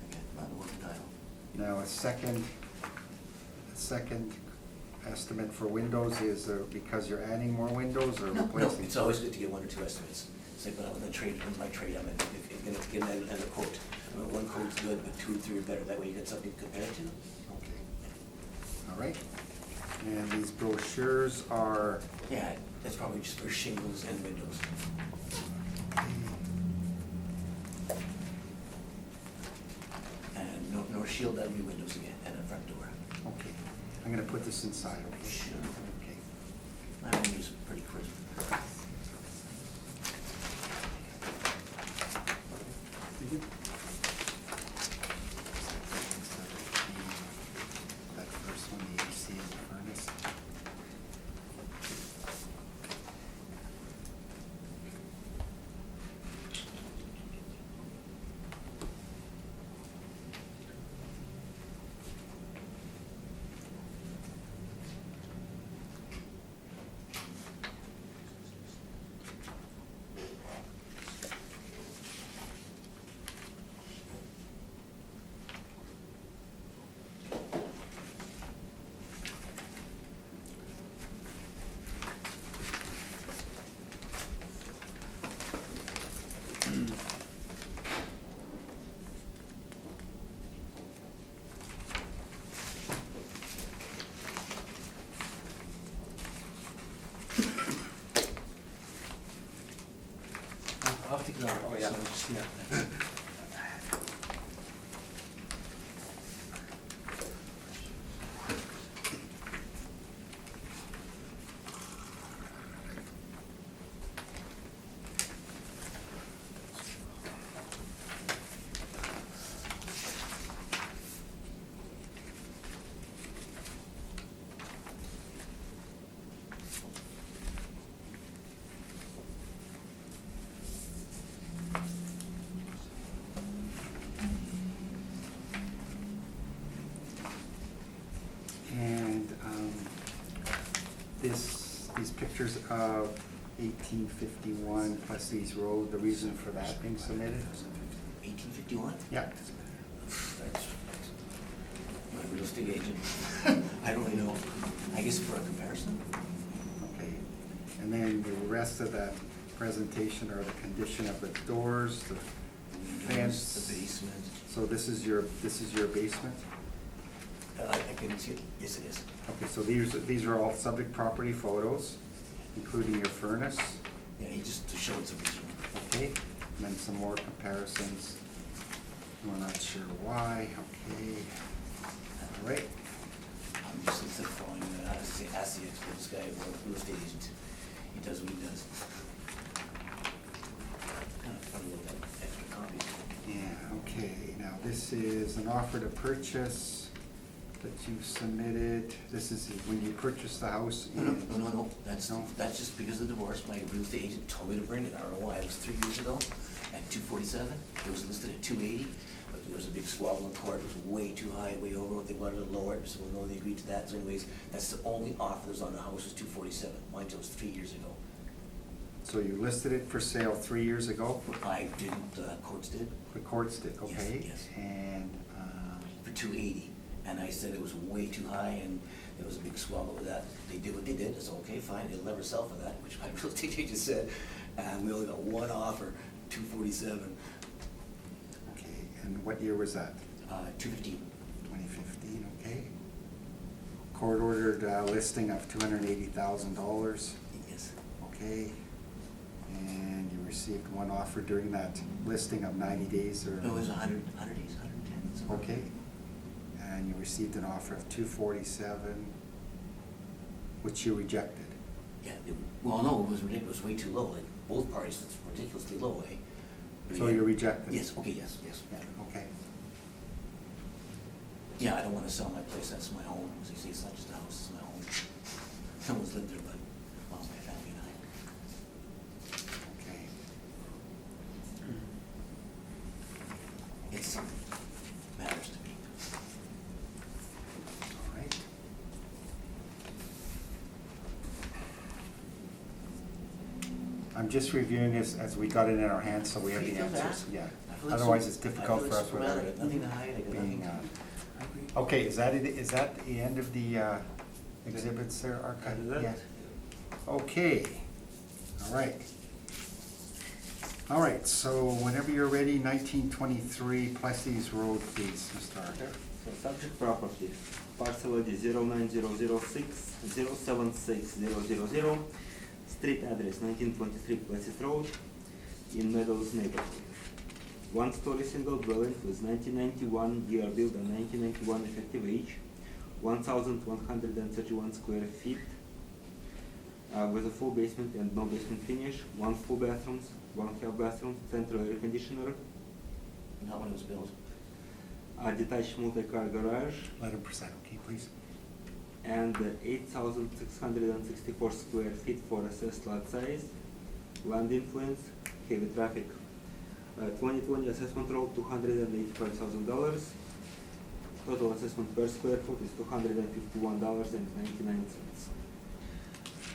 Again, not a working title. Now, a second estimate for Windows is because you're adding more windows or No, replacing? it's always good to get one or two estimates. It's like when I'm in the trade, in my trade, I'm gonna get another quote. I mean, one quote's good, but two or three are better. That way you get something to compare it to. Okay. All right. And these brochures are, Yeah, that's probably just for shingles and windows. And no shield that new windows again, and a front door. okay, I'm gonna put this inside, okay? Sure. Okay. My windows are pretty crisp. That first one, the AC and the furnace. I'll take it out. Oh, yeah, just, yeah. And these pictures of 1851 plus these roads, the reason for that being submitted? 1851? Yeah, That's my real estate agent. I don't really know. I guess for a comparison. okay. And then the rest of that presentation are the condition of the doors, the fence. The basement. So this is your basement? I can see it. Yes, it is. Okay, so these are all subject property photos, including your furnace, Yeah, he just to show it's original. okay? And then some more comparisons. We're not sure why, okay. All right, I'm just instead of following ask the expert, this guy, well, real estate agent. He does what he does. get that extra copy. Yeah, okay, now this is an offer to purchase that you submitted. This is when you purchased the house in... No, that's No? just because of the divorce, my real estate agent told me to bring it, I don't know why, it was 3 years ago, at 247, it was listed at 280, but there was a big squabble in court, it was way too high, way over what they wanted to lower it, so no, they agreed to that, so anyways, that's the only offer that was on the house was 247, mine was 3 years ago. So you listed it for sale 3 years ago? I didn't, courts did, The courts did, okay? yes. And, for 280, and I said it was way too high, and there was a big squabble with that. They did what they did, it's okay, fine, it'll never sell for that, which my real estate agent said, and we only got one offer, 247, okay, and what year was that? 215. 2015, okay. Court ordered listing of $280,000, Yes. okay. And you received one offer during that listing of 90 days or? No, it was 100 days, 110. something. Okay. And you received an offer of 247, which you rejected. Yeah, well, no, it was ridiculous, way too low, like, both parties, it's ridiculously low, eh? So you rejected? Yes, okay, yes, yeah. Okay. Yeah, I don't wanna sell my place, that's my home, as you see, it's not just a house, it's my home. No one's lived there, but, well, my family and I. Okay. It's something matters to me. All right. I'm just reviewing this as we got it in our hands, so we have the Please do that. answers. Yeah. I feel like Otherwise, so- it's difficult I feel for like us so without mad. I got nothing to hide, I got being, nothing okay, is that the end of the exhibits there, Archive? That is it. Yeah. Okay, all right. All right, so whenever you're ready, 1923 Plessis Road, please, Mr. Arthur. So subject property, parcel ID 09006 076000, street address 1923 Plessis Road, in Meadows neighborhood. One-story single dwelling with 1991 year build and 1991 effective age, 1,131 square feet, with a full basement and no basement finish, 1 full bathrooms, 1 half bathroom, central air conditioner, Not when it was built. a detached multi-car garage, Let him present, okay, please. and 8,664 square feet for assessed lot size, land influence, heavy traffic. 2020 assessment roll $285,000. Total assessment per square foot is $251.99.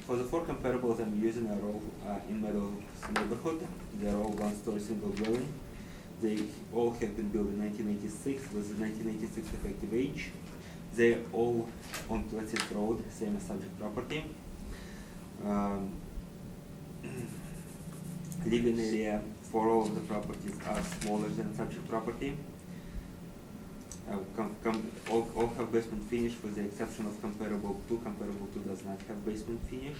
For the 4 comparables I'm using are all in Meadows neighborhood. They're all one-story single dwelling. They all have been built in 1986 with the 1986 effective age. They're all on Plessis Road, same as subject property. Living area for all of the properties are smaller than subject property. All have basement finish with the exception of comparable 2. Comparable 2 does not have basement finish.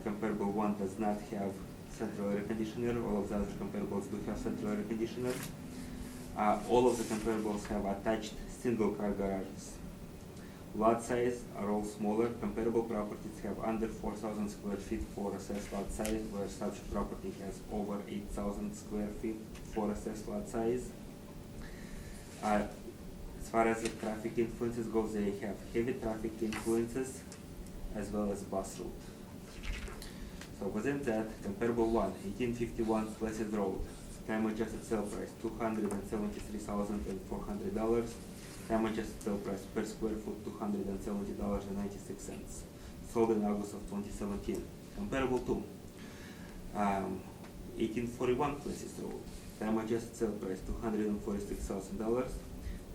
Comparable 1 does not have central air conditioner. All of the other comparables do have central air conditioner. All of the comparables have attached single car garages. Lot size are all smaller. Comparable properties have under 4,000 square feet for assessed lot size, where subject property has over 8,000 square feet for assessed lot size. As far as the traffic influences go, they have heavy traffic influences as well as bus route. So within that, comparable 1, 1851 Plessis Road, time adjusted sale price $273,400. Time adjusted sale price per square foot $270.96. Sold in August of 2017. Comparable 2, 1841 Plessis Road. Time adjusted sale price $246,000.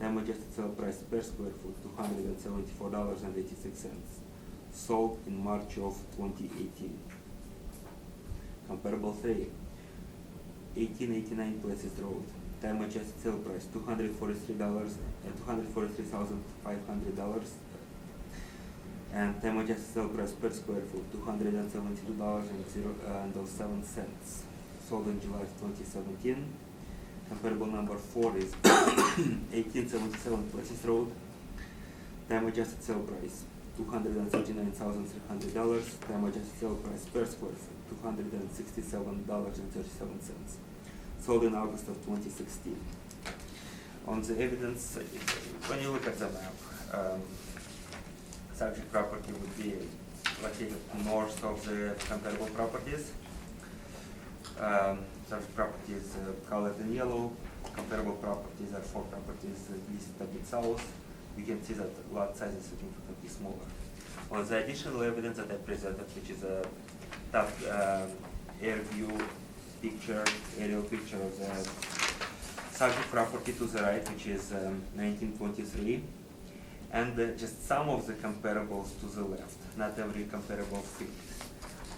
Time adjusted sale price per square foot $274.86. Sold in March of 2018. Comparable 3, 1889 Plessis Road. Time adjusted sale price $243,500, and time adjusted sale price per square foot $272.07. Sold in July 2017. Comparable number 4 is 1877 Plessis Road. Time adjusted sale price $239,300. Time adjusted sale price per square foot $267.37, sold in August of 2016. On the evidence, when you look at the map, subject property would be located north of the comparable properties. Subject property is colored in yellow. Comparable properties are 4 properties listed a bit south. We can see that lot size is significantly smaller. On the additional evidence that I presented, which is a top air view picture, aerial picture of the subject property to the right, which is 1923, and just some of the comparables to the left. Not every comparable fit,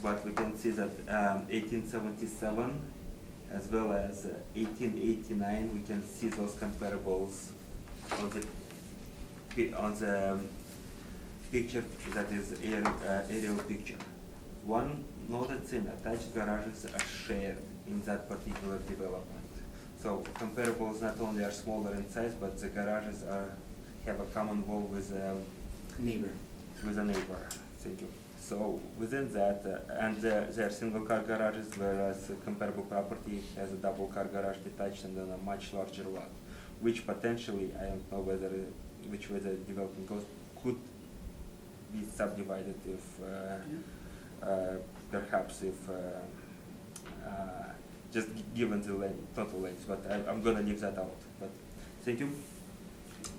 but we can see that 1877 as well as 1889, we can see those comparables on the picture that is aerial picture. One noted thing, attached garages are shared in that particular development. So comparables not only are smaller in size, but the garages have a common wall with a Neighbor. Thank you. So within that, and there are single car garages, whereas comparable property has a double car garage detached and then a much larger lot, which potentially, I don't know which way the development goes, could be subdivided if perhaps if just given the total length, but I'm gonna leave that out. But thank you.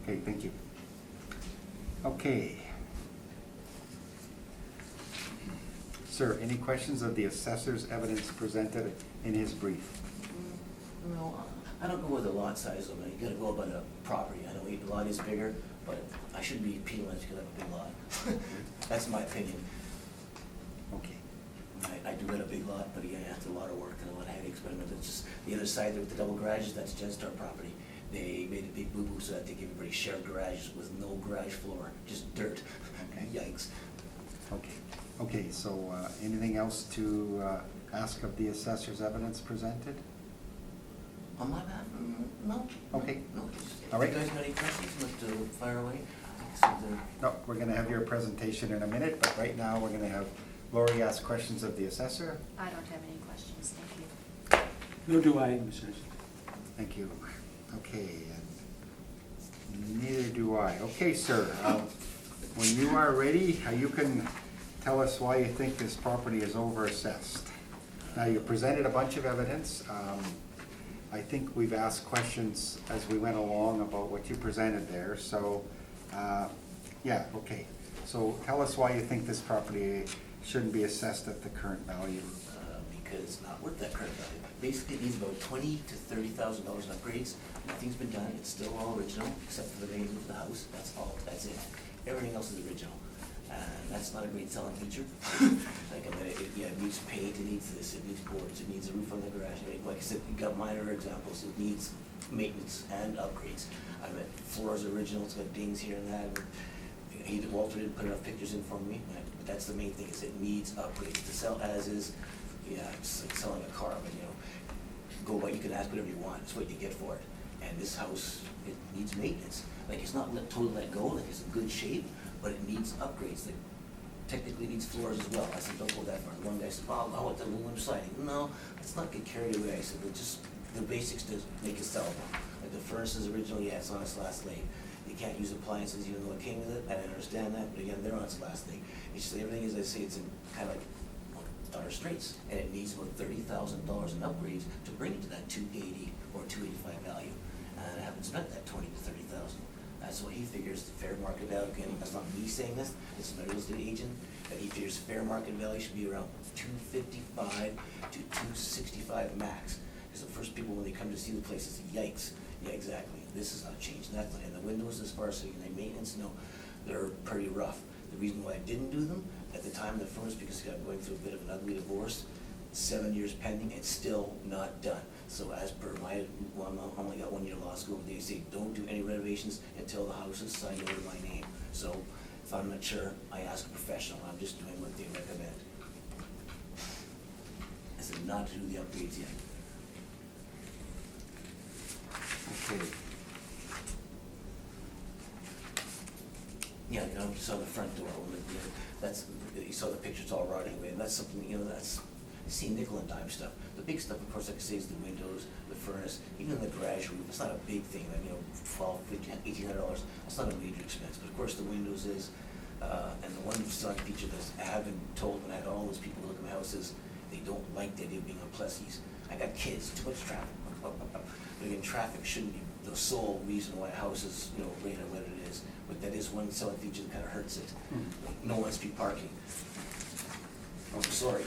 Okay, thank you. Okay. Sir, any questions of the assessor's evidence presented in his brief? No, I don't go with the lot size, I mean, you gotta go by the property, I know the lot is bigger, but I shouldn't be penalized because I have a big lot. That's my opinion. Okay. I do got a big lot, but again, after a lot of work and a lot of headaches, but it's just, the other side there with the double garages, that's Jetstar property. They made a big boo-boo so that they give everybody shared garages with no garage floor, just dirt. Okay. Yikes. Okay. Okay, so anything else to ask of the assessor's evidence presented? On my map, no. Okay. No, just, All right. if you guys got any questions, let's fire away. So they're- No, we're gonna have your presentation in a minute, but right now, we're gonna have Lori ask questions of the assessor. I don't have any questions, thank you. Nor do I, Mr. Chairman. Thank you. Okay, and neither do I. Okay, sir, when you are ready, you can tell us why you think this property is overassessed. Now, you presented a bunch of evidence. I think we've asked questions as we went along about what you presented there, so, yeah, okay. So tell us why you think this property shouldn't be assessed at the current value. because it's not worth that current value. Basically, it needs about $20,000 to $30,000 in upgrades. Nothing's been done, it's still all original, except for the main roof of the house, that's all, that's it. Everything else is original, and that's not a great selling feature. Like, I mean, it needs paint, it needs this, it needs boards, it needs a roof on the garage. I mean, like I said, you got minor examples, it needs maintenance and upgrades. I mean, floor's original, it's got dings here and that. Walter didn't put enough pictures in for me, but that's the main thing, is it needs upgrades. To sell as is, yeah, it's like selling a car, but go by, you can ask whatever you want, it's what you get for it. And this house, it needs maintenance. Like, it's not totally let go, like it's in good shape, but it needs upgrades. Like, technically needs floors as well. I said, don't go that far. One guy said, oh, I want the aluminum siding. No, let's not get carried away. I said, but just the basics to make it sellable. Like the furnace is original, yeah, it's on its last leg. You can't use appliances even though it came with it, and I understand that, but again, they're on its last leg. It's just everything, as I say, it's in kind of like dire straits, and it needs about $30,000 in upgrades to bring it to that 280 or 285 value. And I haven't spent that 20 to 30,000. That's what he figures the fair market value. Again, that's not me saying this. This is my real estate agent. That he figures fair market value should be around 255 to 265 max. Because the first people when they come to see the place is yikes. Yeah, exactly. This is not changed. And the windows, as far as maintenance, no, they're pretty rough. The reason why I didn't do them at the time of the furnace, because I'm going through a bit of an ugly divorce, 7 years pending, it's still not done. So as per my, well, I only got 1 year of law school, but they say don't do any renovations until the house is signed over my name. So if I'm not sure, I ask a professional. I'm just doing what they recommend. I said not to do the upgrades yet. Okay. Yeah, you saw the front door, that's, you saw the picture, it's all rotting away, and that's something, that's see nickel and dime stuff. The big stuff, of course, like I say, is the windows, the furnace, even the garage roof. It's not a big thing, like, $1,200, $1,500, $1,800. That's not a major expense, but of course the windows is. And the one selling feature that I have been told when I had all those people look at my house is they don't like the idea of being on Plessis. I got kids, too much traffic. But again, traffic shouldn't be the sole reason why a house is, rated what it is. But that is one selling feature that kind of hurts it. No on-street parking. I'm sorry.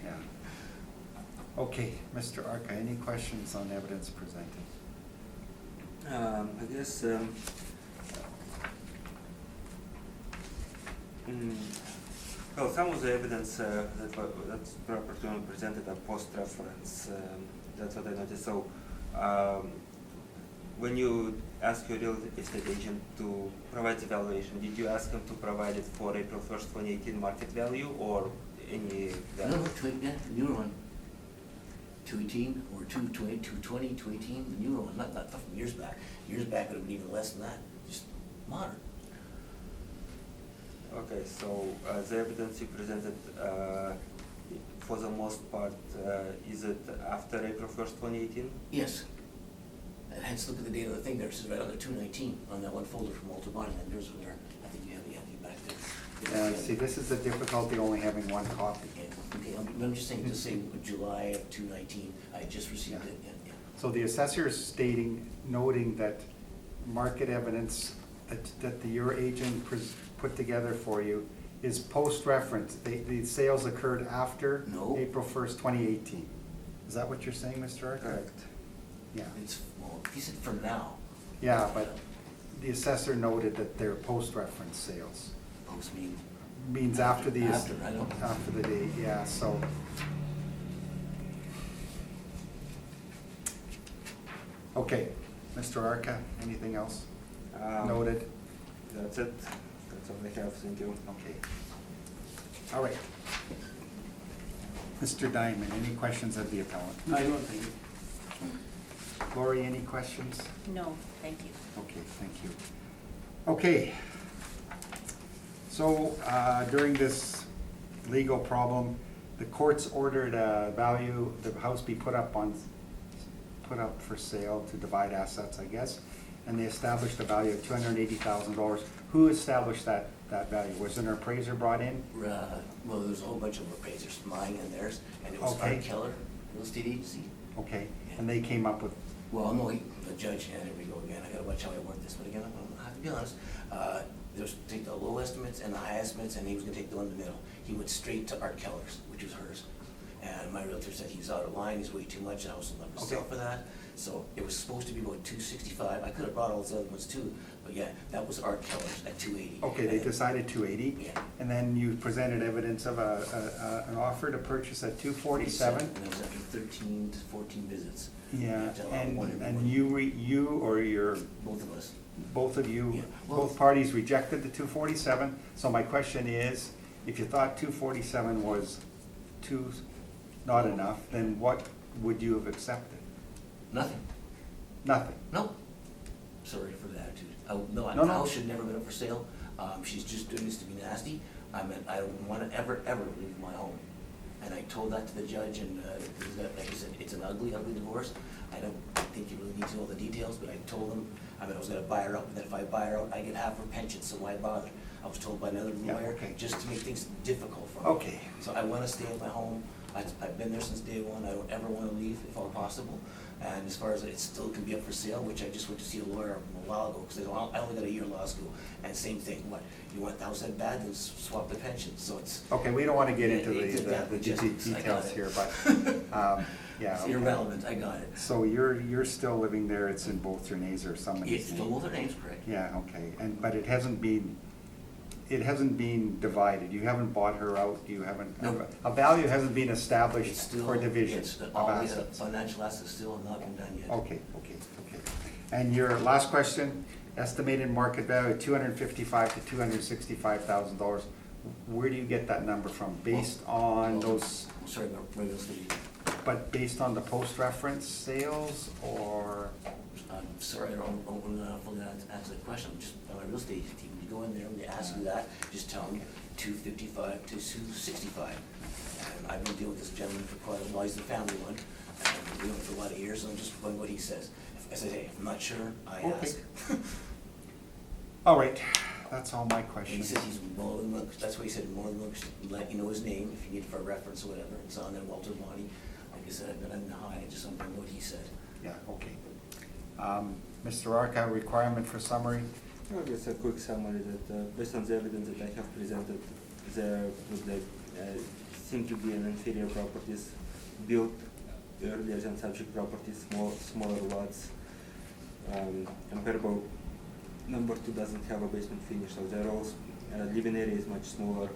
Yeah. Okay, Mr. Arca, any questions on evidence presented? I guess, well, some of the evidence that's properly presented are post-reference. That's what I noticed. So, when you ask your real estate agent to provide the valuation, did you ask him to provide it for April 1st, 2018 market value or any value? No, the newer one. 218 or 220, 220, 218, the newer one, not from years back. Years back would have been even less than that, just modern. Okay, so the evidence you presented, for the most part, is it after April 1st, 2018? Yes. And hence, look at the date of the thing there, it says right on the 219, on that one folder from Walter Bonnie, and there's one there, I think you have it back there. See, this is the difficulty only having one copy. Yeah, okay, I'm just saying, to say July of 219, I just received it, yeah. So the assessor is noting that market evidence that your agent put together for you is post-reference. The sales occurred after No. April 1st, 2018. Is that what you're saying, Mr. Arca? Correct. Yeah. It's, well, he said from now. Yeah, but the assessor noted that they're post-reference sales. Post mean. Means after the After the date, yeah, so. Okay, Mr. Arca, anything else? Noted? That's it. That's all I have. Thank you. Okay. All right. Mr. Diamond, any questions of the appellant? I don't think. Lori, any questions? No, thank you. Okay, thank you. Okay. So during this legal problem, the courts ordered the house be put up for sale to divide assets, I guess, and they established a value of $280,000. Who established that value? Was an appraiser brought in? Well, there's a whole bunch of appraisers, mine and theirs, and it was Okay. Art Keller, real estate agency. Okay, and they came up with, Well, no, the judge, and here we go again, I gotta watch how I word this, but again, I have to be honest, there's, take the low estimates and the high estimates, and he was gonna take the one in the middle. He went straight to Art Keller's, which was hers. And my realtor said he's out of line, he's way too much, the house will never sell Okay. for that. So it was supposed to be about 265, I could have brought all those other ones too, but yeah, that was Art Keller's at 280. okay, they decided 280? Yeah. And then you presented evidence of an offer to purchase at 247? And that was after 13 to 14 visits. Yeah, To allow one and everyone. you or your, Both of us. both of you, Yeah, well- both parties rejected the 247. So my question is, if you thought 247 was not enough, then what would you have accepted? Nothing. Nothing. No. Sorry for the attitude. No, No, the no. house should never been up for sale. She's just doing this to be nasty. I don't want to ever leave my home. And I told that to the judge, and like I said, it's an ugly, ugly divorce. I don't think you really need to know all the details, but I told him, I was gonna buy her out, and then if I buy her out, I get half her pension, so why bother? I was told by another Yeah, lawyer, okay. just to make things difficult for me. Okay. So I wanna stay in my home. I've been there since day one. I don't ever wanna leave if all possible. And as far as it still can be up for sale, which I just went to see a lawyer a while ago, because I only got a year law school. And same thing, what, you want the house that bad, then swap the pension, so it's. Okay, we don't want to get into Yeah, the exactly, just- I got details it. here, but, yeah. It's okay. irrelevant, I got it. So you're still living there, it's in both your names or somebody's It's name? still both their names, correct? Yeah, okay, but it hasn't been divided, you haven't bought her out, you haven't, No. a value hasn't been It's established still, for division it's, of all the assets. financial assets still have not been done yet. Okay. And your last question, estimated market value, $255,000 to $265,000. Where do you get that number from? Based on those, Sorry, about real estate. but based on the post-reference sales, or? I'm sorry, I don't fully answer the question, just on my real estate team, you go in there and they ask you that, just tell them 255 to 265. And I've been dealing with this gentleman for quite a while, he's the family one, and I've been dealing with him for a lot of years, and I'm just going what he says. If I say, hey, if I'm not sure, I Okay. ask. All right, that's all my And he questions. says he's more than willing, that's what he said, more than willing to let you know his name, if you need it for a reference or whatever, it's on there, Walter Bonnie. Like I said, I've been on the high, I just don't know what he said. Yeah, okay. Mr. Arca, requirement for summary? Oh, just a quick summary that based on the evidence that I have presented, there would seem to be an inferior properties built earlier than subject properties, smaller lots. Comparable number 2 doesn't have a basement finish, so their living area is much smaller.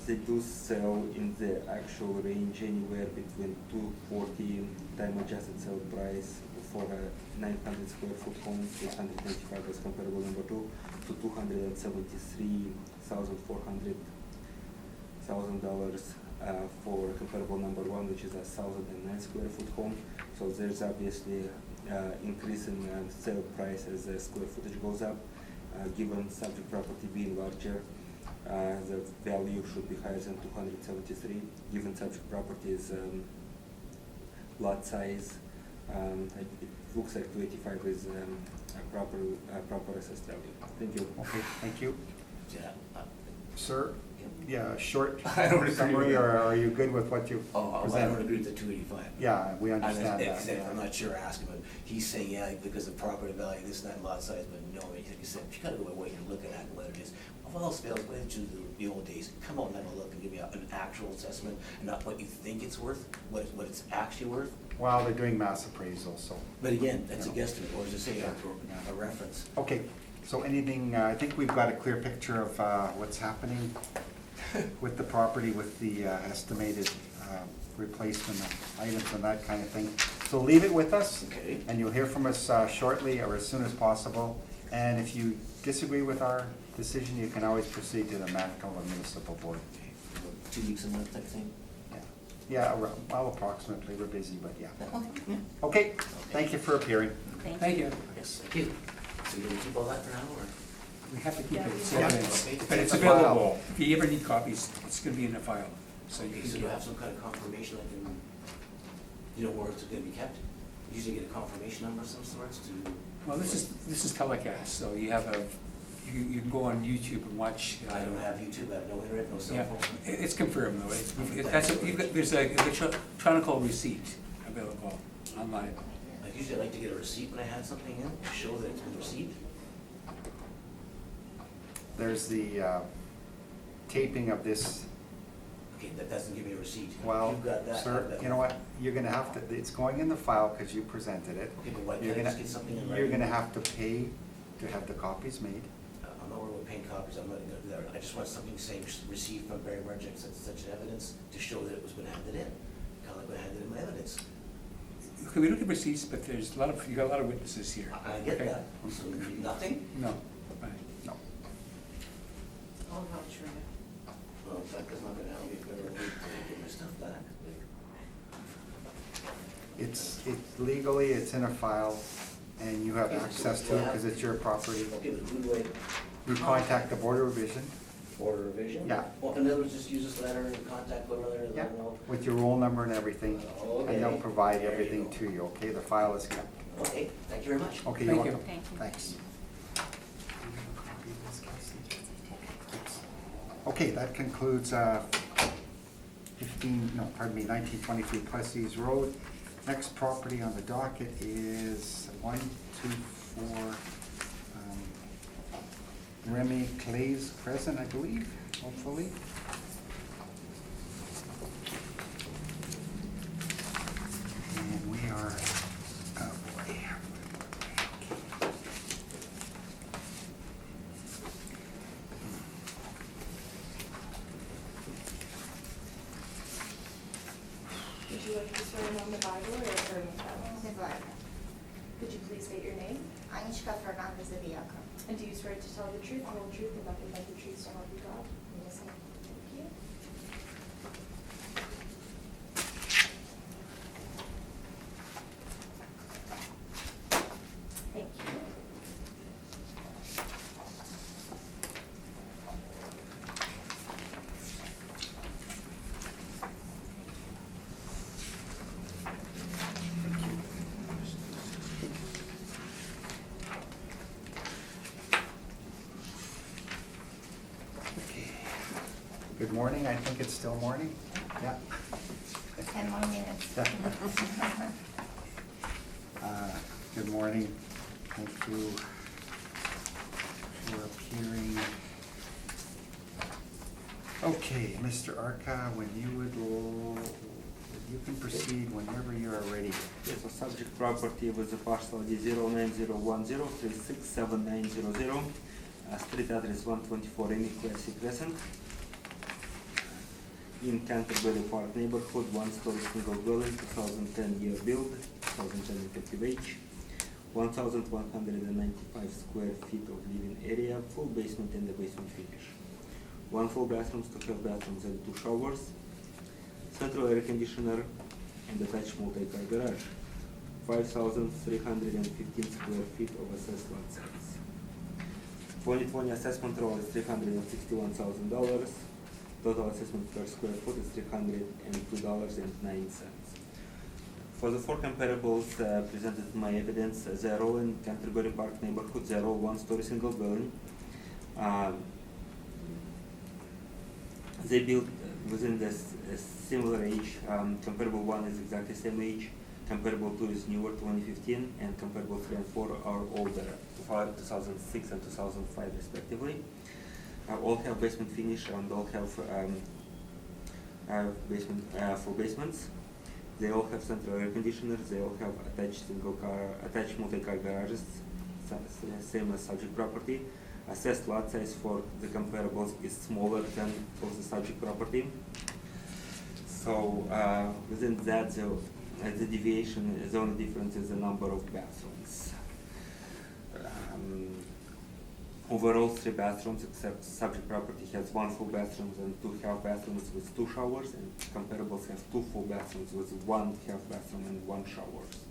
They do sell in the actual range anywhere between 240 time adjusted sale price for a 900 square foot home, 895 as comparable number 2, to $273,400 for comparable number 1, which is a 1,009 square foot home. So there's obviously increase in sale price as the square footage goes up. Given subject property being larger, the value should be higher than 273. Given subject property's lot size, it looks like 285 is a proper assessed value. Thank you. Okay, thank you. Yeah. Sir? Yeah, short I don't agree with summary, it. or are you good with what you Oh, I presented? don't agree with the 285. Yeah, we I'm understand that. I'm not sure, ask him, but he's saying, yeah, because of property value, this and that, lot size, but no, he said, you gotta go by what you're looking at, and what it is. Of all else fails, go to the old days, come out and have a look and give me an actual assessment, and not what you think it's worth, what it's actually worth. Well, they're doing mass appraisal, so. But again, that's a No. guesstimate, or as I say, a reference. Okay, so anything, I think we've got a clear picture of what's happening with the property, with the estimated replacement of items and that kind of thing. So leave it with us. Okay. And you'll hear from us shortly or as soon as possible. And if you disagree with our decision, you can always proceed to the Manitoba Municipal Board. Okay. 2 weeks a month type thing? Yeah, well, approximately, we're busy, but yeah. Yeah. Okay, thank you for appearing. Thank you. Yes, thank you. So you're gonna keep all that for now, or? We have to keep Yeah. it, it's Yeah. evidence, Okay. but it's It's a file. available. If you ever need copies, it's gonna be in the file, so you Okay, can so get you it. have some kind of confirmation I can, you know, where it's gonna be kept? Usually get a confirmation number of some sorts to, Well, this is telecast, so you have you can go on YouTube and watch. I don't have YouTube, I have no internet, no cell Yeah, phone. it's confirmed though, there's a electronic receipt available online. Like usually I like to get a receipt when I had something in, to show that it's been received. There's the taping of this. Okay, that doesn't give me a receipt. Well, You've got that. I've sir, got you know that. what, you're gonna have to, it's going in the file because you presented it. Okay, but why You're can't I gonna, just get something in you're writing? gonna have to pay to have the copies made. I'm not worried about paying copies, I'm not gonna do that. I just want something saying received from Barry Marchek, such evidence to show that it was been handed in. Kind of like when I handed in my evidence. Okay, we don't have receipts, but there's you got a lot of witnesses here. I get Okay? that. So nothing? No, fine. No. I'll vouch for it. Well, that is not gonna help me if I ever need to get my stuff back. It's legally, it's in a file, and you have Okay, so access to what it because it's your property. Okay, but who do I, You contact the Board of Revision, Board of Revision? Yeah. Well, in other words, just use this letter and contact whoever and let them know. with your roll number and everything, and they'll Okay. provide There you everything go. to you, okay? The file is kept. Okay, thank you very much. Okay, Thank you're you. welcome. Thank you. Thanks. Okay, that concludes 1923 Plessis Road. Next property on the docket is 124 Remy Clay's Crescent, I believe, hopefully. And we are, oh boy. Would you like to swear in on the Bible or affirm without? Could you please state your name? Anichka Fernandez de Villaca. And do you swear to tell the truth, the whole truth, and nothing but the truth, so help you God? Yes, I do. Thank you. Thank you. Good morning, I think it's still morning, yeah. 10 more minutes. Good morning, thank you for appearing. Okay, Mr. Arca, when you can proceed whenever you are ready. Yes, so subject property was a parcel ID 09010367900, street address 124 Amy Classic Crescent, in Canterbury Park neighborhood, one-story single dwelling, 2010 year build, 2010 effective age, 1,195 square feet of living area, full basement and the basement finish. 1 full bathrooms, 2 half bathrooms and 2 showers, central air conditioner and attached multi-car garage. 5,315 square feet of assessed lot size. 2020 assessment roll is $361,000. Total assessment per square foot is $302.09. For the 4 comparables presented in my evidence, they are all in Canterbury Park neighborhood. They are all one-story single building. They built within this similar age. Comparable 1 is exactly same age. Comparable 2 is newer, 2015, and comparable 3 and 4 are older, 2006 and 2005 respectively. All have basement finish and all have full basements. They all have central air conditioners. They all have attached multi-car garages, same as subject property. Assessed lot size for the comparables is smaller than for the subject property. So within that, the deviation, the only difference is the number of bathrooms. Overall 3 bathrooms, except subject property has 1 full bathroom and 2 half bathrooms with 2 showers, and comparables have 2 full bathrooms with 1 half bathroom and 1 showers.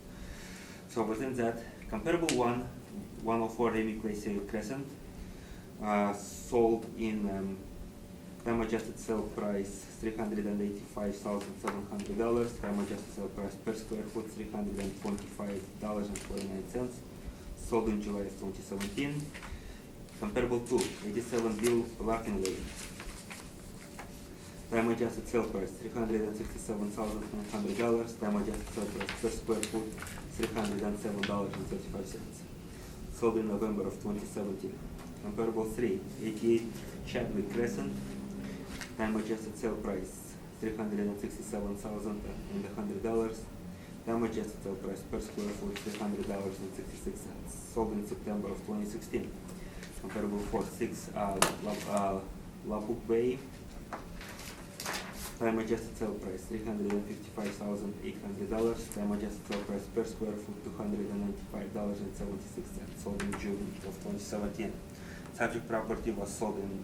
So within that, comparable 104 Amy Classic Crescent, sold in time adjusted sale price $385,700, time adjusted sale price per square foot $325.49, sold in July of 2017. Comparable 2, 87 Bill Larkin Lane, time adjusted sale price $367,900, time adjusted sale price per square foot $307.35, sold in November of 2017. Comparable 3, 88 Chadwick Crescent, time adjusted sale price $367,100, time adjusted sale price per square foot $300.66, sold in September of 2016. Comparable 4, 6 Labuk Bay, time adjusted sale price $355,800, time adjusted sale price per square foot $295.76, sold in June of 2017. Subject property was sold in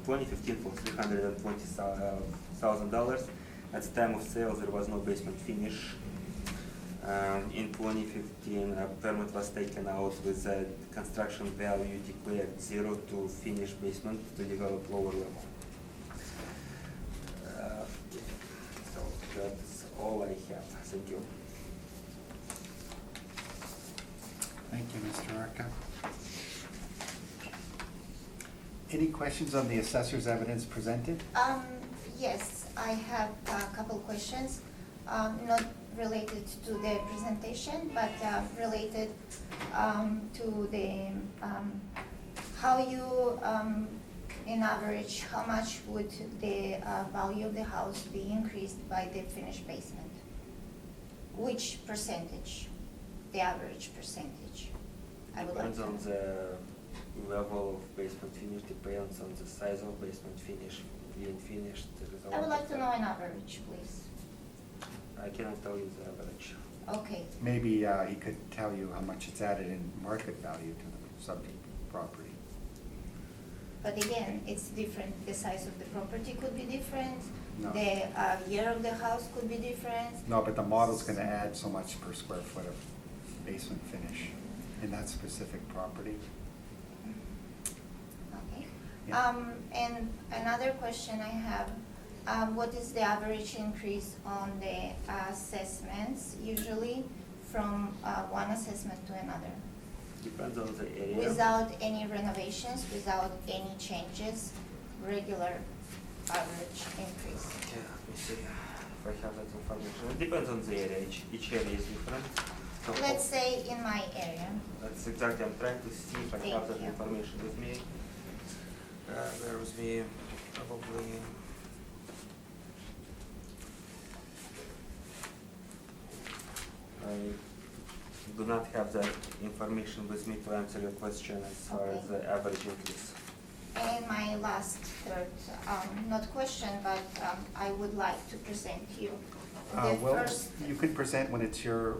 2015 for $320,000. At the time of sale, there was no basement finish. In 2015, a permit was taken out with a construction value declared 0 to finish basement to develop lower level. So that's all I have. Thank you. Thank you, Mr. Arca. Any questions on the assessor's evidence presented? Yes, I have a couple questions, not related to the presentation, but related to the how you, in average, how much would the value of the house be increased by the finished basement? Which percentage, the average percentage? I would like Depends to on know. the level of basement finish, depends on the size of basement finish, being finished. I would like to know an average, please. I cannot tell you the average. Okay, Maybe he could tell you how much it's added in market value to the subject property. but again, it's different, the size of the property could be different, No. the year of the house could be different. No, but the model's gonna add so much per square foot of basement finish in that specific property. Okay. Yeah. And another question I have, what is the average increase on the assessments usually from one assessment to another? Depends on the area. Without any renovations, without any changes, regular average increase? Okay, let me see if I have that information. It depends on the area, each area is different. So Let's say in my area. that's exactly, I'm trying to see if I have that Thank you. information with me. Bear with me, probably. I do not have that information with me to answer your question as far as Okay. the average increase. And my last third, not question, but I would like to present you the Well, first. you can present when it's your,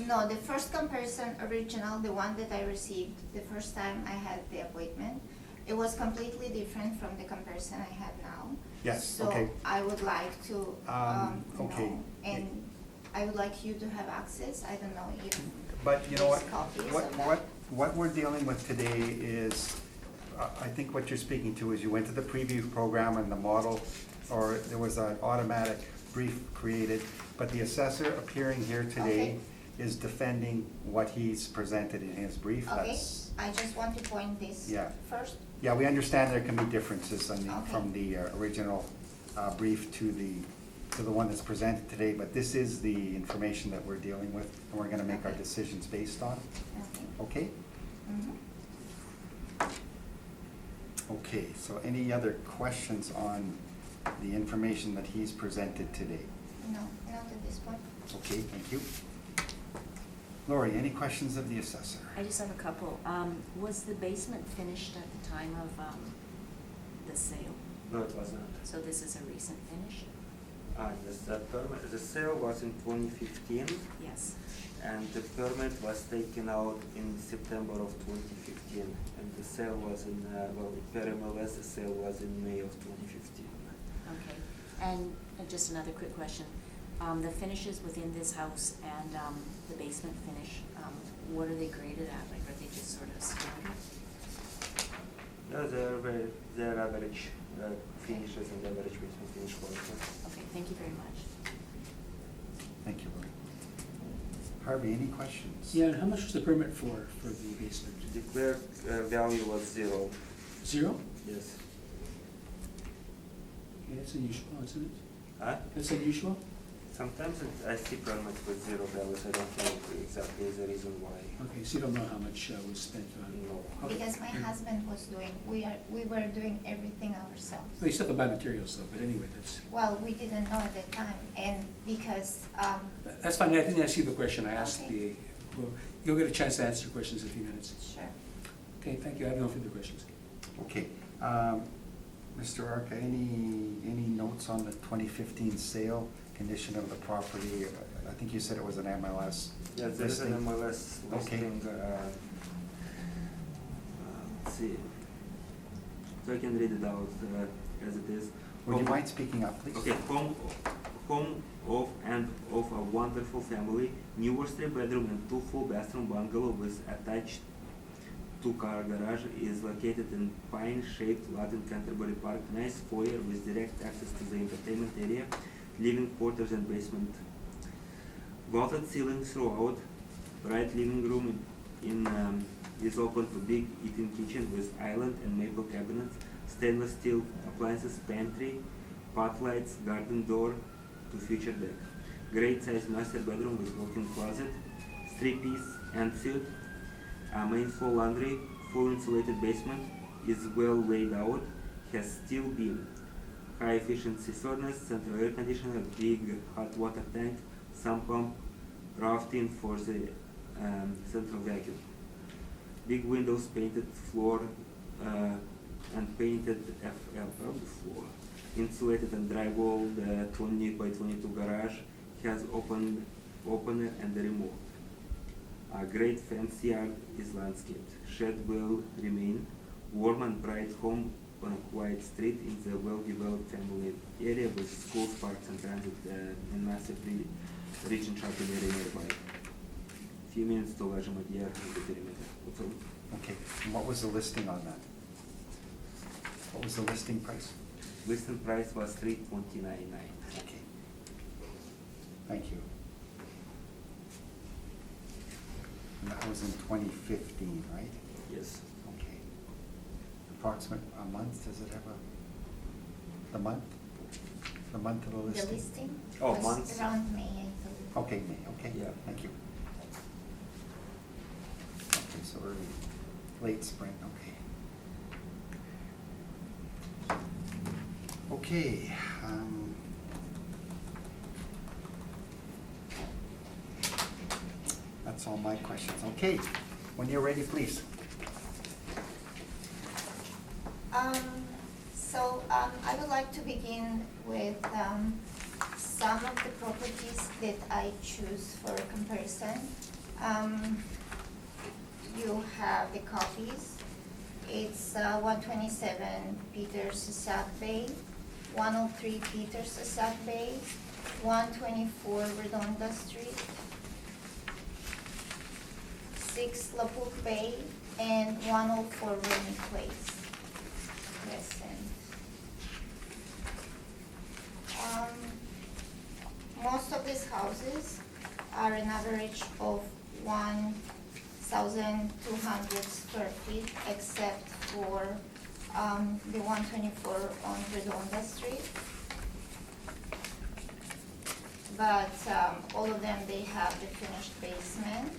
No, the first comparison original, the one that I received the first time I had the appointment, it was completely different from the comparison I have now. Yes, okay. So I would like to, okay. know, and I would like you to have access, I don't know if But you know what, there's copies what, of that. what we're dealing with today is, I think what you're speaking to is you went to the preview program and the model, or there was an automatic brief created, but the assessor appearing here today Okay. is defending what he's presented in his brief. Okay, That's- I just want to point this Yeah. first. Yeah, we understand there can be differences on the, Okay. from the original brief to the one that's presented today, but this is the information that we're dealing with, and we're gonna make our Okay. decisions based on, Okay. okay? Mhm. Okay, so any other questions on the information that he's presented today? No, not at this point. Okay, thank you. Lori, any questions of the assessor? I just have a couple. Was the basement finished at the time of, the sale? No, it was not. So this is a recent finish? Yes, the sale was in 2015, Yes. and the permit was taken out in September of 2015, and the sale was in, per MLS, the sale was in May of 2015. Okay. And just another quick question. The finishes within this house and, the basement finish, what are they graded at? Like, are they just sort of standard? No, they're average finishes and average basement finish quality. Okay, thank you very much. Thank you, Lori. Harvey, any questions? Yeah, and how much was the permit for the basement? Declared value was 0. 0? Yes. Yeah, that's unusual, isn't it? Huh? That's unusual? Sometimes I see permits with 0 values. I don't know exactly the reason why. Okay, so you don't know how much was spent on? No. Okay. Because my husband was doing, we were doing everything ourselves. Well, you still have to buy materials though, but anyway, Well, we didn't know at the time, and because, that's fine. I think I see the question. I asked Okay. you'll get a chance to answer your questions in a few minutes. sure. Okay, thank you. I have no further questions. Okay, Mr. Arca, any notes on the 2015 sale, condition of the property? I think you said it was an MLS Yes, there is an listing. MLS Okay. listing. Let's see. So I can read it out as it is. Would you Home- mind speaking up, please? Okay, home of a wonderful family, Newer 3-bedroom and 2 full bathroom bungalow with attached 2-car garage is located in pine-shaped lot in Canterbury Park. Nice foyer with direct access to the entertainment area, living quarters and basement. Vaulted ceiling throughout, bright living room is open to big eating kitchen with island and maple cabinets, stainless steel appliances, pantry, pot lights, garden door to future deck. Great size master bedroom with walk-in closet, 3-piece ensuite, main floor laundry, full insulated basement, is well laid out, has steel beam, high efficiency furnace, central air conditioner, big hot water tank, sump pump, rafting for the central vacuum. Big windows, painted floor, and painted FL floor. Insulated and drywalled 20 by 22 garage, has opener and a remote. A great fence yard is landscaped. Shed will remain. Warm and bright home on a quiet street in the well-developed family area with schools, parks and transit and massively rich and shopping area nearby. Few minutes to Lajamadier and the perimeter. That's all. Okay, and what was the listing on that? What was the listing price? Listing price was $329,900. Okay. Thank you. And that was in 2015, right? Yes. Okay. Approximate a month, does it have a? The month? The month of the The listing? listing Oh, was months. around May, I believe. Okay, May, okay. Yeah. Thank you. Okay, so early, late spring, okay. Okay, that's all my questions. Okay, when you're ready, please. I would like to begin with some of the properties that I choose for comparison. You have the copies. It's 127 Peters Sac Bay, 103 Peters Sac Bay, 124 Redonda Street, 6 Lapuk Bay, and 104 Rainy Place. Crescent. Most of these houses are an average of 1,200 square feet, except for the 124 on Redonda Street. But all of them, they have the finished basement.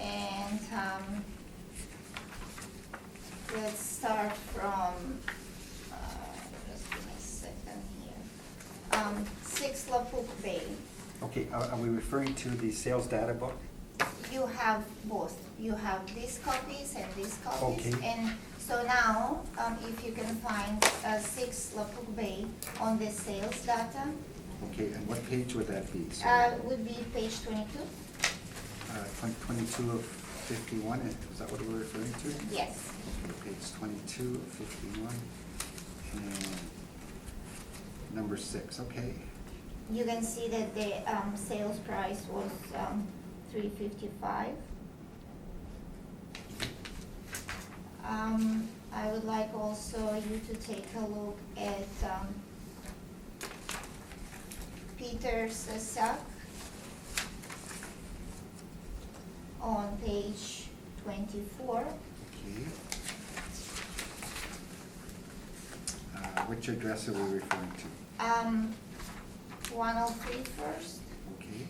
And let's start from, just give me a second here. 6 Lapuk Bay. Okay, are we referring to the sales data book? You have both. You have these copies and these copies. Okay. And so now, if you can find 6 Lapuk Bay on the sales data, Okay, and what page would that be? So, would be page 22. 22 of 51, is that what we're referring to? Yes. Okay, page 22 of 51, and number 6, okay. You can see that the sales price was $355. I would like also you to take a look at Peter's Sac on page 24. Okay. Which address are we referring to? 103 first. Okay.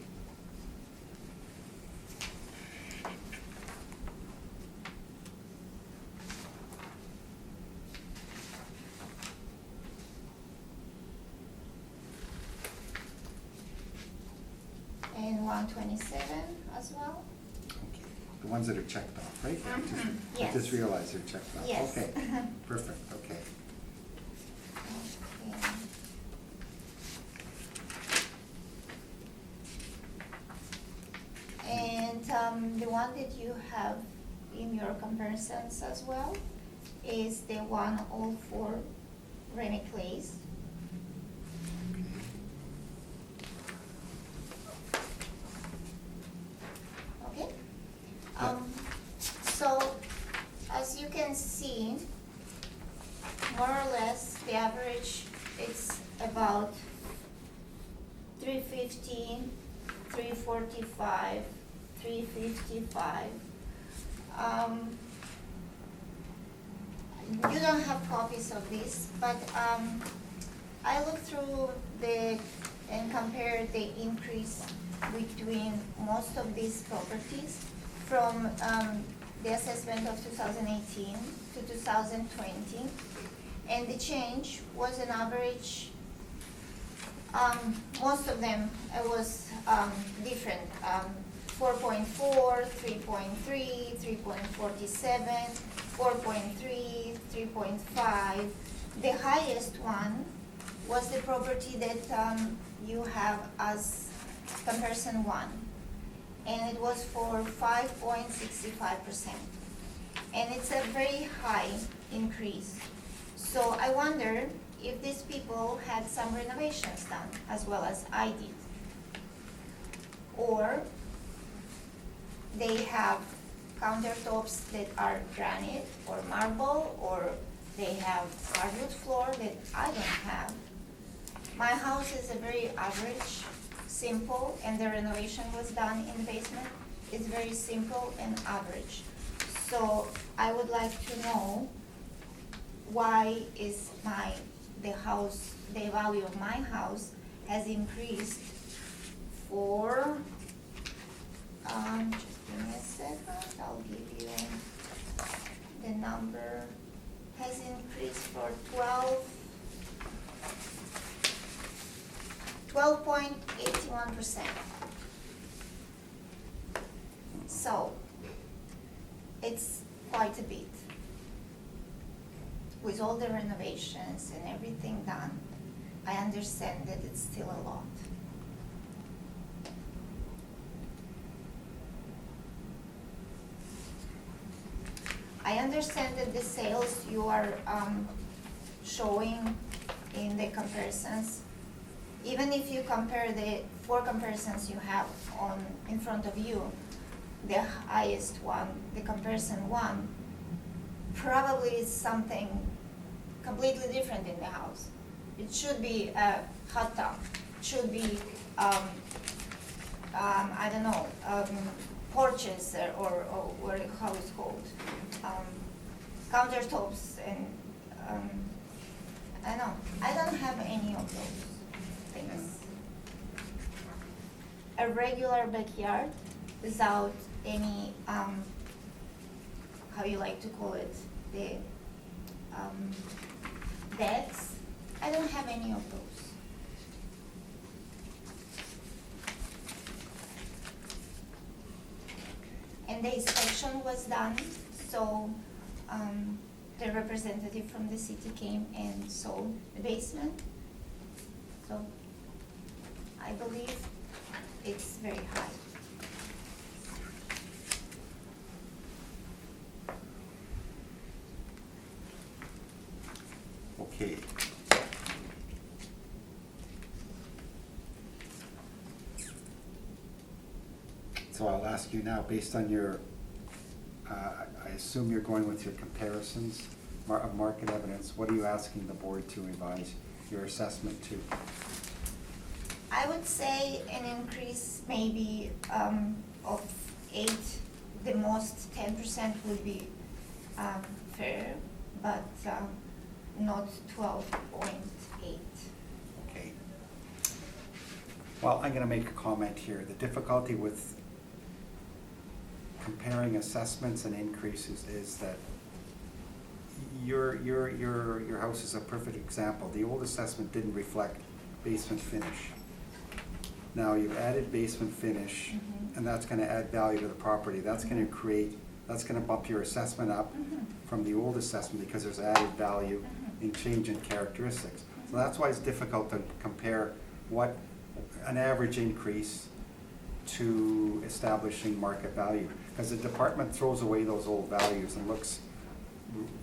And 127 as well. Okay, the ones that are checked off, right? Mhm, I yes. just realized they're checked off. Yes. Okay, perfect, okay. Okay. And the one that you have in your comparisons as well is the 104 Remy Place. Okay? So, as you can see, more or less, the average is about 350, 345, 355. You don't have copies of this, but I looked through and compared the increase between most of these properties from the assessment of 2018 to 2020, and the change was an average. Most of them was different. 4.4, 3.3, 3.47, 4.3, 3.5. The highest one was the property that you have as comparison 1, and it was for 5.65%. And it's a very high increase. So I wonder if these people had some renovations done as well as I did. Or they have countertops that are granite or marble, or they have hardwood floor that I don't have. My house is a very average, simple, and the renovation was done in the basement. It's very simple and average. So I would like to know why is the value of my house has increased for, just give me a second, I'll give you the number, has increased for 12.81%. So, it's quite a bit. With all the renovations and everything done, I understand that it's still a lot. I understand that the sales you are showing in the comparisons, even if you compare the 4 comparisons you have in front of you, the highest one, the comparison one, probably is something completely different in the house. It should be a hot tub, it should be, I don't know, porches or how it's called, countertops and, I don't know, I don't have any of those things. A regular backyard without any, how you like to call it, the decks, I don't have any of those. And the inspection was done, so the representative from the city came and saw the basement. So I believe it's very high. Okay. So I'll ask you now, based on your, I assume you're going with your comparisons of market evidence, what are you asking the board to revise your assessment to? I would say an increase maybe of 8, the most 10% would be fair, but not 12.8. Okay. Well, I'm gonna make a comment here. The difficulty with comparing assessments and increases is that your house is a perfect example. The old assessment didn't reflect basement finish. Now, you've added basement finish, Mhm. and that's gonna add value to the property. That's gonna bump your assessment up from the old assessment because there's added value in change in characteristics. So that's why it's difficult to compare what an average increase to establishing market value. Because the department throws away those old values and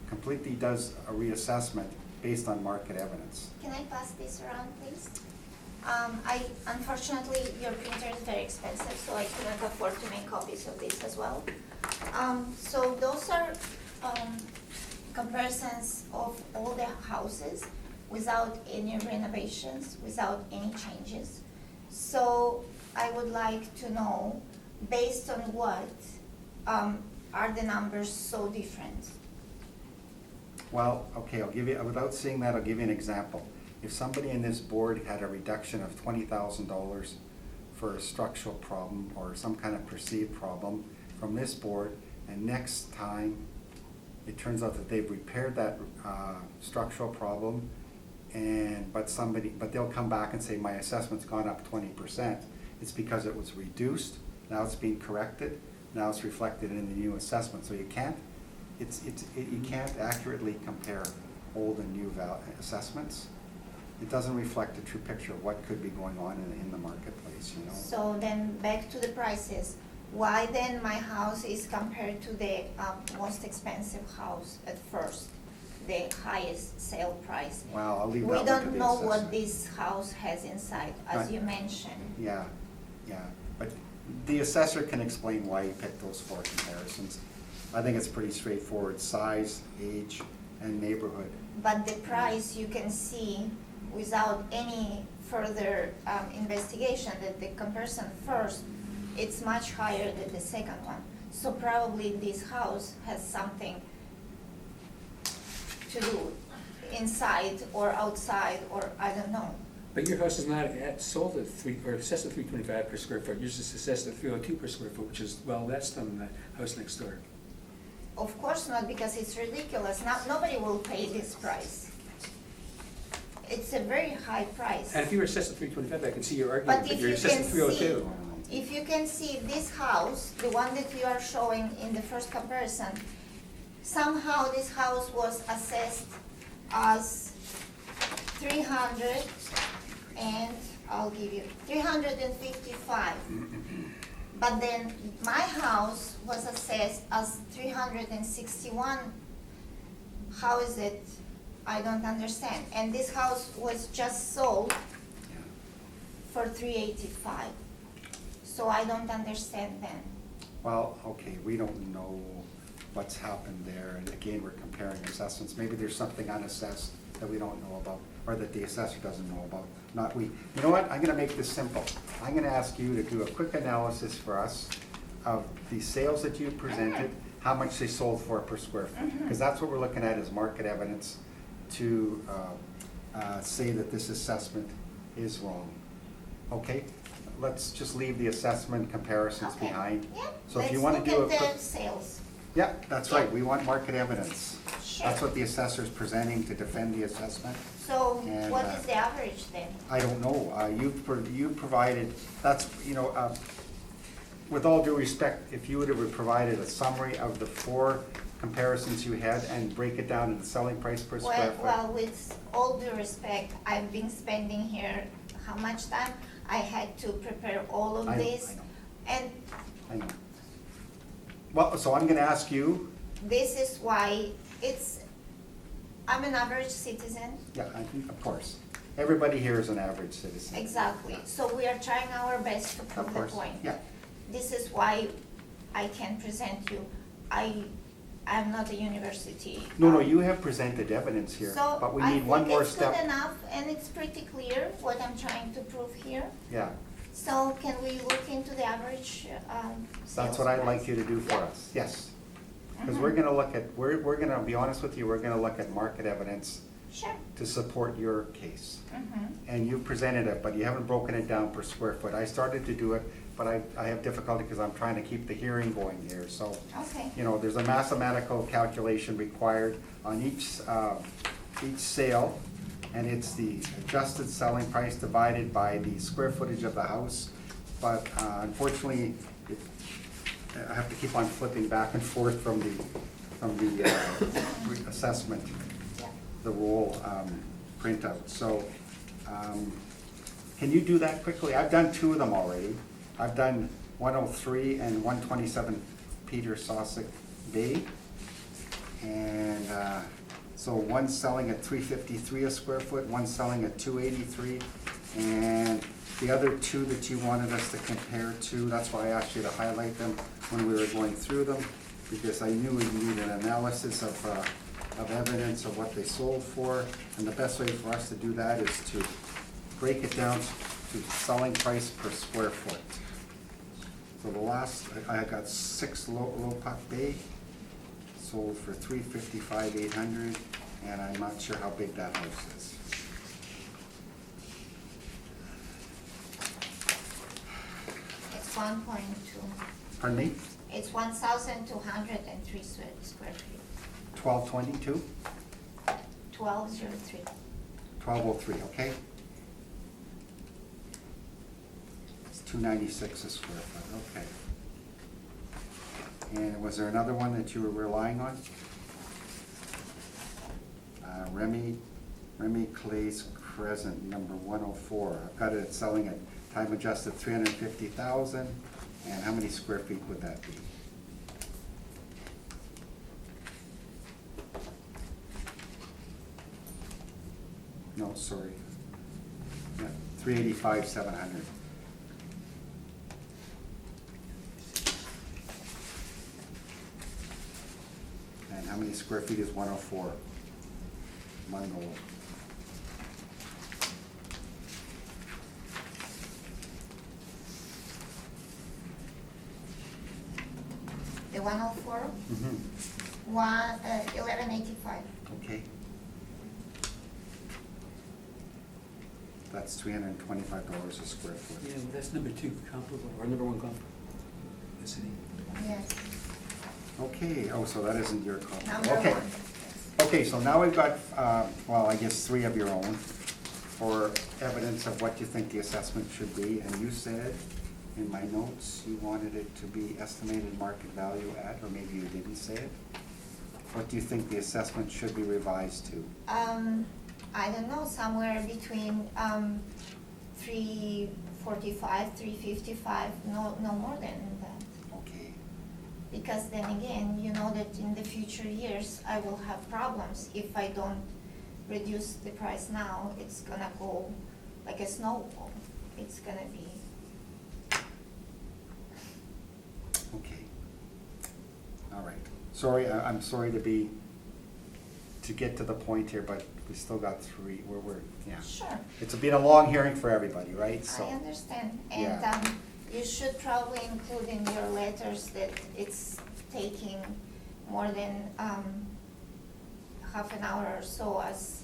completely does a reassessment based on market evidence. Can I pass this around, please? Unfortunately, your printer is very expensive, so I couldn't afford to make copies of this as well. So those are comparisons of all the houses without any renovations, without any changes. So I would like to know, based on what are the numbers so different? Well, okay, without saying that, I'll give you an example. If somebody in this board had a reduction of $20,000 for a structural problem or some kind of perceived problem from this board, and next time it turns out that they've repaired that structural problem, but they'll come back and say, my assessment's gone up 20%. It's because it was reduced, now it's being corrected, now it's reflected in the new assessment. So you can't accurately compare old and new assessments. It doesn't reflect a true picture of what could be going on in the marketplace, you know? So then back to the prices. Why then my house is compared to the most expensive house at first, the highest sale price? Well, I'll leave that We one to don't the know what assessment. this house has inside, as Right. you mentioned. Yeah, but the assessor can explain why he picked those 4 comparisons. I think it's pretty straightforward: size, age, and neighborhood. But the price you can see without any further investigation, that the comparison first, it's much higher than the second one. So probably this house has something to do inside or outside, or I don't know. But your house is not sold at assessed at $325 per square foot, yours is assessed at $302 per square foot, which is well less than the house next door. Of course not, because it's ridiculous. Nobody will pay this price. It's a very high price. And if you were assessed at $325, I can see your argument, But but if you're you assessed can at see, $302. if you can see this house, the one that you are showing in the first comparison, somehow this house was assessed as 300, and I'll give you 355. But then my house was assessed as 361. How is it? I don't understand. And this house was just sold for 385. So I don't understand then. Well, okay, we don't know what's happened there, and again, we're comparing assessments. Maybe there's something unassessed that we don't know about, or that the assessor doesn't know about, not we. You know what, I'm gonna make this simple. I'm gonna ask you to do a quick analysis for us of the sales that you presented, how much they sold for per square foot. Because that's what we're looking at as market evidence to say that this assessment is wrong. Okay, let's just leave the assessment comparisons Okay. behind. Yeah, So if let's you want look to do a at quick. the sales. Yeah, that's right, we want market evidence. Sure. That's what the assessor's presenting to defend the assessment. So And, what is the average then? I don't know, you provided, that's, you know, with all due respect, if you would have provided a summary of the 4 comparisons you had and break it down into selling price per square foot. Well, with all due respect, I've been spending here how much time? I had to prepare all of I know, this. I know. And I know. Well, so I'm gonna ask you, this is why I'm an average citizen. yeah, of course, everybody here is an average citizen. Exactly. So we are trying our best to prove Of the course, point. yeah. This is why I can present you. I'm not a university. No, you have presented evidence here, So but we need one more step. I think it's good enough, and it's pretty clear what I'm trying to prove here. Yeah, So can we look into the average that's sales what I'd price? like you to do for Yeah. us, yes. Because Mhm. we're gonna look at, we're gonna be honest with you, we're gonna look at market evidence Sure. to support your case. Mhm. And you presented it, but you haven't broken it down per square foot. I started to do it, but I have difficulty because I'm trying to keep the hearing going here, so. Okay. You know, there's a mathematical calculation required on each sale, and it's the adjusted selling price divided by the square footage of the house. But unfortunately, I have to keep on flipping back and forth from the assessment, Yeah. the roll printout. So, can you do that quickly? I've done 2 of them already. I've done 103 and 127 Peter Sossack Bay. And so one's selling at $353 a square foot, one's selling at $283. And the other 2 that you wanted us to compare to, that's why I asked you to highlight them when we were going through them, because I knew we needed an analysis of evidence of what they sold for. And the best way for us to do that is to break it down to selling price per square foot. So the last, I got 6 Lopac Bay, sold for $355,800, and I'm not sure how big that house is. It's 1.2. Pardon me? It's 1,203 square feet. 1222? 1203. 1203, okay? It's $296 a square foot, okay. And was there another one that you were relying on? Remy Clay's Crescent, number 104. I've got it selling at time adjusted 350,000. And how many square feet would that be? No, sorry. Yeah, 385, 700. And how many square feet is 104? Bungalow. The 104, Mm-hmm. 1185. Okay, that's $325 a square foot. Yeah, well, that's number two comparable, or number one comparable, the city. Yes, Okay, oh, so that isn't your copy. number Okay. one. Okay, so now we've got, well, I guess 3 of your own for evidence of what you think the assessment should be. And you said, in my notes, you wanted it to be estimated market value at, or maybe you didn't say it. What do you think the assessment should be revised to? I don't know, somewhere between, 345, 355, no more than that. Okay, Because then again, you know that in the future years, I will have problems. If I don't reduce the price now, it's gonna go like a snowball. It's gonna be, okay. All right. Sorry, I'm sorry to get to the point here, but we still got 3, yeah. sure, It's been a long hearing for everybody, right? So. I understand. And, Yeah. you should probably include in your letters that it's taking more than, half an hour or so as,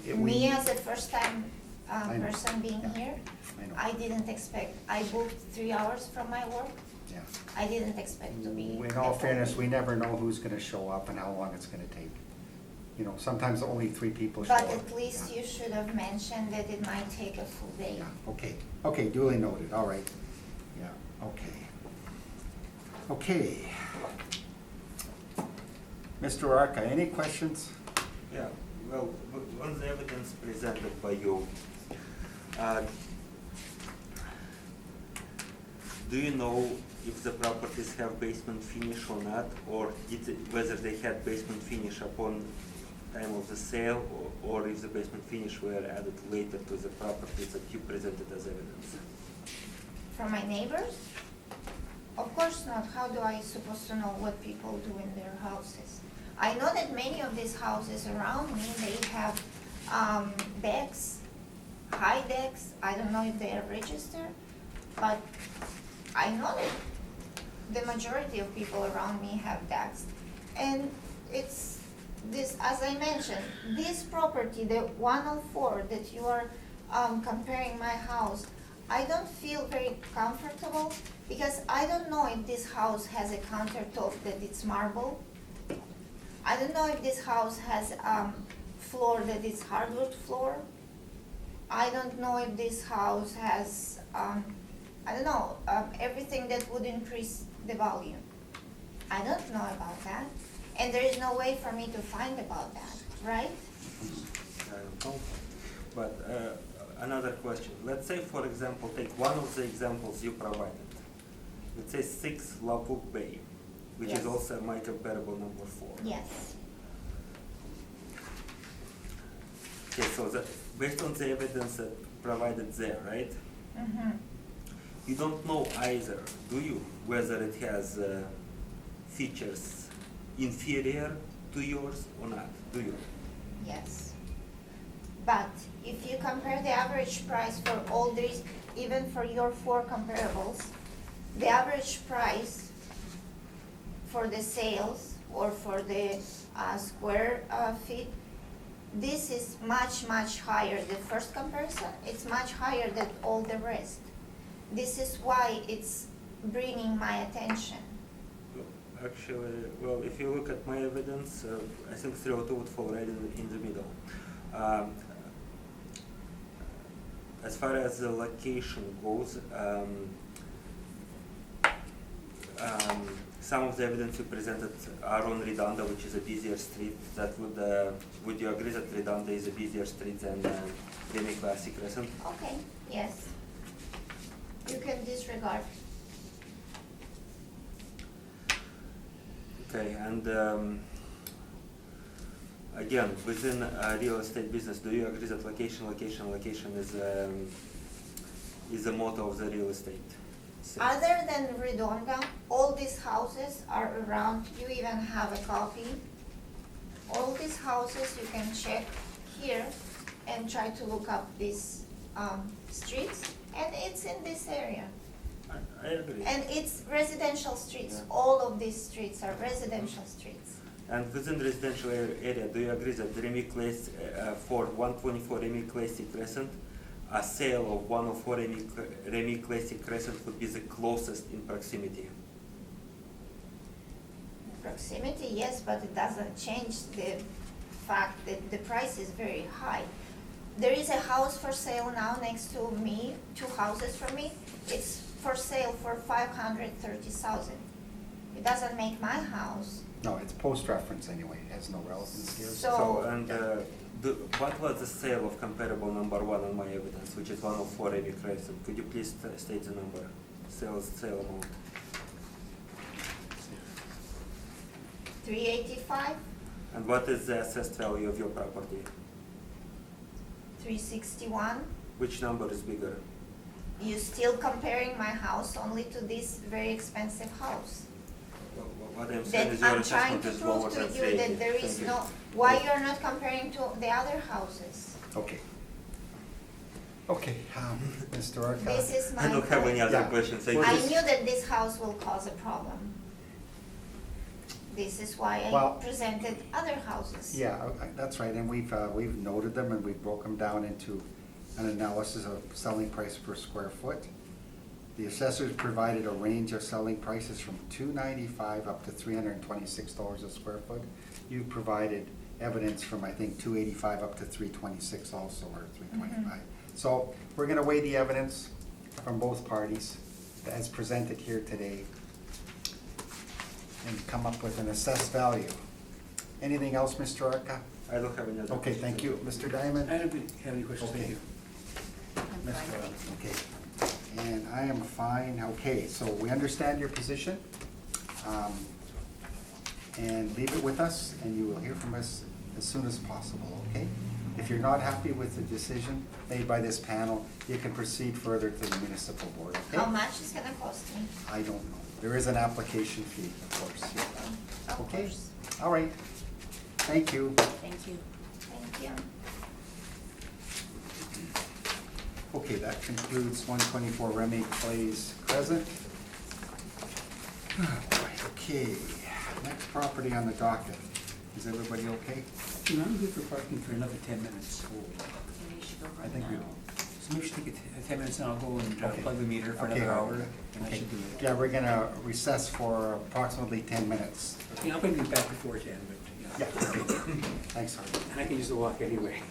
Yeah, me as a first-time, I know. person being Yeah. here. I know. I didn't expect, I booked 3 hours from my work. Yeah. I didn't expect to be. In all fairness, we never know who's gonna show up and how long it's gonna take. You know, sometimes only 3 people show up. But at least Yeah. you should have mentioned that it might take a full day. Yeah, okay, duly noted, all right. Yeah, okay. Okay. Mr. Arca, any questions? Yeah, well, on the evidence presented by you, do you know if the properties have basement finish or not, or whether they had basement finish upon time of the sale, or if the basement finish were added later to the properties that you presented as evidence? From my neighbors? Of course not. How do I supposed to know what people do in their houses? I know that many of these houses around me, they have, decks, high decks. I don't know if they are registered, but I know that the majority of people around me have decks. And it's this, as I mentioned, this property, the 104 that you are, comparing my house, I don't feel very comfortable because I don't know if this house has a countertop that it's marble. I don't know if this house has floor that is hardwood floor. I don't know if this house has, I don't know, everything that would increase the volume. I don't know about that, and there is no way for me to find about that, right? I don't know. But another question. Let's say, for example, take one of the examples you provided. Let's say 6 Lapuk Bay, which Yes. is also my comparable number 4. Yes, Okay, so based on the evidence that provided there, right? mm-hmm. You don't know either, do you, whether it has features inferior to yours or not, do you? Yes. But if you compare the average price for all these, even for your 4 comparables, the average price for the sales or for the square feet, this is much, much higher. The first comparison, it's much higher than all the rest. This is why it's bringing my attention. Actually, well, if you look at my evidence, I think 302 would fall right in the middle. As far as the location goes, some of the evidence you presented are on Redonda, which is a busier street. That would you agree that Redonda is a busier street than Remy Classic Crescent? Okay, yes. You can disregard. Okay, and again, within real estate business, do you agree that location is the motto of the real estate? Other than Redonda, all these houses are around, you even have a copy. All these houses, you can check here and try to look up these streets, and it's in this area. I agree. And it's residential streets, all of these streets are residential streets. And within the residential area, do you agree that Remy Classic, for 124 Remy Classic Crescent a sale of 104 Remy Classic Crescent would be the closest in proximity. Proximity, yes, but it doesn't change the fact that the price is very high. There is a house for sale now next to me, 2 houses from me. It's for sale for 530,000. It doesn't make my house. No, it's post-reference anyway, it has no relevance here. So- What was the sale of comparable number 1 on my evidence, which is 104 Remy Crescent? Could you please state the number, sale amount? 385, And what is the assessed value of your property? 361. Which number is bigger? You still comparing my house only to this very expensive house? What I'm saying That is your I'm trying assessment to is lower prove to than you 380. that there is Thank you. no, why you're not comparing to the other houses? Okay. Okay, Mr. Orca. This is my I don't have any other Yeah. questions. Thank Well, I you. knew that this house will cause a problem. This is why I Well- presented other houses. Yeah, that's right, and we've noted them and we broke them down into an analysis of selling price per square foot. The assessors provided a range of selling prices from $295 up to $326 a square foot. You provided evidence from, I think, $285 up to $326 also, or $325. So we're gonna weigh the evidence from both parties as presented here today and come up with an assessed value. Anything else, Mr. Arca? I don't have any other Okay, questions. thank you. Mr. Diamond? I don't have any questions, thank Okay. you. I'm Mr. fine, thank you. Okay, and I am fine, okay, so we understand your position. And leave it with us, and you will hear from us as soon as possible, okay? If you're not happy with the decision made by this panel, you can proceed further to the municipal board, okay? How much is gonna cost me? I don't know. There is an application fee, of course. Of Okay, course. all right. Thank you. Thank you. Thank you. Okay, that concludes 124 Remy Place Crescent. Okay, next property on the docket. Is everybody okay? You know, I'm good for parking for another 10 minutes. Maybe you should go I right think we now. So maybe we should take 10 minutes and I'll go and Okay. plug the meter for Okay. another hour, and I Okay. should do it. Yeah, we're gonna recess for approximately 10 minutes. Yeah, I'll probably be back before 10, but, Yeah, okay. Thanks, Harvey. And I can use the walk anyway.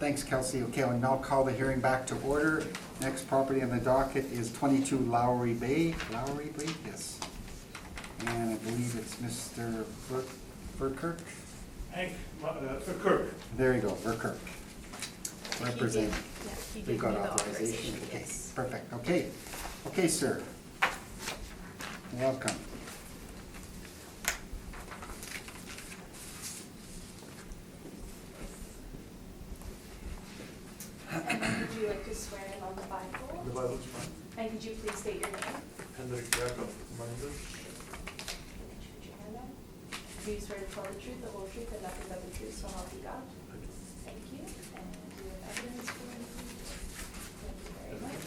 Thanks, Kelsey. Okay, I'll now call the hearing back to order. Next property on the docket is 22 Lowry Bay. Lowry Bay, yes. And I believe it's Mr. Verkirk. Hank, Kirk. There you go, Verkirk. Representing. Yeah, he We gave got me the authorization. authorization, Okay, yes. perfect. Okay. Okay, sir. Welcome. And would you like to swear in on the Bible? The Bible's fine. And could you please state your name? Hendrik Jacob, Minded. Put your hand up. Do you swear to tell the truth, the whole truth, and nothing but the truth, so help you God? Thank you. And do you have evidence for me? Thank you very much.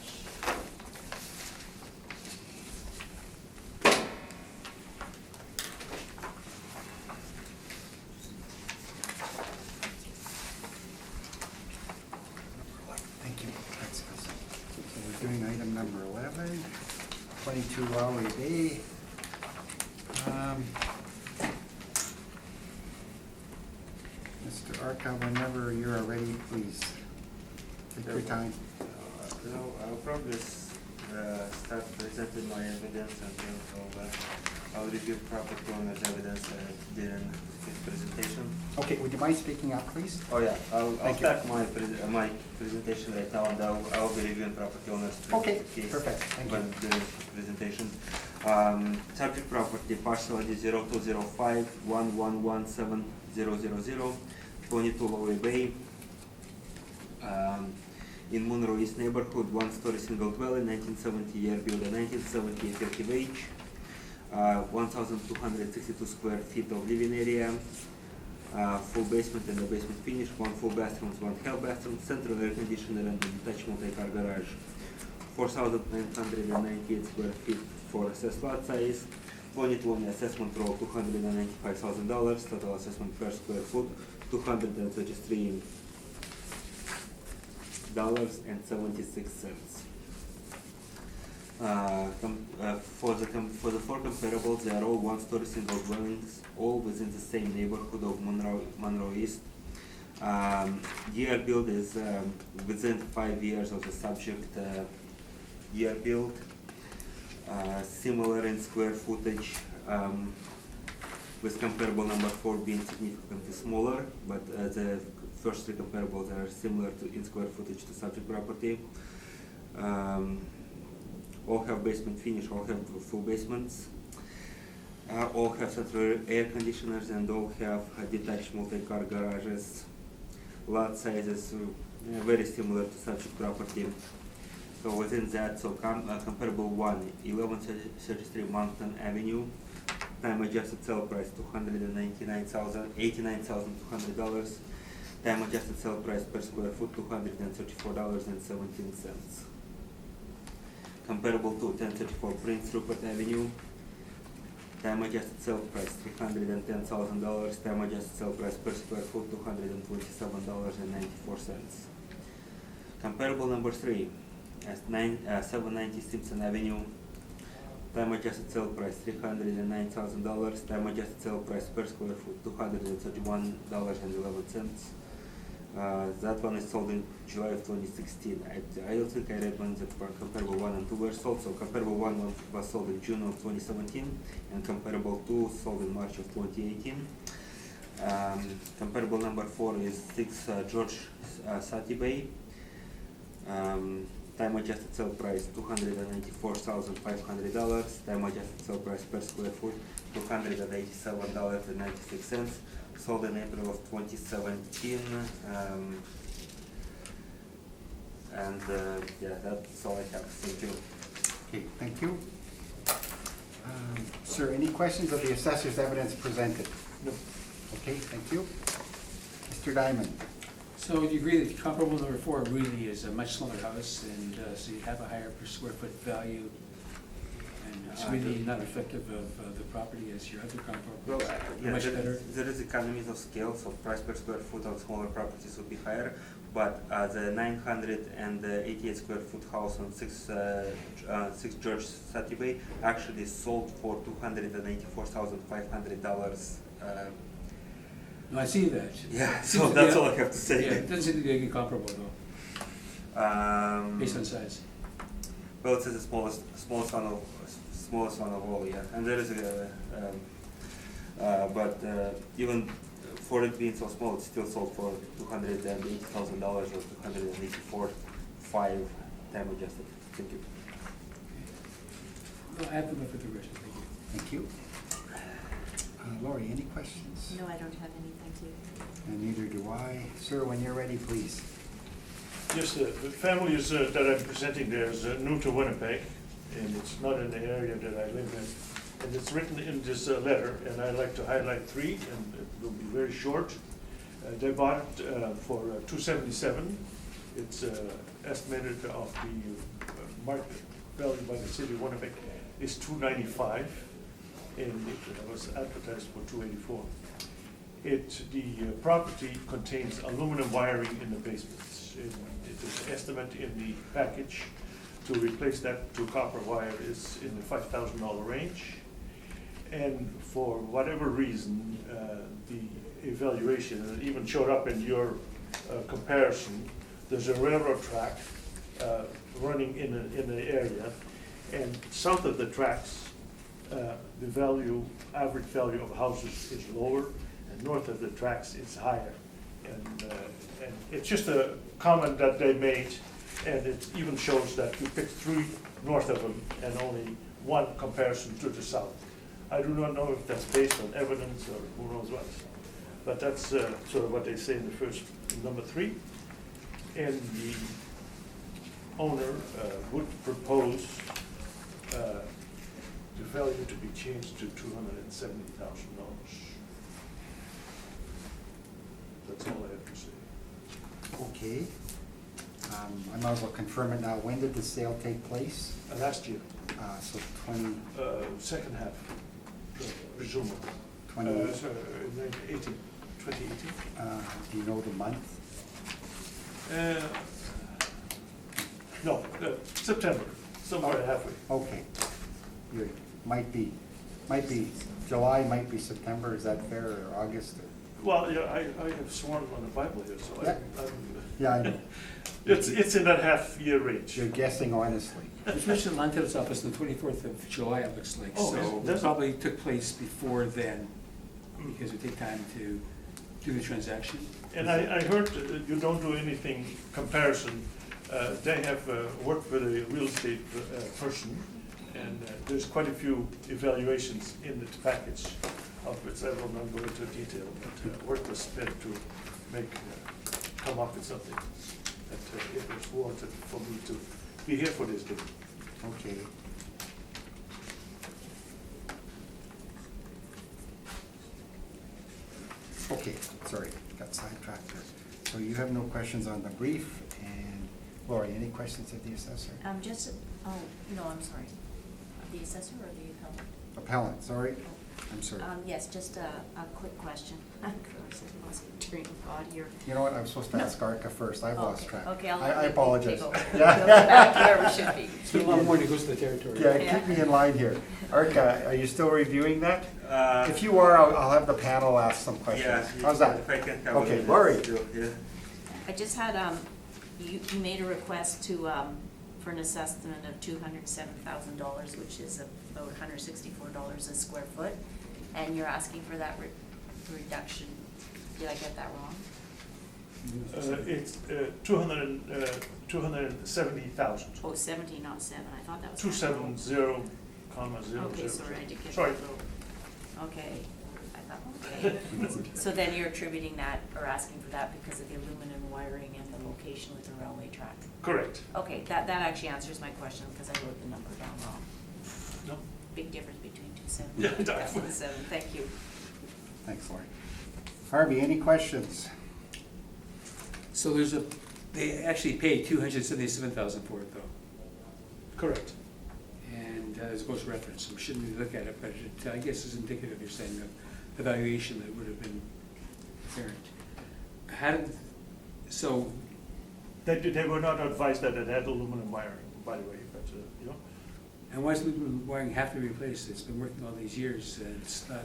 Thank you. That's awesome. So we're doing item number 11, 22 Lowry Bay. Mr. Arca, whenever you're ready, please. Take your time. I'll probably start presenting my evidence and then I'll review property owner's evidence during his presentation. Okay, would you mind speaking up, please? Oh yeah, I'll Thank you. start my presentation right now and I'll be reviewing property owner's Okay, case perfect. Thank you. when doing presentation. Subject property parcel ID 0205 1117000, 22 Lowry Bay. In Monroe East neighborhood, one-story single dwelling, 1970 year builder, 1970 effective age, 1,262 square feet of living area, full basement and a basement finish, one full bathroom, one half bathroom, central air conditioner and a detached multi-car garage, 4,998 square feet for assessed lot size, 2020 assessment roll $295,000, total assessment per square foot $233.76. For the four comparables, they are all one-story single dwellings, all within the same neighborhood of Monroe East. Year build is within 5 years of the subject year build. Similar in square footage, with comparable number 4 being significantly smaller, but the first three comparables are similar in square footage to subject property. All have basement finish, all have full basements, all have central air conditioners, and all have detached multi-car garages. Lot sizes very similar to subject property. So within that, comparable one, 1133 Mountain Avenue, time adjusted sale price $89,200, time adjusted sale price per square foot $234.17. Comparable to 1034 Prince Rupert Avenue, time adjusted sale price $310,000, time adjusted sale price per square foot $227.94. Comparable number 3, at 790 Simpson Avenue, time adjusted sale price $309,000, time adjusted sale price per square foot $231.11. That one is sold in July of 2016. I don't think I read when that comparable 1 and 2 were sold. So comparable 1 was sold in June of 2017, and comparable 2 sold in March of 2018. Comparable number 4 is 6 George Sati Bay. Time adjusted sale price $294,500. Time adjusted sale price per square foot $287.96. Sold in April of 2017. Yeah, that's all I have. Thank you. Okay, thank you. Sir, any questions of the assessor's evidence presented? No. Okay, thank you. Mr. Diamond? So you agree that comparable number 4 really is a much smaller house, and so you have a higher per square foot value, and it's really not reflective of the property as your other comparable. Well, Much better. there is economies of scale, so price per square foot on smaller properties would be higher, but the 988 square foot house on 6 George Sati Bay actually sold for $284,500. No, I see that. Yeah, It so seems to that's be- all I have to say. Yeah, it doesn't seem to be comparable though, based on size. Well, it's the smallest one of all, yeah. And there is but even for it being so small, it's still sold for $280,000 or $284,500 time adjusted. Thank you. No, I have no further questions, thank you. Thank you. Lori, any questions? No, I don't have any, thank you. And neither do I. Sir, when you're ready, please. Yes, the family is, that I'm presenting there is new to Winnipeg, and it's not in the area that I live in. And it's written in this letter, and I'd like to highlight three, and it will be very short. They bought it for $277. It's estimated of the market value by the city of Winnipeg is $295, and it was advertised for $284. The property contains aluminum wiring in the basements. It is estimate in the package to replace that to copper wire is in the $5,000 range. And for whatever reason, the evaluation, and it even showed up in your comparison, there's a railroad track running in the area, and south of the tracks, the average value of houses is lower, and north of the tracks it's higher. And it's just a comment that they made, and it even shows that you picked 3 north of them and only 1 comparison to the south. I do not know if that's based on evidence or who knows what, but that's sort of what they say in the first, number 3. And the owner would propose the value to be changed to $270,000. That's all I have to say. Okay. I might as well confirm it now. When did the sale take place? Last year, So 20, second half, presumably. 28? Sorry, 2018. Do you know the month? No, September, somewhere halfway. Okay. You might be July, might be September, is that fair, or August? Well, yeah, I have sworn on the Bible here, so Yeah. I'm, Yeah, I know. it's in that half-year range. You're guessing honestly. It was mentioned in Lantel's office on the 24th of July, it looks like, Oh, so does it it? probably took place before then, because it would take time to do the transaction. And I heard you don't do anything comparison. They have worked with a real estate person, and there's quite a few evaluations in the package, of which I will not go into detail, but work was spent to come up with something that it was warranted for me to be here for this day. Okay. Okay, sorry, got sidetracked there. So you have no questions on the brief, and Lori, any questions of the assessor? Just, oh, no, I'm sorry. The assessor or the appellant? Appellant, sorry, I'm sorry. Yes, just a quick question. Of course, I lost my train of thought here. You know what, I'm supposed to ask Arca first, I've lost track. Okay, I'll I let you apologize. take over. Yeah. Go back to where we should be. It's been a lot more than goes to the territory. Yeah, keep me in line here. Arca, are you still reviewing that? Uh, If you are, I'll have the panel ask some questions. Yeah. How's that? If I can have a Okay, minute Lori. still, yeah. I just had, you made a request to, for an assessment of $207,000, which is about $164 a square foot, and you're asking for that reduction. Did I get that wrong? It's 270,000. Oh, 70, not 7, I thought that was. 270, comma, 0, Okay, 0, sorry, I did get that. Sorry. Okay, I thought, okay. So then you're attributing that, or asking for that because of the aluminum wiring and the location with the railway track? Correct. Okay, that actually answers my question, because I wrote the number down wrong. No. Big difference between 270 Yeah, and definitely. 207, thank you. Thanks, Lori. Harvey, any questions? So they actually paid $277,000 for it though, Correct. and as opposed to reference, so we shouldn't really look at it, but it, I guess is indicative, you're saying, of the valuation that would have been apparent. So, They were not advised that it had aluminum wiring, by the way, but, you know. And why does aluminum wiring have to be replaced? It's been working all these years, it's not.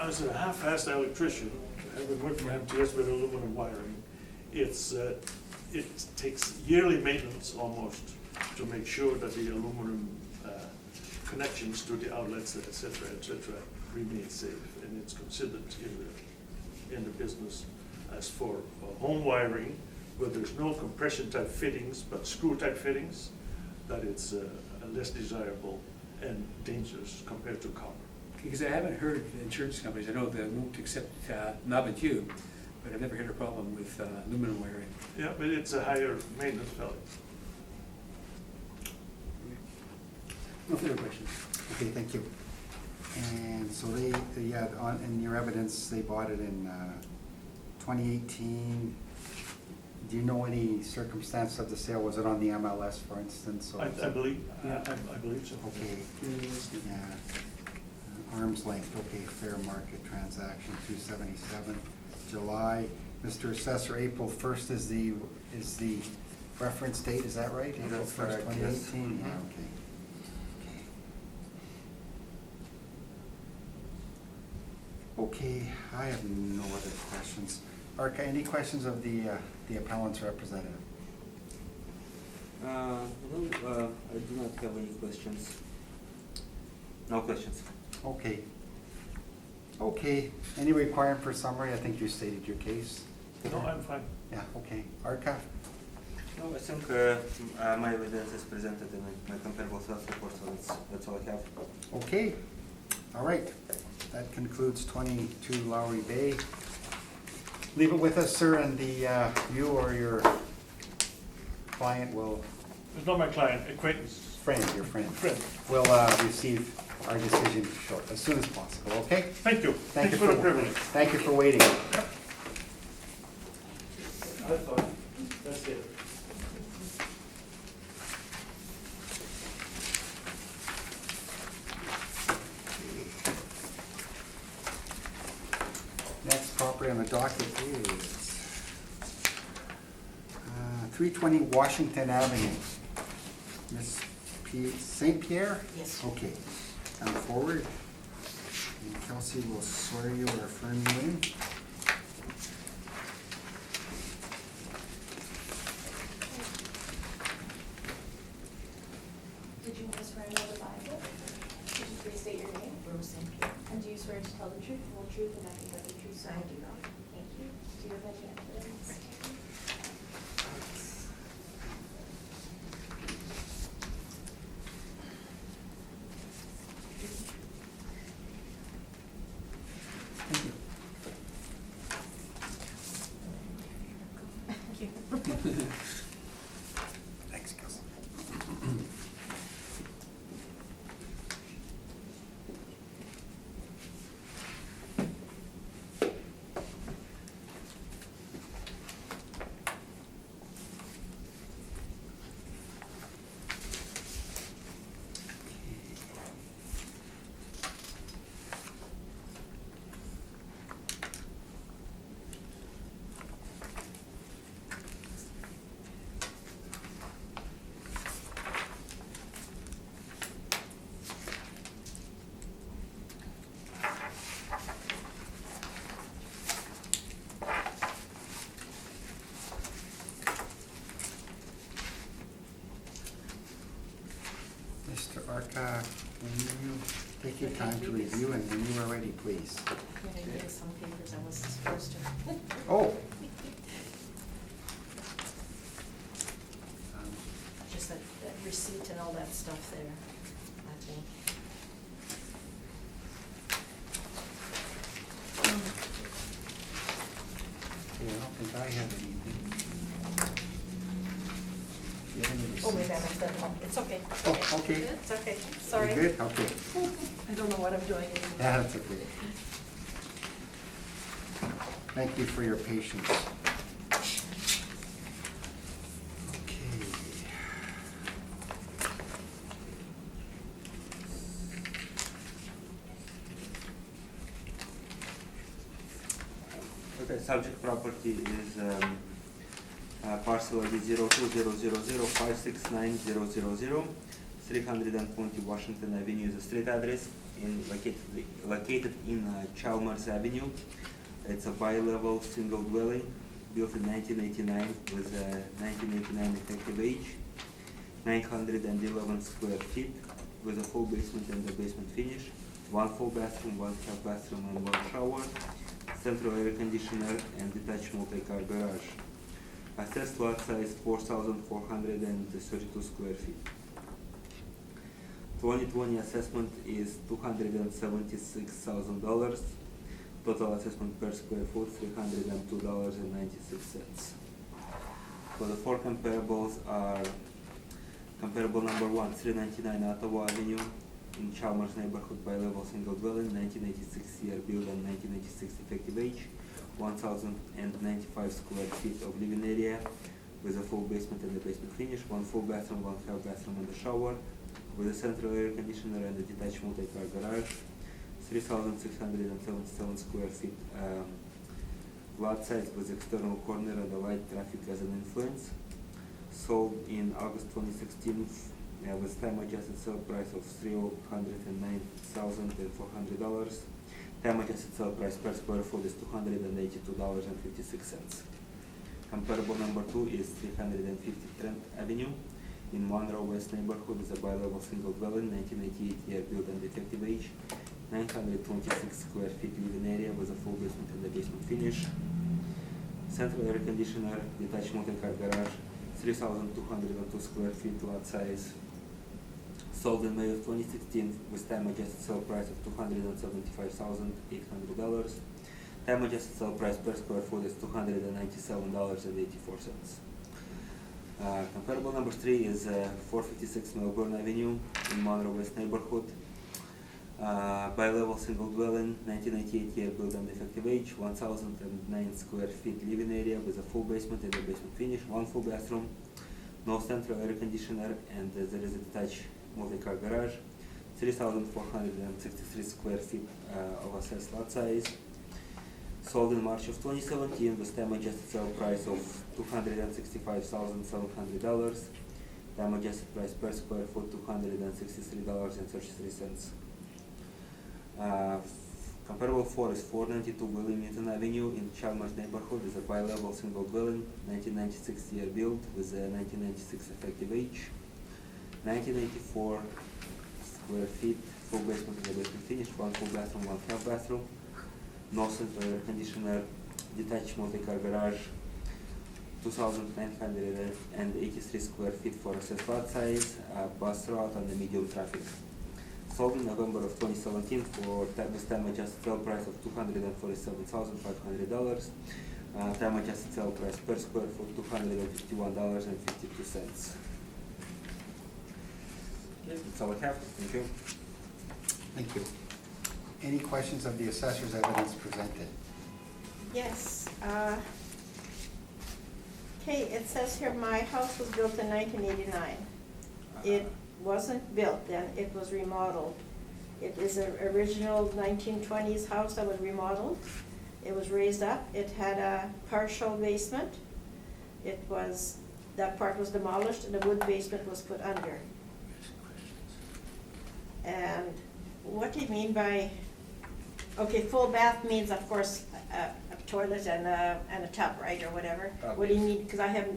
As a half-assed electrician, I've been working for MTS with aluminum wiring. It takes yearly maintenance almost to make sure that the aluminum connections to the outlets, et cetera, remain safe. And it's considered in the business as for home wiring, where there's no compression type fittings, but screw type fittings, that it's less desirable and dangerous compared to copper. Because I haven't heard of insurance companies, I know they won't accept knob and tube, but I've never had a problem with aluminum wiring. Yeah, but it's a higher maintenance value. No further questions. Okay, thank you. And so in your evidence, they bought it in 2018. Do you know any circumstance of the sale? Was it on the MLS, for instance? Or I believe, I believe so. Okay, yeah. Arm's length, okay, fair market transaction, 277, July. Mr. Assessor, April 1st is the reference date, is that right? April That's 1st, correct, yes. 2018, yeah, okay. Okay, I have no other questions. Arca, any questions of the appellant's representative? No, I do not have any questions. No questions. Okay. Okay, any requirement for summary? I think you stated your case. No, I'm fine. Yeah, okay. Arca? No, I think my evidence is presented in my comparable sales report, so that's all I have. Okay, all right. That concludes 22 Lowry Bay. Leave it with us, sir, and you or your client will, It's not my client, acquaintance. your friend, Friend. will receive our decision as soon as possible, okay? Thank you. Thank you Thanks for the privilege. Thank you for waiting. I thought, that's it. Next property on the docket is 320 Washington Avenue. Miss St. Pierre? Yes. Okay, come forward. And Kelsey will swear you or affirm you in. Did you want to swear into the Bible? Could you please state your name? Rose St. Pierre. And do you swear to tell the truth, the whole truth, and nothing but the truth, so I help do. you God? Thank you. Do you have any evidence? Thank you. Thank you. Thanks, Kelsey. Mr. Arca, when you take your time to review and when you are ready, please. Could I get some papers I wasn't supposed to? Oh. Just that receipt and all that stuff there, I think. Yeah, I don't think I have anything. Do you have any Oh, maybe I receipts? messed that up. It's okay. Oh, okay. It's okay, You sorry. good? Okay. I don't know what I'm doing anymore. Yeah, that's okay. Thank you for your patience. Okay. Okay, subject property is parcel ID 0200056900. 320 Washington Avenue is a street address located in Chalmers Avenue. It's a bi-level single dwelling built in 1989 with a 1989 effective age, 911 square feet with a full basement and a basement finish, 1 full bathroom, 1 half bathroom and 1 shower, central air conditioner and detached multi-car garage. Assessed lot size 4,432 square feet. 2020 assessment is $276,000. Total assessment per square foot $302.96. So the 4 comparables are comparable number 1, 399 Ottawa Avenue in Chalmers neighborhood by level single dwelling, 1986 year build and 1986 effective age, 1,095 square feet of living area with a full basement and a basement finish, 1 full bathroom, 1 half bathroom and a shower, with a central air conditioner and a detached multi-car garage, 3,677 square feet lot size with external corner and a light traffic as an influence. Sold in August 2016 with time adjusted sale price of $309,400. Time adjusted sale price per square foot is $282.56. Comparable number 2 is 350 Trent Avenue in Monroe West neighborhood is a bi-level single dwelling, 1988 year build and effective age, 926 square feet living area with a full basement and a basement finish, central air conditioner, detached multi-car garage, 3,202 square feet lot size. Sold in May of 2016 with time adjusted sale price of $275,800. Time adjusted sale price per square foot is $297.84. Comparable number 3 is 456 Melbourne Avenue in Monroe West neighborhood. Bi-level single dwelling, 1998 year build and effective age, 1,009 square feet living area with a full basement and a basement finish, 1 full bathroom, no central air conditioner, and there is a detached multi-car garage, 3,463 square feet of assessed lot size. Sold in March of 2017 with time adjusted sale price of $265,700. Time adjusted price per square foot $263.33. Comparable 4 is 492 Wilmington Avenue in Chalmers neighborhood is a bi-level single dwelling, 1996 year build with a 1996 effective age, 1984 square feet, full basement and a basement finish, 1 full bathroom, 1 half bathroom, no central air conditioner, detached multi-car garage, 2,983 square feet for assessed lot size, bus route and a medium traffic. Sold in November of 2017 for with time adjusted sale price of $247,500. Time adjusted sale price per square foot $251.52. That's all I have. Thank you. Thank you. Any questions of the assessor's evidence presented? Yes. Okay, it says here, my house was built in 1989. It wasn't built then, it was remodeled. It is an original 1920s house that was remodeled. It was raised up. It had a partial basement. That part was demolished and a wood basement was put under. And what do you mean by, okay, full bath means, of course, a toilet and a tub, right, or whatever? What do you mean, because I have,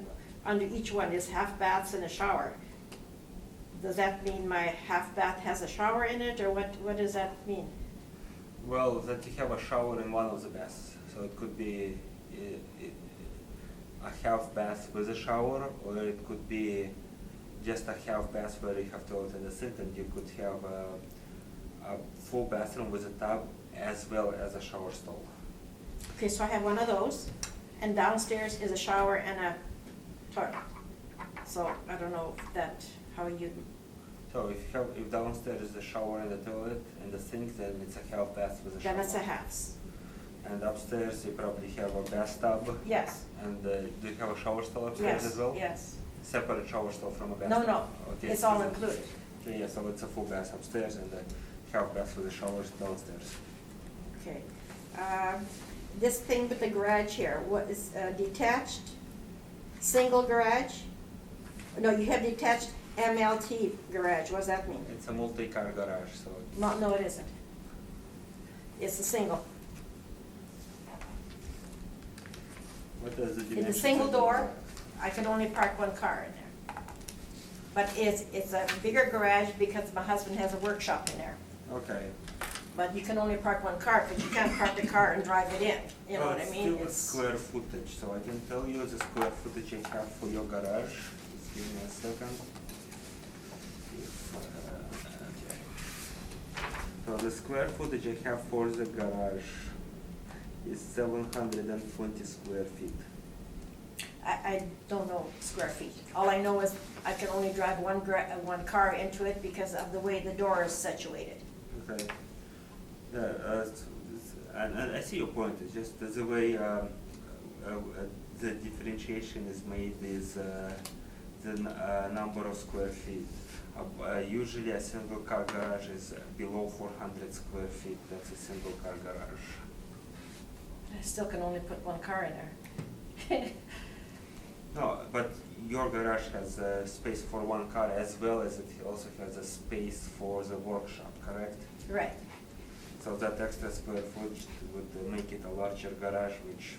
under each one is half baths and a shower. Does that mean my half bath has a shower in it, or what does that mean? Well, that you have a shower in one of the baths. So it could be a half bath with a shower, or it could be just a half bath where you have toilet and a sink, and you could have a full bathroom with a tub as well as a shower stall. Okay, so I have one of those, and downstairs is a shower and a toilet. So I don't know how you. So if downstairs is a shower and a toilet and a sink, then it's a half bath with a shower. Then it's a half. And upstairs you probably have a bathtub. Yes. And do you have a shower stall upstairs as well? Yes. Separate shower stall from a bathtub? No, Okay, it's so all then- included. Okay, yeah, so it's a full bath upstairs and a half bath with a shower downstairs. Okay. This thing with the garage here, what is detached, single garage? No, you have detached MLT garage, what does that mean? It's a multi-car garage, so. No, it isn't. It's a single. What is the In dimensions the single of the door, garage? I can only park one car in there. But it's a bigger garage because my husband has a workshop in there. Okay. But you can only park one car, because you can't park the car and drive it in, you know what I mean? It's still a square footage, so I can tell you the square footage I have for your garage. Just give me a second. Okay. So the square footage I have for the garage is 720 square feet. I don't know square feet. All I know is I can only drive one car into it because of the way the door is situated. Okay. And I see your point. It's just the way the differentiation is made is the number of square feet. Usually a single car garage is below 400 square feet. That's a single car garage. I still can only put one car in there. No, but your garage has space for one car as well as it also has a space for the workshop, correct? Right. So that extra square footage would make it a larger garage, which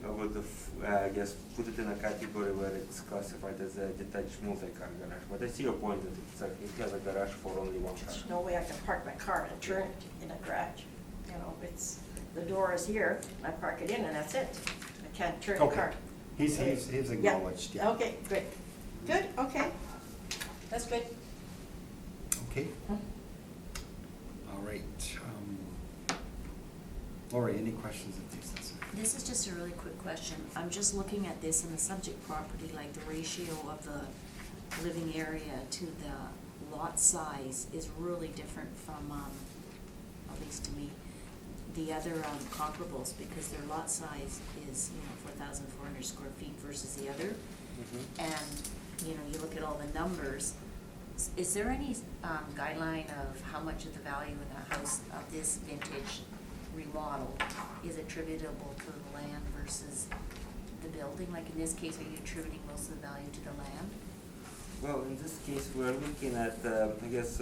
would, I guess, put it in a category where it's classified as a detached multi-car garage. But I see your point that it's like it has a garage for only one car. There's no way I can park my car and turn it in a garage. You know, the door is here, I park it in and that's it. I can't turn the Okay. car. He's acknowledged, yeah. Okay, good. Good, okay. That's good. Okay. All right. Lori, any questions of these? This is just a really quick question. I'm just looking at this in the subject property, like the ratio of the living area to the lot size is really different from, at least to me, the other comparables, because their lot size is, 4,400 square feet versus the other. And, you look at all the numbers. Is there any guideline of how much of the value in a house of this vintage remodel is attributable to the land versus the building? Like in this case, are you attributing most of the value to the land? Well, in this case, we're looking at, I guess,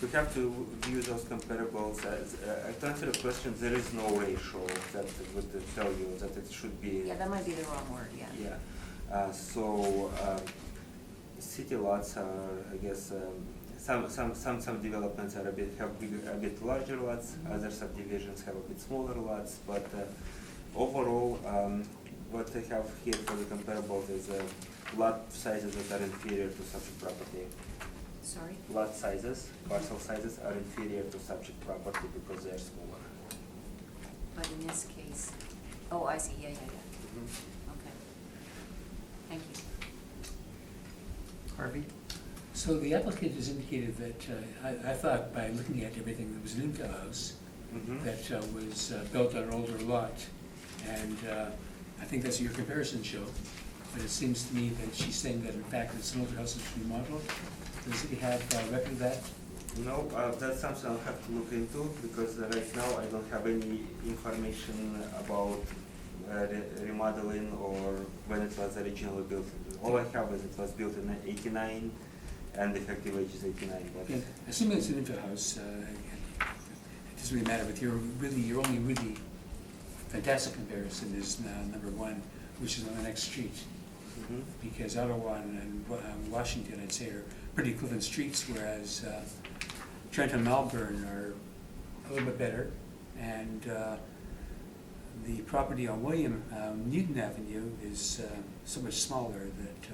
we have to view those comparables as, to answer the question, there is no ratio that would tell you that it should be. Yeah, that might be the wrong word, yeah. Yeah, so city lots are, I guess, some developments are a bit larger lots, other subdivisions have a bit smaller lots, but overall, what I have here for the comparables is lot sizes that are inferior to subject property. Sorry? Lot sizes, parcel sizes are inferior to subject property because they are smaller. But in this case, oh, I see, yeah. Okay. Thank you. Harvey? So the applicant has indicated that, I thought by looking at everything that was an infill house, that was built on an older lot, and I think that's what your comparisons show. But it seems to me that she's saying that in fact it's an older house that's remodeled. Does he have record of that? No, that's something I'll have to look into because right now I don't have any information about remodeling or when it was originally built. All I have is it was built in '89 and the effective age is '89. Yeah, assuming it's an infill house, it doesn't really matter, but your only really fantastic comparison is number one, which is on the next street. Because Ottawa and Washington, I'd say, are pretty equivalent streets, whereas Trent and Melbourne are a little bit better. And the property on Newton Avenue is so much smaller that...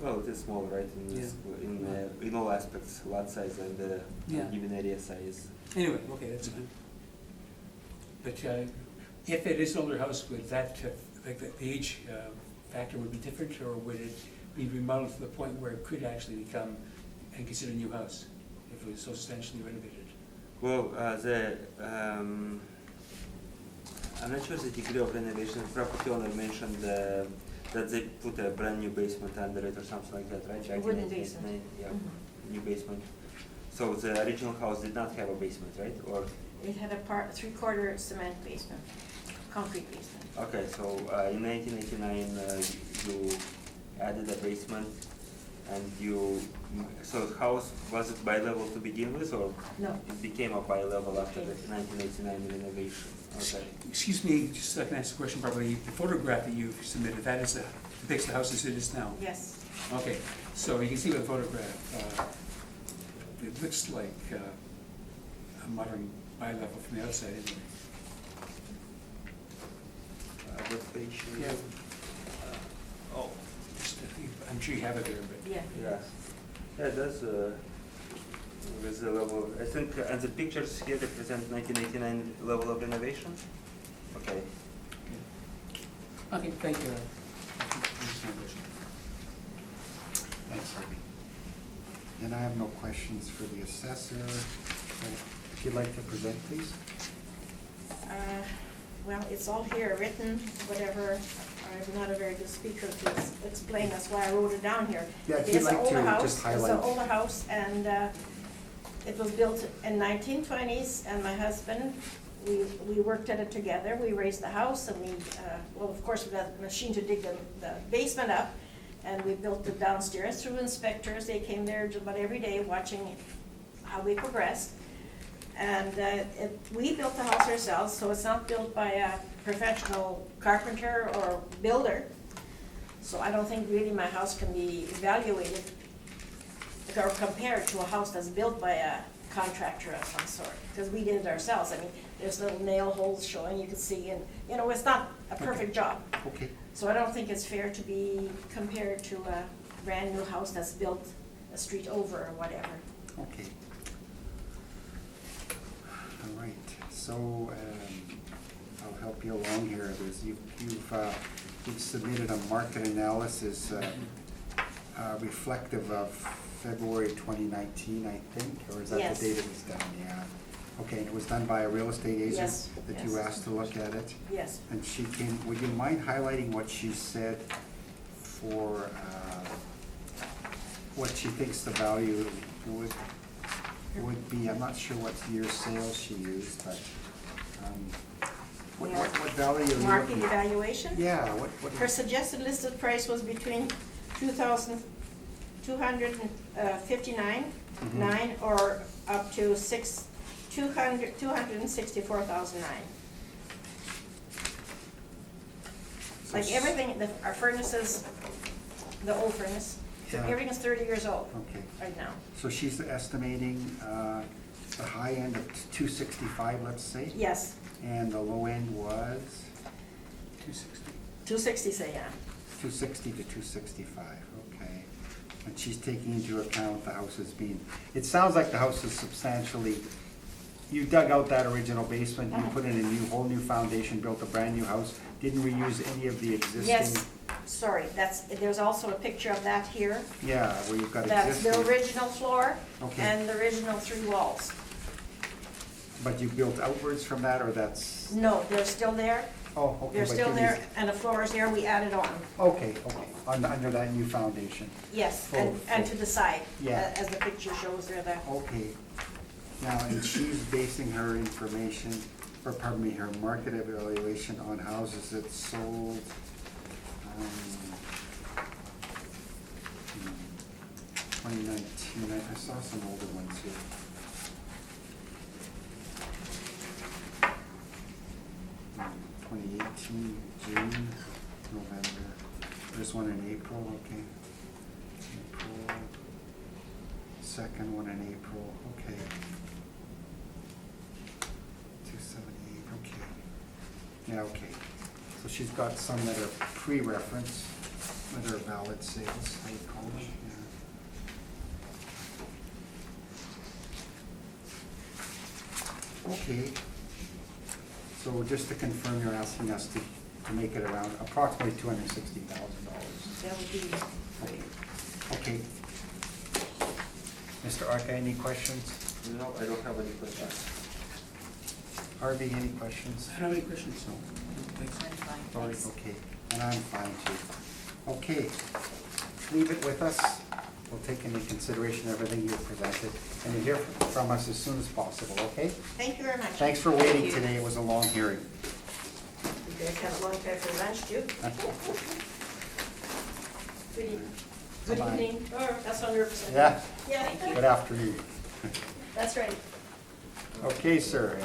Well, it is small, right? In all aspects, lot size and even area size. Anyway, okay, that's fine. But if it is an older house, would that, like the age factor would be different, or would it be remodeled to the point where it could actually become and considered a new house if it was so substantially renovated? Well, I'm not sure the degree of renovation. The property owner mentioned that they put a brand new basement under it or something like that, right? A wooden basement. Yeah, new basement. So the original house did not have a basement, right? Or It had a 3/4 cement basement. concrete basement. Okay, so in 1989, you added a basement, and so the house, was it bi-level to begin with, or No. it became a bi-level after the Okay. 1989 renovation? Okay. Excuse me, just so I can ask the question properly, the photograph that you've submitted, that is, depicts the house as it is now? Yes. Okay, so you can see with the photograph, it looks like a modern bi-level from the outside anyway. What page? Yeah. Oh, I'm sure you have it there, but. Yeah. Yeah, yeah, that's with the level, I think, and the pictures here represent 1989 level of renovation? Okay. Okay, thank you. Thanks, Harvey. And I have no questions for the assessor. If you'd like to present, please. Well, it's all here written, whatever. I'm not a very good speaker to explain, that's why I wrote it down here. Yeah, if It's you'd an like to older house. just highlight. It's an older house, and it was built in 1920s, and my husband, we worked at it together. We raised the house, and we, well, of course, we had a machine to dig the basement up, and we built it downstairs through inspectors. They came there just about every day watching how we progressed. And we built the house ourselves, so it's not built by a professional carpenter or builder. So I don't think really my house can be evaluated or compared to a house that's built by a contractor of some sort, because we did it ourselves. I mean, there's little nail holes showing, you can see, and, you know, it's not a perfect job. Okay. So I don't think it's fair to be compared to a brand-new house that's built a street over or whatever. Okay. All right, so I'll help you along here. You've submitted a market analysis reflective of February 2019, I think, or is that Yes. the date it was done? Yeah. Okay, and it was done by a real estate agent Yes, that you yes. asked to look at it? Yes. And she came, would you mind highlighting what she said for what she thinks the value would be? I'm not sure what year sales she used, but what value are you Market looking? evaluation? Yeah, what? Her suggested listed price was between 2,259, Mhm. 9, or up to 264,009. Like everything, our furnaces, the old furnace, Yeah. everything is 30 years old Okay, right now. so she's estimating the high end of 265, let's say? Yes, And the low end was 260. 260 say, yeah. 260 to 265, okay. And she's taking into account the house as being, it sounds like the house is substantially, you dug out that original basement, you put in a whole new foundation, built a brand new house, didn't reuse any of the existing. Yes, sorry, there's also a picture of that here. Yeah, where you've got That's existing. the original floor Okay. and the original 3 walls. But you built outwards from that, or that's, No, they're still there. oh, okay. They're but still you there, used- and the floor is there, we added on. Okay, under that new foundation. Yes, Oh, and to the side, Yeah. as the picture shows there, Okay. Now, and she's basing her information, or pardon me, her market evaluation on houses that sold, 2019, I saw some older ones here. Hmm, 2018, June, November, there's one in April, okay. April, second one in April, okay. 278, okay. Yeah, okay. So she's got some that are pre-reference, that are valid sales, how you call them, yeah. Okay. So just to confirm, you're asking us to make it around approximately $260,000. that would be, Okay. Mr. Arca, any questions? No, I don't have any questions. Harvey, any questions? I don't have any questions, so, thanks. I'm fine, Sorry, thanks. okay, and I'm fine too. Okay, leave it with us. We'll take into consideration everything you've presented, and you'll hear from us as soon as possible, okay? thank you very much. Thanks for waiting you. today, it was a long hearing. You guys have a long time for lunch too. Good Bye-bye. evening, or that's 100%. Yeah, Yeah. good afternoon. That's right. Okay, sir.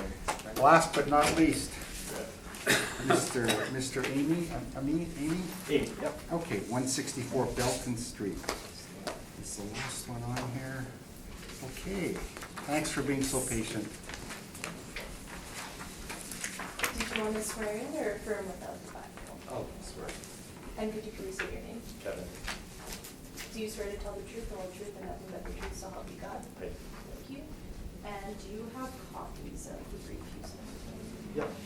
Last but not least, Mr. Amy, Amy? Hey, yep. Okay, 164 Belton Street. It's the last one on here. Okay, thanks for being so patient. Did you want to swear in or affirm without the Bible? Oh, swear. And could you please say your name? Kevin. Do you swear to tell the truth, the whole truth, and nothing but the truth, so help you God? Hey. Thank you. And do you have copies of the brief you sent to me? Yep. Perfect.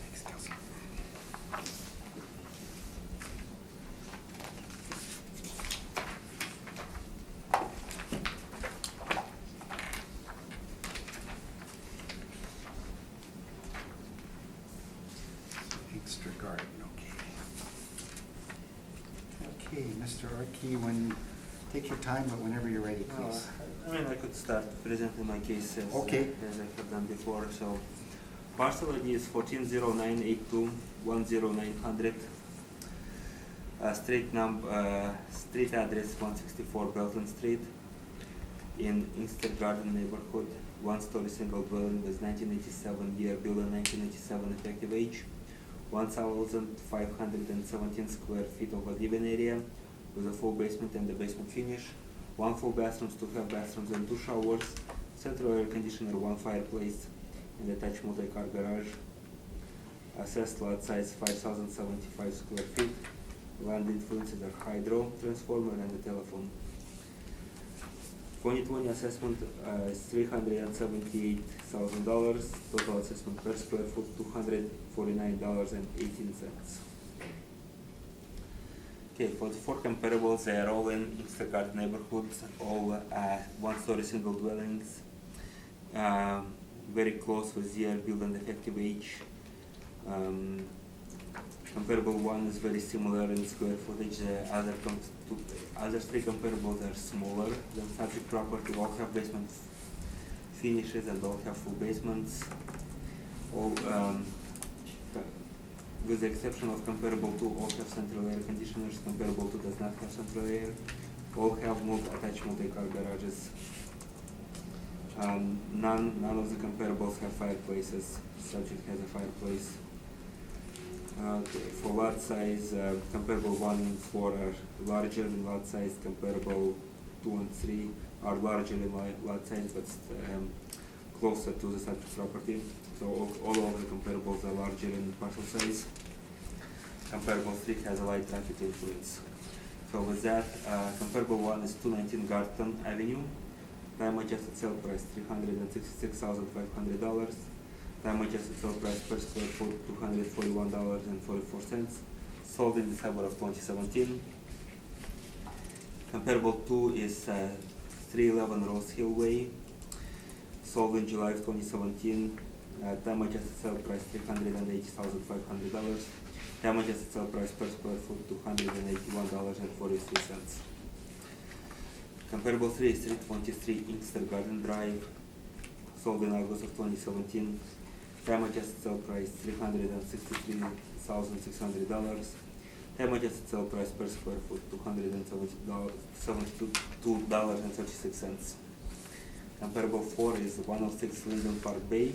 Thanks, Kelsey. Extra garden, okay. Okay, Mr. Arkey, take your time, but whenever you're ready, please. I mean, I could start presenting my case as, Okay. as I have done before. So, parcel ID is 140982100900. Street address 164 Belton Street in Inkster Garden neighborhood. One-story single dwelling with 1987 year built and 1987 effective age. 1,517 square feet of a living area with a full basement and the basement finish. 1 full bathrooms, 2 half bathrooms and 2 showers. Central air conditioner, 1 fireplace and attached multi-car garage. Assessed lot size 5,075 square feet. Land influences are hydro, transformer and a telephone. 2020 assessment is $378,000. Total assessment per square foot $249.18. Okay, for the 4 comparables, they are all in Inkster Garden neighborhoods, all one-story single dwellings, very close with year build and effective age. Comparable one is very similar in square footage. The other 3 comparables are smaller than subject property. All have basement finishes and all have full basements. All, with the exception of comparable 2, all have central air conditioners. Comparable 2 does not have central air. All have attached multi-car garages. None of the comparables have fireplaces. Subject has a fireplace. For lot size, comparable 1 and 4 are larger in lot size. Comparable 2 and 3 are larger in lot size, but closer to the subject property. So all of the comparables are larger in parcel size. Comparable 3 has a light traffic influence. So with that, comparable 1 is 219 Garton Avenue. Time adjusted sale price $366,500. Time adjusted sale price per square foot $241.44. Sold in December of 2017. Comparable 2 is 311 Rose Hill Way. Sold in July of 2017. Time adjusted sale price $380,500. Time adjusted sale price per square foot $281.43. Comparable 3 is 323 Inkster Garden Drive. Sold in August of 2017. Time adjusted sale price $363,600. Time adjusted sale price per square foot $272.36. Comparable 4 is 106 Linden Park Bay.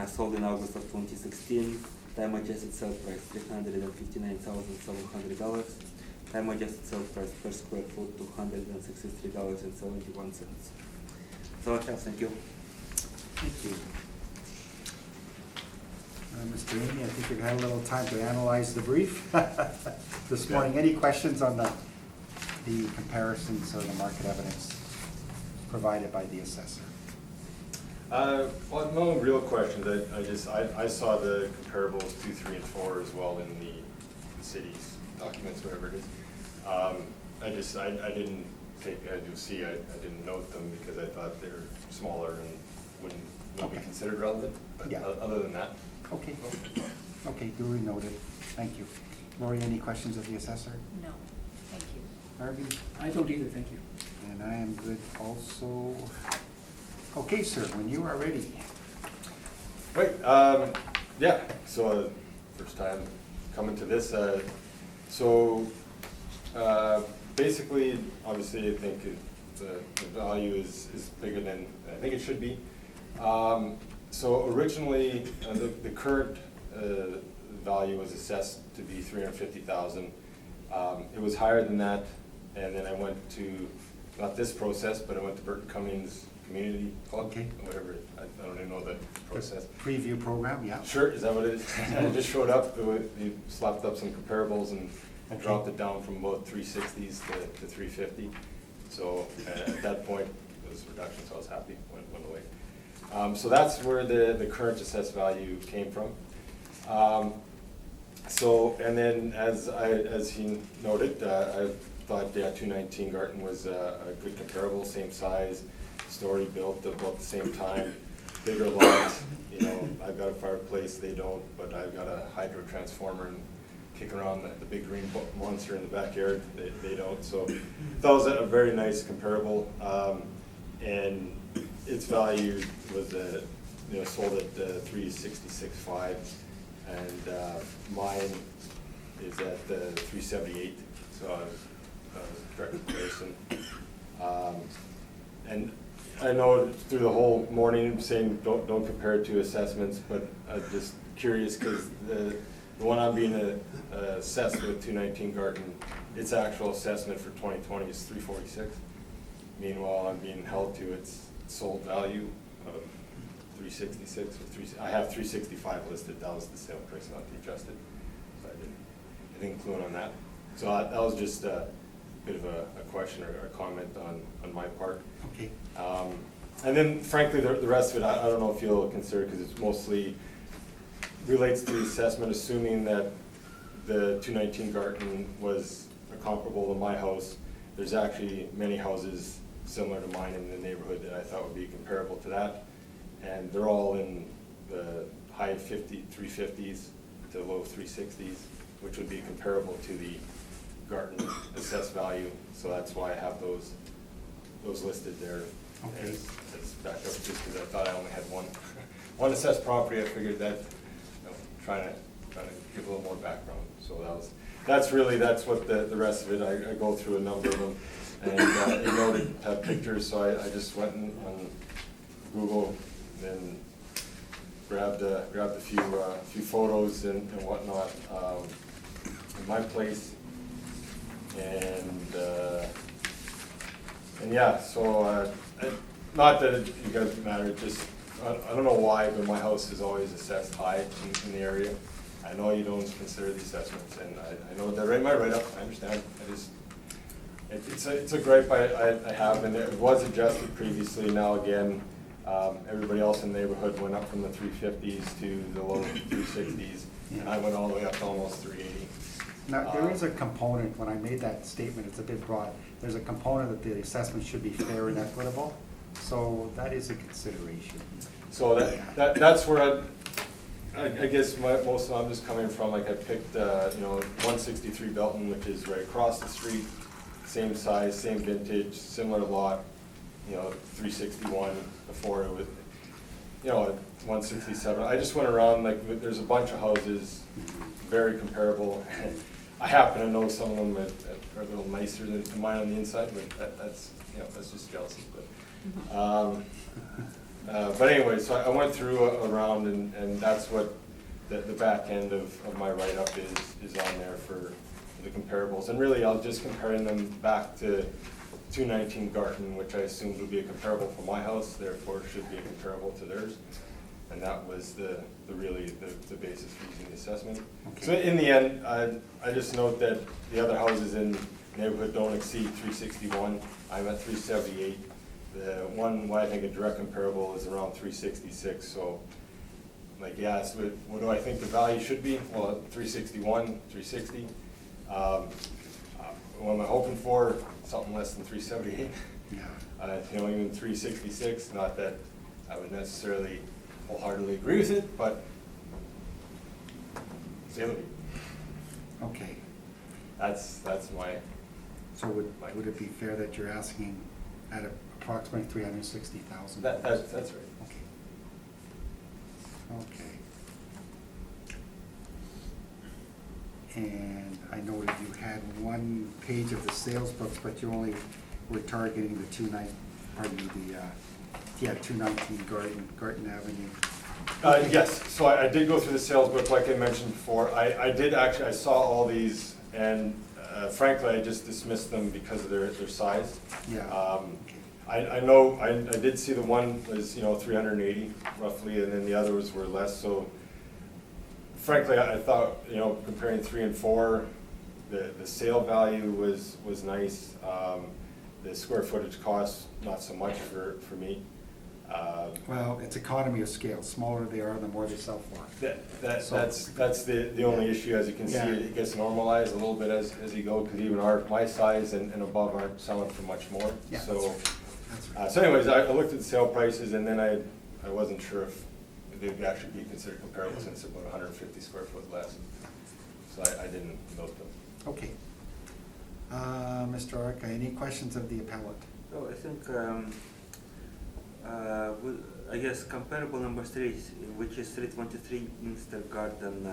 Sold in August of 2016. Time adjusted sale price $359,700. Time adjusted sale price per square foot $263.71. So I have, thank you. Thank you. Mr. Amy, I think you've had a little time to analyze the brief this morning. Any questions on the comparisons or the market evidence provided by the assessor? Well, no real questions. I saw the comparables 2, 3, and 4 as well in the city's documents, whatever it is. I didn't take, as you'll see, I didn't note them because I thought they're smaller and wouldn't be considered relevant. But Yeah. other than that. Okay. Okay, duly noted. Thank you. Lori, any questions of the assessor? No, thank you. Harvey? I don't either, thank you. And I am good also. Okay, sir, when you are ready. Right, yeah, so first time coming to this, basically, obviously, I think the value is bigger than I think it should be. So originally, the current value was assessed to be $350,000. It was higher than that, and then I went to, not this process, but I went to Burton Cummings Community Club, Okay. whatever, I don't even know the process. Preview program, yeah. Sure, is that what it is? I just showed up, he slapped up some comparables and Okay. dropped it down from about 360s to 350. So at that point, it was a reduction, so I was happy, went away. So that's where the current assessed value came from. And then as he noted, I thought 219 Garten was a good comparable, same size, story built about the same time, bigger lot. You know, I've got a fireplace, they don't, but I've got a hydro transformer and kick around the big green monster in the backyard, they don't. So that was a very nice comparable, and its value was sold at $366,500, and mine is at $378,000. So that was a direct comparison. And I know through the whole morning saying don't compare it to assessments, but I'm just curious because the one I'm being assessed with 219 Garten, its actual assessment for 2020 is $346,000. Meanwhile, I'm being held to its sold value of $366,000 or I have $365,000 listed. That was the sale price, not the adjusted. So I didn't clue in on that. So that was just a bit of a question or a comment on my part. Okay. And then frankly, the rest of it, I don't know if you'll consider, because it's mostly relates to the assessment, assuming that the 219 Garten was comparable to my house. There's actually many houses similar to mine in the neighborhood that I thought would be comparable to that. And they're all in the high 350s to low 360s, which would be comparable to the Garten assessed value. So that's why I have those listed there. Okay. As backup, just because I thought I only had one assessed property. I figured that, trying to give a little more background. So that's what the rest of it. I go through a number of them, and it noted have pictures. So I just went on Google, then grabbed a few photos and whatnot in my place, and yeah. So not that you guys matter. Just I don't know why, but my house is always assessed high in the area. I know you don't consider the assessments, and I know they're in my write-up. I understand. It's a gripe I have, and it was adjusted previously. Now again, everybody else in the neighborhood went up from the 350s to the low 360s, and I went all the way up to almost 380. Now, there is a component, when I made that statement, it's a bit broad, there's a component that the assessment should be fair and equitable, so that is a consideration. So that's where I guess most of I'm just coming from. Like I picked 163 Belton, which is right across the street, same size, same vintage, similar lot. 361 before it was 167. I just went around, like there's a bunch of houses very comparable. I happen to know some of them are a little nicer than mine on the inside, but that's just jealousy. But anyway, so I went through around, and that's what the back end of my write-up is on there for the comparables. And really, I'll just comparing them back to 219 Garten, which I assumed would be a comparable for my house, therefore should be a comparable to theirs. And that was the basis for using the assessment. Okay. So in the end, I just note that the other houses in the neighborhood don't exceed 361. I'm at 378. The one I think a direct comparable is around 366. So, so what do I think the value should be? Well, 361, 360. What am I hoping for? Something less than 378. Yeah. Even 366. Not that I would necessarily wholeheartedly agree with it, but say Okay, That's my, so would it be fair that you're asking at approximately 360,000? that's right. Okay. Okay. And I noted you had one page of the sales books, but you only were targeting the 219 Garden Avenue. Yes, so I did go through the sales book like I mentioned before. I did actually, I saw all these, and frankly, I just dismissed them because of their size. Yeah. I know, I did see the one was, 380 roughly, and then the others were less, so frankly, I thought, comparing 3 and 4, the sale value was nice. The square footage cost, not so much for me. Well, it's economy of scale. Smaller they are, the more they sell for. That's the only issue. As you can see, Yeah. it gets normalized a little bit as you go, because even my size and above aren't selling for much more. Yeah, So, that's right. so anyways, I looked at the sale prices, and then I wasn't sure if they'd actually be considered comparable, since it's about 150 square foot less. So I didn't note them. Okay. Mr. Arca, any questions of the appellant? So I think, I guess comparable number 3, which is 323 Inkster Garden,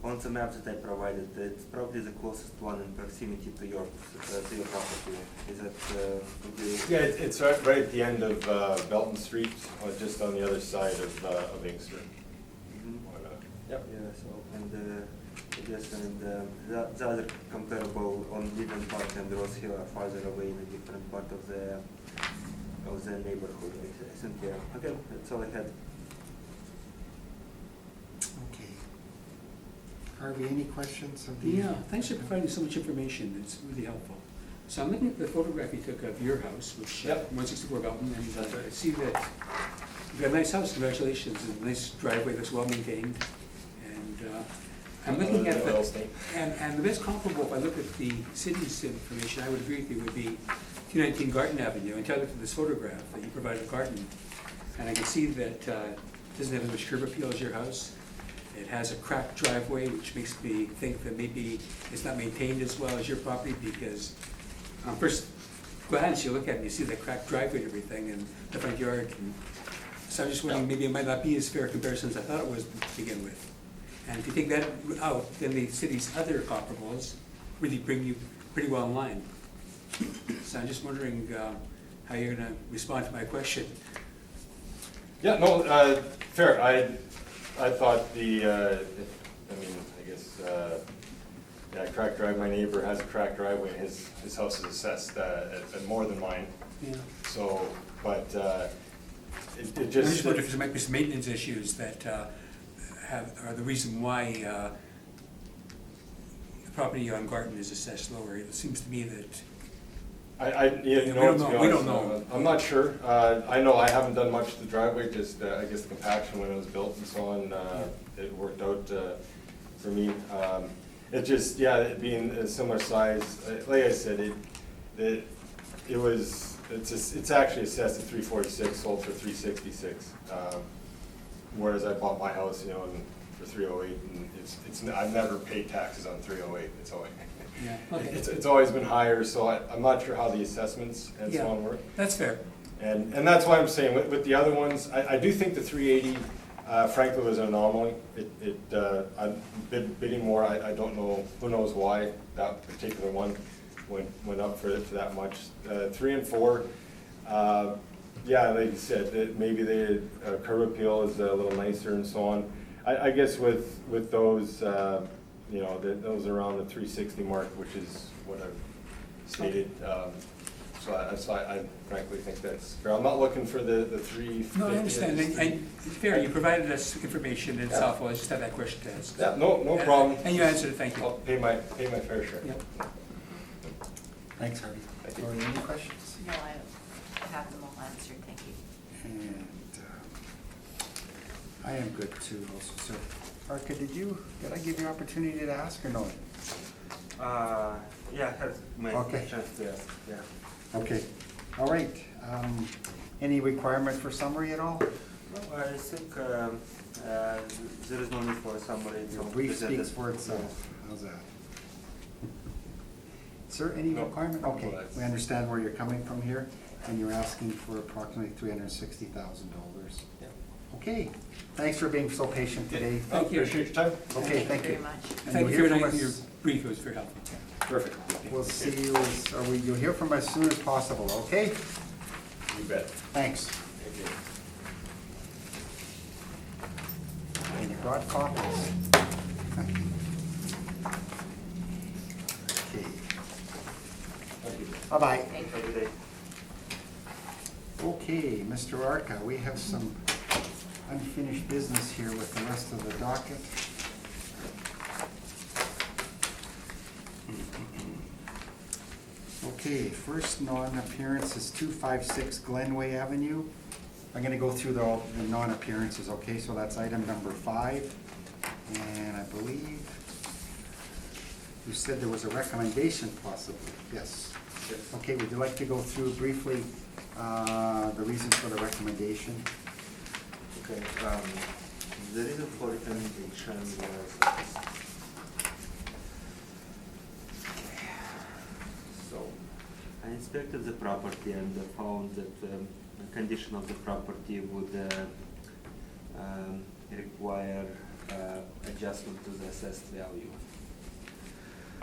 on the maps that I provided, it's probably the closest one in proximity to your property. Is that, would you? Yeah, it's right at the end of Belton Street, just on the other side of Inkster. Mhm. Yep. Yeah, so, and I guess, and the other comparable on Linden Park and Rose Hill are farther away in a different part of the neighborhood. I think, yeah. Okay, that's all I had. Okay. Harvey, any questions of the? Yeah, thanks for providing so much information, it's really helpful. So I'm looking at the photograph you took of your house, which, Yep. 164 Belton, and I see that you've got a nice house, congratulations, and a nice driveway that's well maintained. And I'm looking at Oil the, stain. and the best comparable, if I look at the city's information, I would agree with you, would be 219 Garden Avenue. Until I looked at this photograph that you provided a garden, and I can see that it doesn't have as much curb appeal as your house. It has a cracked driveway, which makes me think that maybe it's not maintained as well as your property, because on first glance, you look at it and you see the cracked driveway and everything, and the front yard. So I'm just wondering, maybe it might not be as fair a comparison as I thought it was to begin with. And if you take that out, then the city's other comparables really bring you pretty well in line. So I'm just wondering how you're gonna respond to my question. Yeah, no, fair. I thought I guess, cracked drive, my neighbor has a cracked driveway, and his house is assessed at more than mine. Yeah. So, but it I just. just wonder if there might be some maintenance issues that are the reason why the property on Garden is assessed lower. It seems to me that We don't know. I'm not sure. I know I haven't done much to the driveway, just, I guess the compaction when it was built and so on, it worked out for me. It just, it being a similar size, like I said, it's actually assessed at 346, sold for 366. Whereas I bought my house, for 308, and I've never paid taxes on 308. It's always, Yeah, okay. it's always been higher, so I'm not sure how the assessments and so on work. That's fair. And that's why I'm saying with the other ones, I do think the 380, frankly, was an anomaly. I'm bidding more. I don't know, who knows why that particular one went up for that much. 3 and 4, like you said, maybe the curb appeal is a little nicer and so on. I guess with those, those around the 360 mark, which is what I've stated. So I frankly think that's fair. I'm not looking for the 350. No, I understand. And it's fair, you provided us information, and it's helpful. I just had that question to ask. Yeah, no problem. And you answered it, thank you. I'll pay my fair share. Yep. Thanks, Harvey. Thank you. Are there any questions? No, I have them all answered, thank you. And I am good too also. So, Arca, did I give you opportunity to ask or no? I had my Okay. chance to ask, yeah. Okay, all right. Any requirement for summary at all? No, I think there is no need for a summary. It's Your all brief presented. speaks for itself. How's that? Is there any No. requirement? Okay, Well, that's- we understand where you're coming from here, and you're asking for approximately $360,000. Yeah. Okay, thanks for being so patient today. Thank you. Appreciate your time. Okay, thank Very you. much. And Thank you you'll for hear from your us- brief, it was very helpful. Perfect. We'll see you, you'll hear from us as soon as possible, okay? You bet. Thanks. Thank you. And you brought copies. Okay. Bye-bye. Thank Have a good day. Okay, Mr. Arca, we have some unfinished business here with the rest of the docket. Okay, first non-appearance is 256 Glenway Avenue. I'm gonna go through the non-appearances, okay? So that's item number 5. And I believe you said there was a recommendation possibly, yes. Yes. Okay, would you like to go through briefly the reasons for the recommendation? Okay, the reason for recommendation was, so, I inspected the property and found that the condition of the property would require adjustment to the assessed value.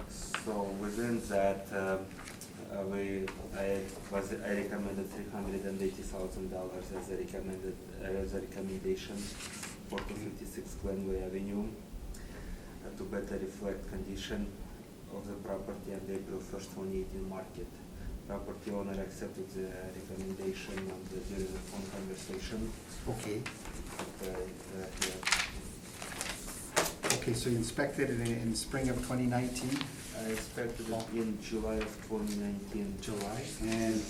So within that, I recommended $380,000 as a recommendation for 256 Glenway Avenue to better reflect condition of the property and April 1st, 2018 market. Property owner accepted the recommendation during the phone conversation. Okay, Yeah. okay, so you inspected it in spring of 2019, I inspected it in July of 2019. July, and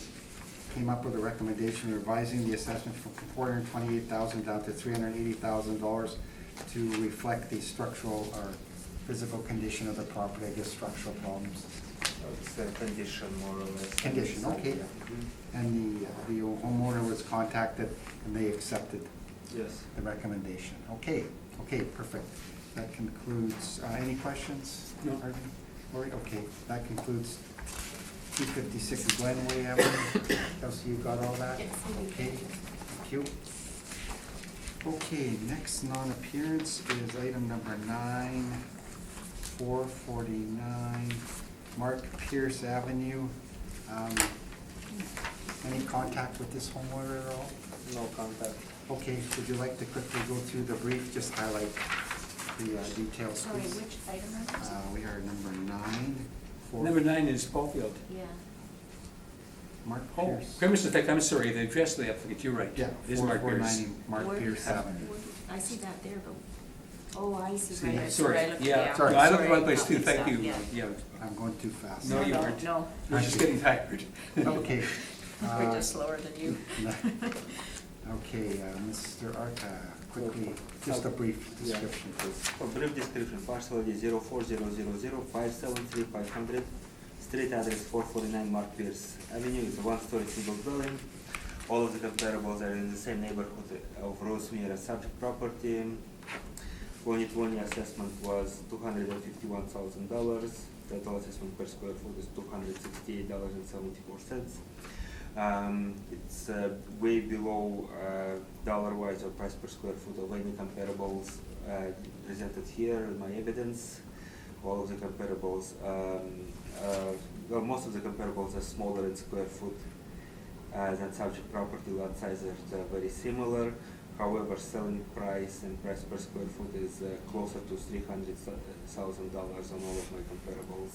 came up with a recommendation revising the assessment from $428,000 down to $380,000 to reflect the structural or physical condition of the property, I guess structural problems. It's a condition more or less. Condition, okay. Yeah. And the homeowner was contacted and they accepted Yes. the recommendation. Okay, okay, perfect. That concludes, any questions? No. Arvin? Lori? Okay, that concludes 256 Glenway Avenue. Kelsey, you got all that? Yes, I do. Okay, thank you. Okay, next non-appearance is item number 9, 449 Mark Pierce Avenue. Any contact with this homeowner at all? No contact. Okay, would you like to quickly go through the brief, just highlight the details, Sorry, please? which item number is it? We are number 9. Number 9 is Caulfield. Yeah. Mark Oh, Pierce. premise effect, I'm sorry, the address of the applicant, you're right. Yeah, It is Mark Pierce. 449 Mark Where- Pierce Avenue. I see that there, but, oh, I see, See, right, that's Sorry, where I looked, yeah, yeah. Sorry. no, I looked Sorry, at one place got too, mixed thank up, you, yeah. yeah, I'm going too fast. No, you No, weren't. no, I was just getting tired. Okay. we're just slower than you. Okay, Mr. Arca, quickly, just a brief description, please. For brief description, parcel ID 04000573 street address 449 Mark Pierce Avenue, is a one-story single dwelling. All of the comparables are in the same neighborhood of Rosemere subject property. 2020 assessment was $251,000. Total assessment per square foot is $268.74. It's way below dollar-wise or price per square foot of any comparables presented here in my evidence. All of the comparables, well, most of the comparables are smaller in square foot than subject property. Lot sizes are very similar. However, selling price and price per square foot is closer to $300,000 on all of my comparables.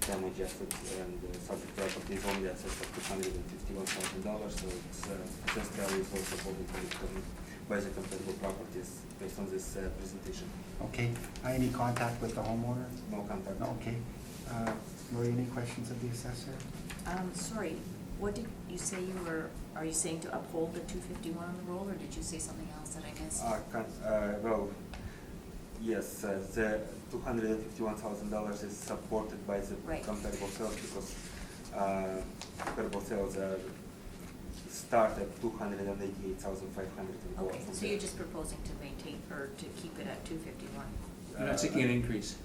Time adjusted, and subject property is only assessed at $251,000, so its assessed value is also publicly determined by the comparable properties based on this presentation. Okay, any contact with the homeowner? No contact. No, okay. Lori, any questions of the assessor? Sorry, what did you say are you saying to uphold the 251 on the roll, or did you say something else that I missed? Well, yes, the $251,000 is supported by the Right. comparable sales because comparable sales start at $288,500 and go up Okay, from so there. you're just proposing to maintain, or to keep it at 251? You're not seeking an increase.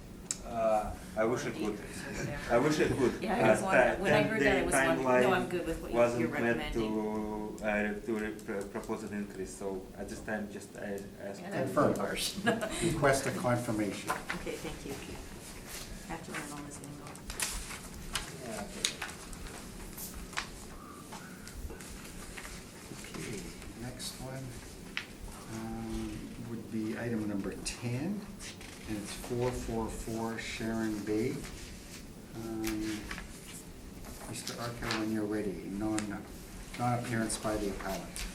I wish it would. Acres or whatever. I wish it would. Yeah, I was wondering, when I heard that, I was wondering, no, Timeline I'm good with what you're wasn't meant recommending. to propose an increase, so at this time, just I asked. Yeah, that was Confirm. harsh. Request a confirmation. Okay, thank you. Have to learn all this lingo. Okay, next one would be item number 10, and it's 444 Sharon Bay. Mr. Arca, when you're ready, non-appearance by the appellant.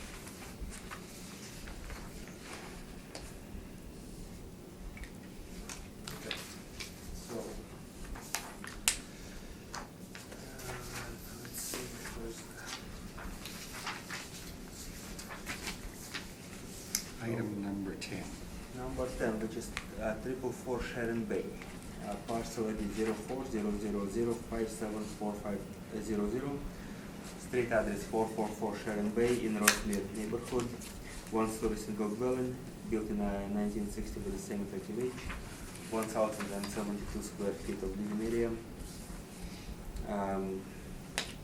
Okay. So, let's see first. Item number 10. Number 10, which is 444 Sharon Bay, parcel ID 040005745500, street address 444 Sharon Bay in Rosemead neighborhood, one-story single dwelling, built in 1960 with the same effective age, 1,072 square feet of living area.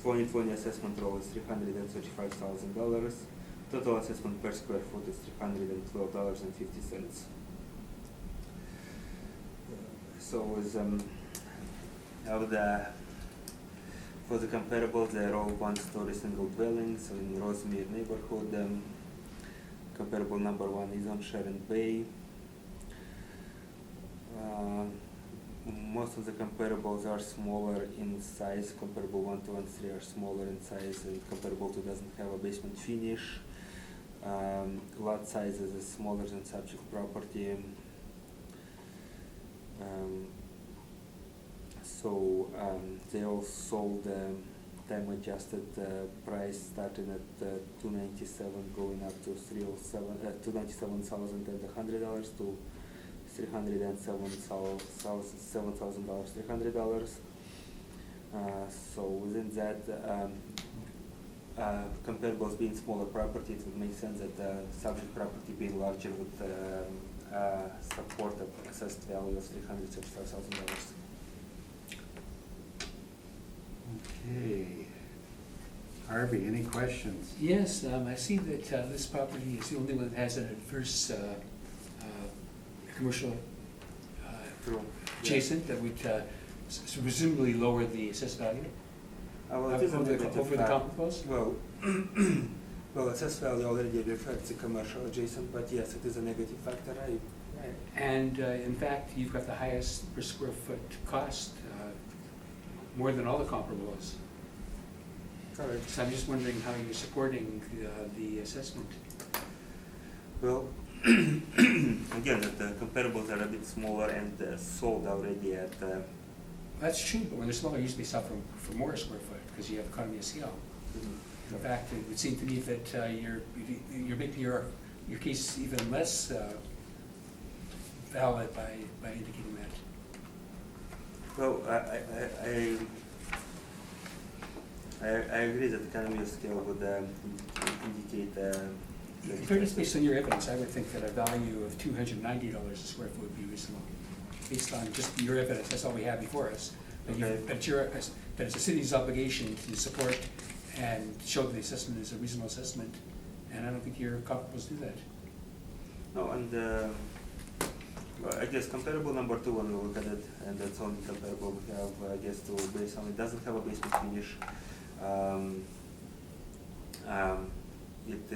2020 assessment roll is $335,000. Total assessment per square foot is $312.50. So is for the comparables, they're all one-story single dwellings in Rosemead neighborhood. Comparable number 1 is on Sharon Bay. Most of the comparables are smaller in size. Comparable 1, 2, and 3 are smaller in size, and comparable 2 doesn't have a basement finish. Lot size is smaller than subject property. They all sold time adjusted price starting at $297, going up to $297,100 to $307,300. So within that, comparables being smaller property, it would make sense that subject property being larger would support the assessed value of $335,000. Okay. Harvey, any questions? Yes, I see that this property is the only one that has an adverse commercial adjacent that would presumably lower the assessed value It is a over negative the fact. comparables? Well, assessed value already reflects the commercial adjacent, but yes, it is a negative factor. And in fact, you've got the highest per square foot cost, more than all the comparables. Correct. So I'm just wondering how you're supporting the assessment. Well, again, the comparables are a bit smaller and sold already at. That's true, but when they're smaller, you usually sell for more square foot because you have economy of scale. In fact, it would seem to me that you're making your case even less valid by indicating that. Well, I agree that economy of scale would indicate. In fairness, based on your evidence, I would think that a value of $290 a square foot would be reasonable, based on just your evidence. That's all we have before us. But Okay. that it's the city's obligation to support and show that the assessment is a reasonable assessment, and I don't think your comparables do that. No, and well, I guess comparable number 2 when we look at it, and that's only comparable we have, I guess, to based on it doesn't have a basement finish. It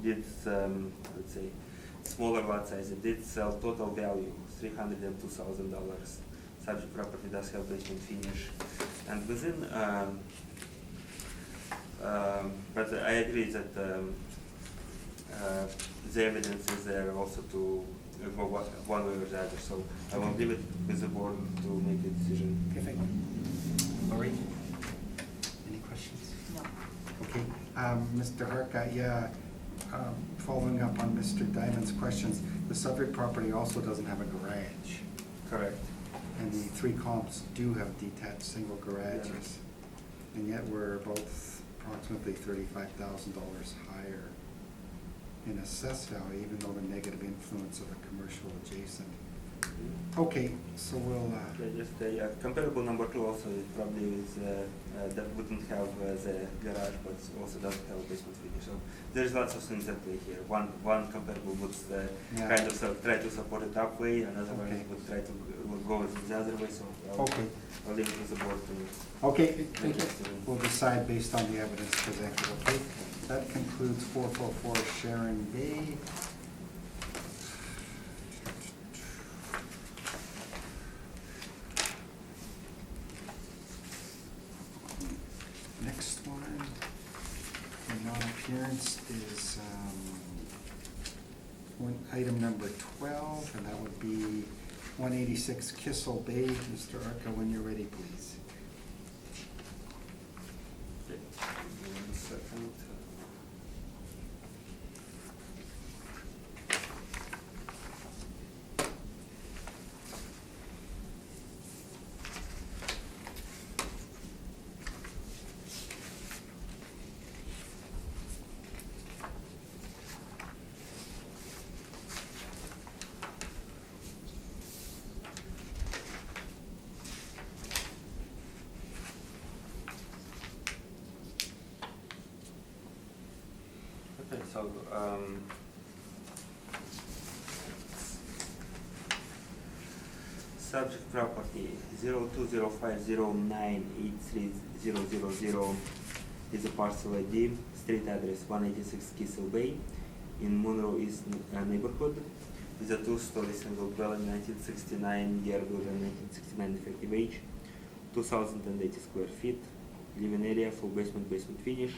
did, let's say, smaller lot size. It did sell total value $302,000. Subject property does have basement finish, and within. But I agree that the evidence is there also to go one way or the other. So I will leave it with the board to make a decision. Okay, thank you. Lori? Any questions? No. Okay, Mr. Harka, following up on Mr. Diamond's questions, the subject property also doesn't have a garage, Correct. and the 3 comps do have detached single garages, and yet we're both approximately $35,000 higher in assessed value, even though the negative influence of the commercial adjacent Okay, so we'll, Okay, just comparable number two also is probably is that wouldn't have the garage, but also doesn't have a basement finish. So there's lots of things at play here. One comparable would Yeah. kind of try to support it that way, another one Okay. would try to go the other way. So okay, I'll leave it with the board to. okay, Thank you. we'll decide based on the evidence presented, okay? That concludes 444 Sharon Bay. Next one, for non-appearance is, item number 12, and that would be 186 Kissel Bay. Mr. Arca, when you're ready, please. Okay. 1 second. Okay, so, subject property 0205098300 is a parcel ID, street address 186 Kissel Bay in Monroe East neighborhood. Is a two-story single dwelling, 1969 year built and 1969 effective age, 2,080 square feet, living area, full basement finish,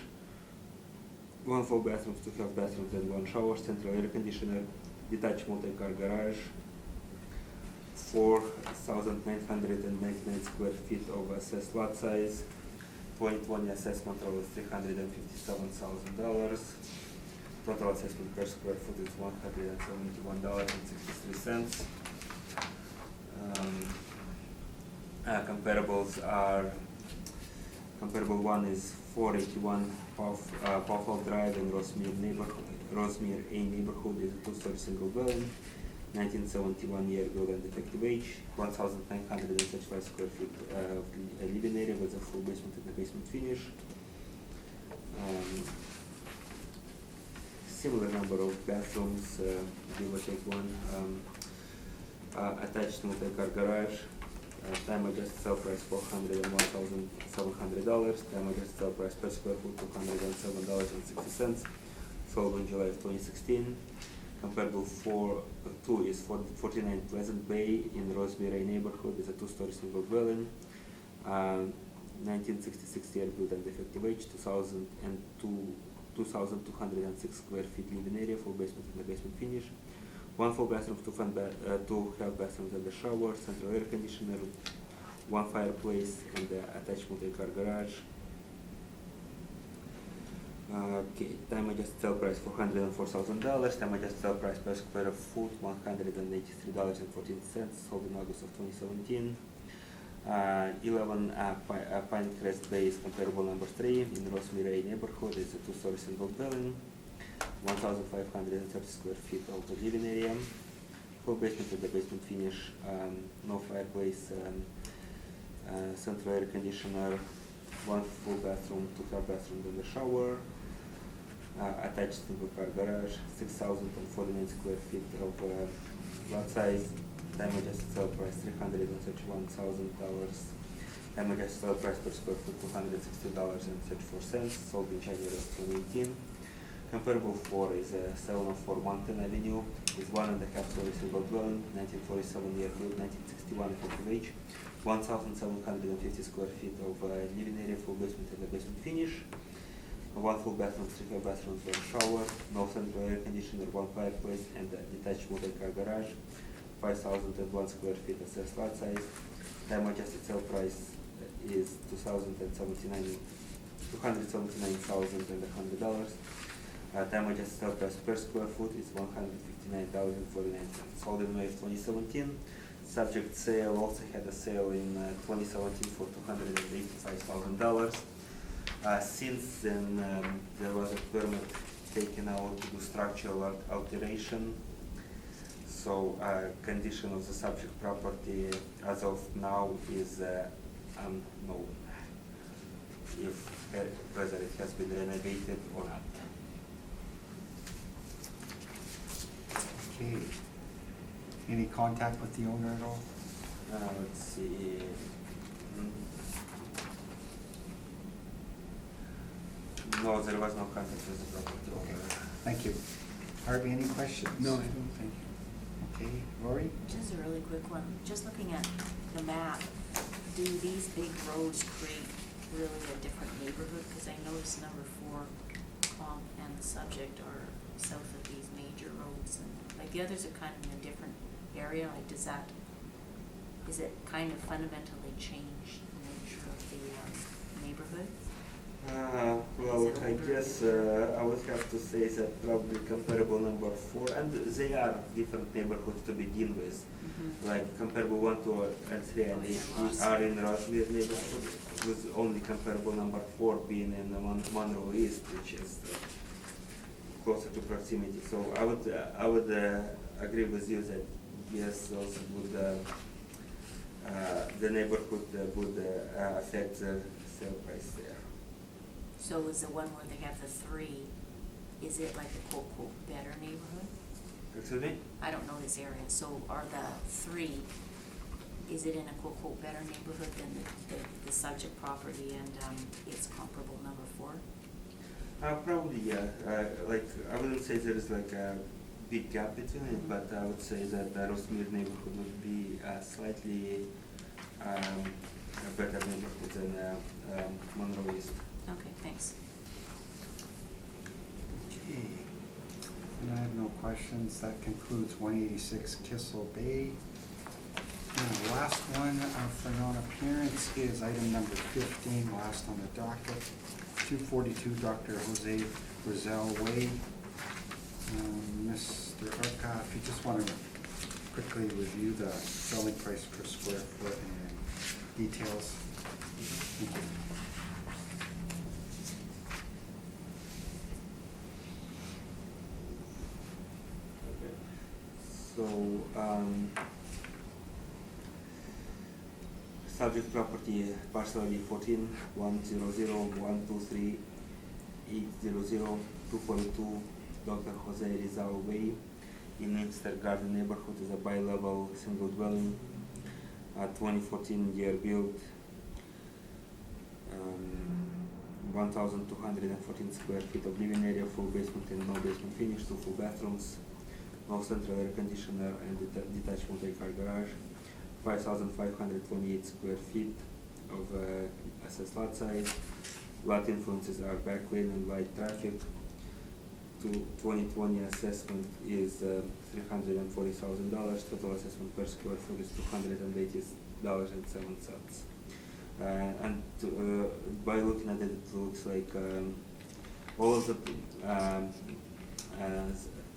1 full bathrooms, 2 half bathrooms and 1 shower, central air conditioner, detached multi-car garage, 4,999 square feet of assessed lot size, 0.1 assessment of $357,000. Total assessment per square foot is $171.63. Comparables are, comparable one is 481 Pauwel Drive in Rosemeer A neighborhood is a two-story single dwelling, 1971 year built and effective age, 1,935 square feet of living area with a full basement and a basement finish. Similar number of bathrooms, give or take one. Attached multi-car garage. Time adjusted sale price $401,700. Time adjusted sale price per square foot $207.60. Sold in July of 2016. Comparable 2 is 49 Pleasant Bay in Rosemeer neighborhood. Is a two-story single dwelling. 1966 year built and effective age. 2,206 square feet living area, full basement and a basement finish. 1 full bathroom, 2 half bathrooms and a shower, central air conditioner, 1 fireplace and attached multi-car garage. Okay, time adjusted sale price $404,000. Time adjusted sale price per square foot $183.14. Sold in August of 2017. 11 Pinecrest Bay is comparable number 3 in Rosemeer neighborhood. It's a two-story single dwelling, 1,530 square feet of the living area, full basement with the basement finish, no fireplace, central air conditioner, 1 full bathroom, 2 half bathrooms and a shower, attached single car garage, 6,049 square feet of lot size. Time adjusted sale price $331,000. Time adjusted sale price per square foot $260.34. Sold in January of 2018. Comparable 4 is 704 Mountain Avenue. Is 1.5-story single dwelling, 1947 year build, 1961 effective age. 1,750 square feet of living area, full basement and a basement finish. 1 full bathroom, 3 half bathrooms, 1 shower, no central air conditioner, 1 fireplace and a detached multi-car garage. 5,001 square feet assessed lot size. Time adjusted sale price is $279,100. Time adjusted sale price per square foot is $159.49. Sold in May of 2017. Subject sale also had a sale in 2017 for $285,000. Since then, there was a permit taken out to do structural alteration. So, condition of the subject property as of now is unknown, whether it has been renovated or not. Okay. Any contact with the owner at all? Let's see. No, there was no contact with the property Okay. owner. Thank you. Harvey, any questions? No, I don't, thank you. Okay, Rory? Just a really quick one, just looking at the map, do these big roads create really a different neighborhood? Because I noticed number 4, comp and the subject are south of these major roads, and like the others are kind of in a different area, like does it kind of fundamentally change the nature of the neighborhood? Well, Is it I older? guess I would have to say that probably comparable number 4, and they are different neighborhoods to begin with. Like comparable 1, 2, and 3, and Oh, they yeah, Ross. are in Rossmere neighborhood, with only comparable number 4 being in the Monroe East, which is closer to proximity. So I would agree with you that yes, those would the neighborhood would affect the sale price there. So is the one where they have the 3, is it like a quote better neighborhood? Excuse me? I don't know this area, so are the 3, is it in a quote better neighborhood than the subject property and its comparable number 4? Probably, yeah. Like, I wouldn't say there is like a big gap between it, but I would say that the Rossmere neighborhood would be slightly a better neighborhood than Monroe East. Okay, thanks. Okay. And I have no questions. That concludes 186 Kissel Bay. And the last one for non-appearance is item number 15, last on the docket, 242 Dr. Jose Rizal Way. Mr. Arca, if you just want to quickly review the selling price per square foot and details. Thank you. So, subject property parcel ID 14 100 123 800 242 Dr. Jose Rizal Way in Inkster Garden neighborhood is a bi-level single dwelling, 2014 year build, 1,214 square feet of living area, full basement and no basement finish, 2 full bathrooms, no central air conditioner and detached multi-car garage, 5,528 square feet of assessed lot size. Lot influences are back lane and light traffic. 2020 assessment is $340,000. Total assessment per square foot is $280.07. And by looking at it, it looks like all of the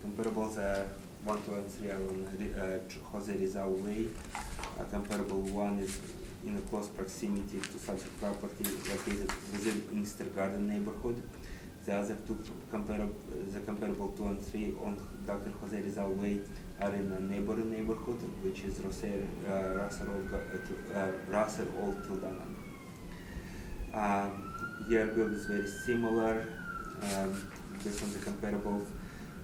comparables are 1, 2, and 3 are on Jose Rizal Way. Comparable 1 is in a close proximity to subject property located within Inkster Garden neighborhood. The other 2 comparable 2 and 3 on Dr. Jose Rizal Way are in a neighboring neighborhood, which is Russell Old Kildanan. Year build is very similar based on the comparables.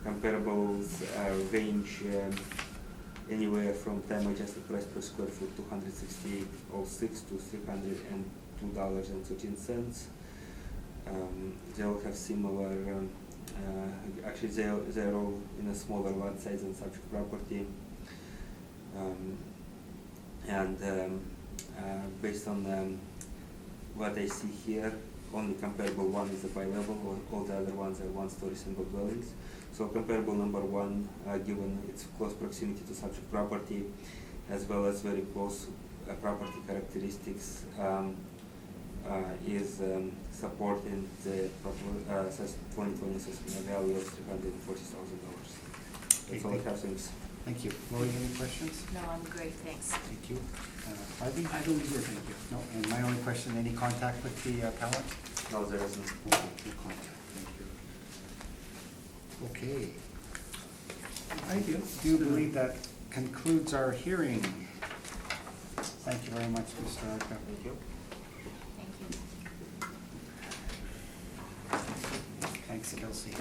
Comparables range anywhere from time adjusted price per square foot $268.06 to $302.13. They all have similar, actually they're all in a smaller lot size and subject property. Based on what I see here, only comparable 1 is a bi-level, all the other ones are 1-story single dwellings. So comparable number 1, given its close proximity to subject property, as well as very close property characteristics, is supporting the 2020 assessment value of $340,000. That's all I have, thanks. Thank you. Lori, any questions? No, I'm great, thanks. Thank you. Harvey? I don't either, thank you. No, and my only question, any contact with the appellant? No, there isn't. No contact, thank you. Okay. I do believe that concludes our hearing. Thank you very much, Mr. Arca. Thank you. Thank you. Thanks, Kelsey.